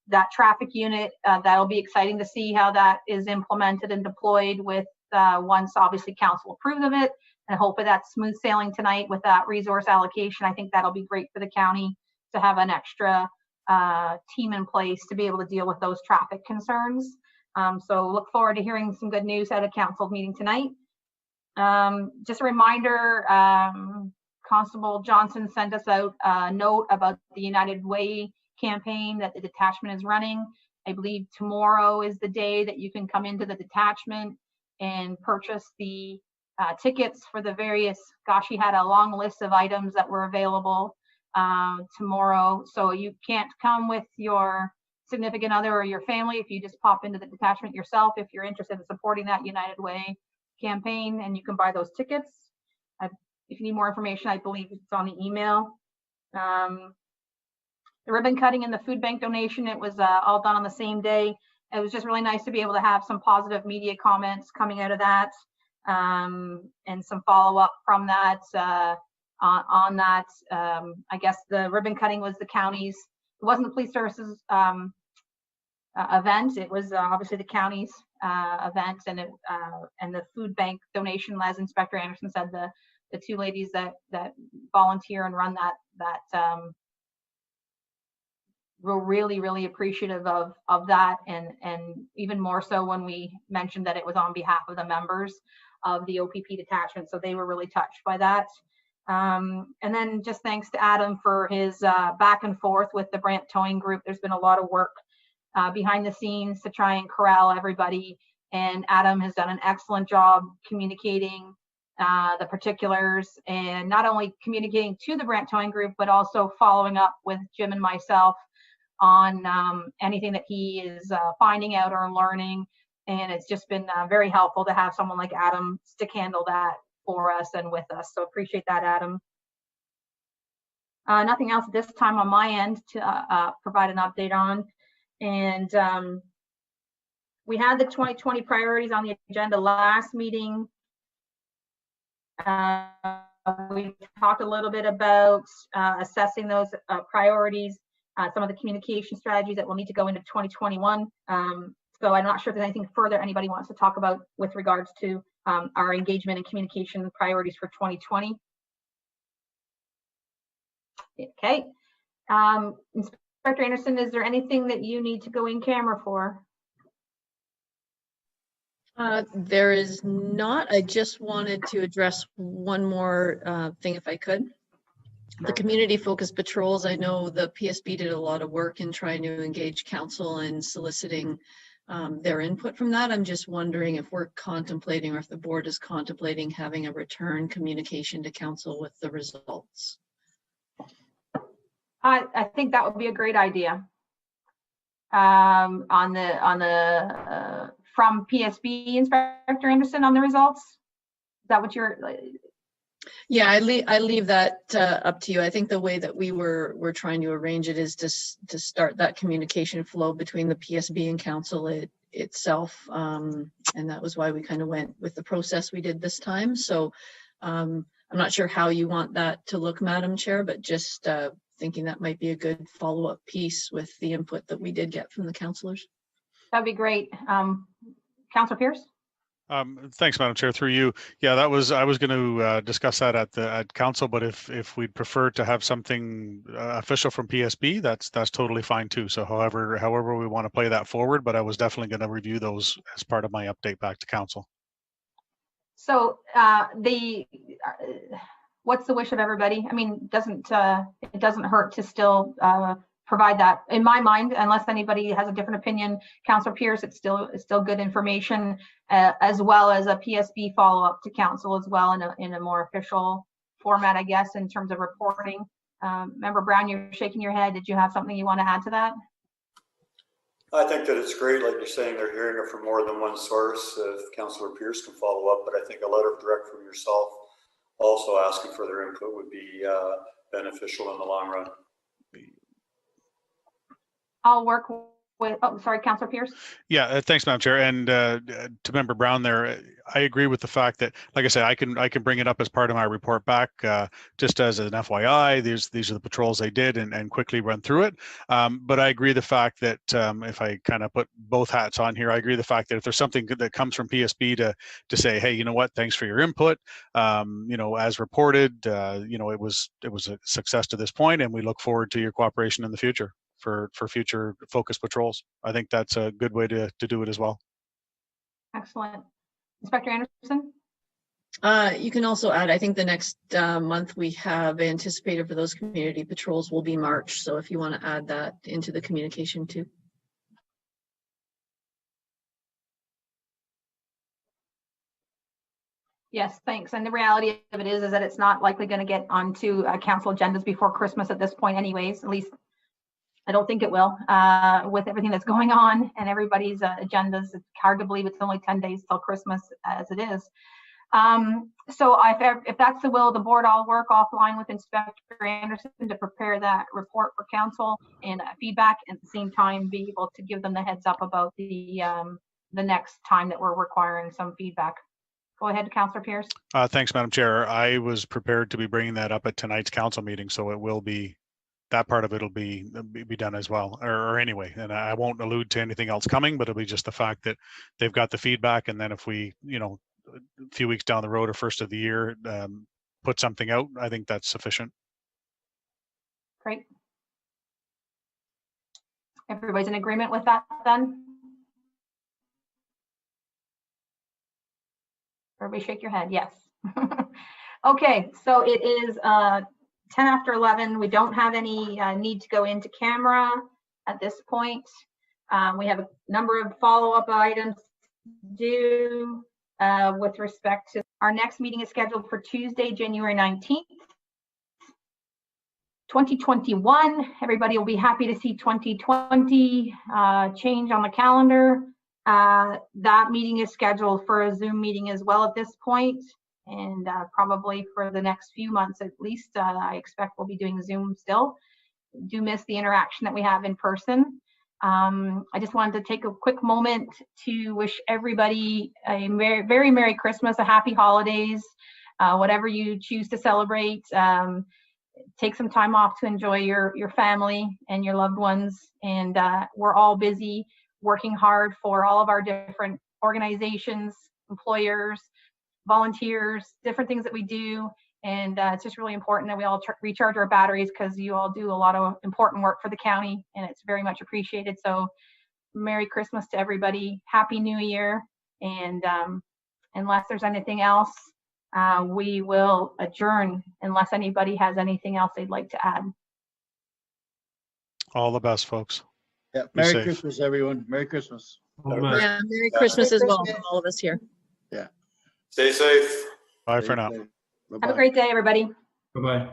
That traffic unit, that'll be exciting to see how that is implemented and deployed with once obviously council approves of it. And hopefully that's smooth sailing tonight with that resource allocation. I think that'll be great for the county to have an extra team in place to be able to deal with those traffic concerns. So look forward to hearing some good news out of council meeting tonight. Just a reminder, Constable Johnson sent us out a note about the United Way campaign that the detachment is running. I believe tomorrow is the day that you can come into the detachment and purchase the tickets for the various, gosh, he had a long list of items that were available tomorrow. So you can't come with your significant other or your family if you just pop into the detachment yourself if you're interested in supporting that United Way campaign, and you can buy those tickets. If you need more information, I believe it's on the email. The ribbon cutting and the food bank donation, it was all done on the same day. It was just really nice to be able to have some positive media comments coming out of that. And some follow-up from that on that. I guess the ribbon cutting was the county's, it wasn't the police services event, it was obviously the county's event, and the food bank donation, as Inspector Anderson said, the 2 ladies that volunteer and run that we're really appreciative of that, and even more so when we mentioned that it was on behalf of the members. of the OPP detachment. So they were really touched by that. And then just thanks to Adam for his back and forth with the Brant Towing Group. There's been a lot of work behind the scenes to try and corral everybody. And Adam has done an excellent job communicating the particulars, and not only communicating to the Brant Towing Group, but also following up with Jim and myself on anything that he is finding out or learning. And it's just been very helpful to have someone like Adam stick handle that for us and with us. So appreciate that, Adam. Nothing else at this time on my end to provide an update on. And we had the 2020 priorities on the agenda last meeting. We talked a little bit about assessing those priorities, some of the communication strategies that will need to go into 2021. So I'm not sure if there's anything further anybody wants to talk about with regards to our engagement and communication priorities for 2020. Okay. Inspector Anderson, is there anything that you need to go in camera for? There is not. I just wanted to address one more thing, if I could. The community focused patrols, I know the PSB did a lot of work in trying to engage council and soliciting their input from that. I'm just wondering if we're contemplating, or if the board is contemplating having a return communication to council with the results. I think that would be a great idea. On the from PSB, Inspector Anderson, on the results. Is that what you're? Yeah, I leave that up to you. I think the way that we're trying to arrange it is to start that communication flow between the PSB and council itself, and that was why we kind of went with the process we did this time. So I'm not sure how you want that to look, Madam Chair, but just thinking that might be a good follow-up piece with the input that we did get from the councillors. That'd be great. Councillor Pierce? Thanks, Madam Chair. Through you, yeah, I was going to discuss that at council, but if we'd prefer to have something official from PSB, that's totally fine too. So however we want to play that forward, but I was definitely going to review those as part of my update back to council. So what's the wish of everybody? I mean, it doesn't hurt to still provide that. In my mind, unless anybody has a different opinion, Councillor Pierce, it's still good information, as well as a PSB follow-up to council as well in a more official format, I guess, in terms of reporting. Member Brown, you're shaking your head. Did you have something you want to add to that? I think that it's great, like you're saying, they're hearing it from more than one source. If Councillor Pierce can follow up, but I think a letter direct from yourself also asking for their input would be beneficial in the long run. I'll work with, sorry, Councillor Pierce. Yeah, thanks, Madam Chair. And to Member Brown there, I agree with the fact that, like I said, I can bring it up as part of my report back, just as an FYI. These are the patrols they did, and quickly run through it. But I agree the fact that if I kind of put both hats on here, I agree the fact that if there's something that comes from PSB to say, hey, you know what, thanks for your input. As reported, it was a success to this point, and we look forward to your cooperation in the future for future focus patrols. I think that's a good way to do it as well. Excellent. Inspector Anderson? You can also add, I think the next month we have anticipated for those community patrols will be March. So if you want to add that into the communication too. Yes, thanks. And the reality of it is that it's not likely going to get onto council agendas before Christmas at this point anyways, at least I don't think it will, with everything that's going on and everybody's agendas. It's hard to believe it's only 10 days till Christmas as it is. So if that's the will of the board, I'll work offline with Inspector Anderson to prepare that report for council and feedback, and at the same time be able to give them the heads up about the next time that we're requiring some feedback. Go ahead, Councillor Pierce. Thanks, Madam Chair. I was prepared to be bringing that up at tonight's council meeting, so it will be, that part of it will be done as well, or anyway, and I won't allude to anything else coming, but it'll be just the fact that they've got the feedback, and then if we, a few weeks down the road or first of the year, put something out, I think that's sufficient. Great. Everybody's in agreement with that then? Everybody shake your head. Yes. Okay, so it is 10 after 11. We don't have any need to go into camera at this point. We have a number of follow-up items due with respect to our next meeting is scheduled for Tuesday, January 19th. 2021, everybody will be happy to see 2020 change on the calendar. That meeting is scheduled for a Zoom meeting as well at this point, and probably for the next few months at least. I expect we'll be doing Zoom still. Do miss the interaction that we have in person. I just wanted to take a quick moment to wish everybody a very Merry Christmas, a happy holidays, whatever you choose to celebrate. Take some time off to enjoy your family and your loved ones. And we're all busy working hard for all of our different organizations, employers, volunteers, different things that we do. And it's just really important that we all recharge our batteries, because you all do a lot of important work for the county, and it's very much appreciated. So Merry Christmas to everybody. Happy New Year. And unless there's anything else, we will adjourn unless anybody has anything else they'd like to add. All the best, folks. Yeah. Be Merry safe. Christmas, everyone. Merry Christmas. All the best. Yeah, Merry Christmas as well from all of us here. Stay safe. Bye for now. Bye-bye. Have a great day, everybody. Bye-bye.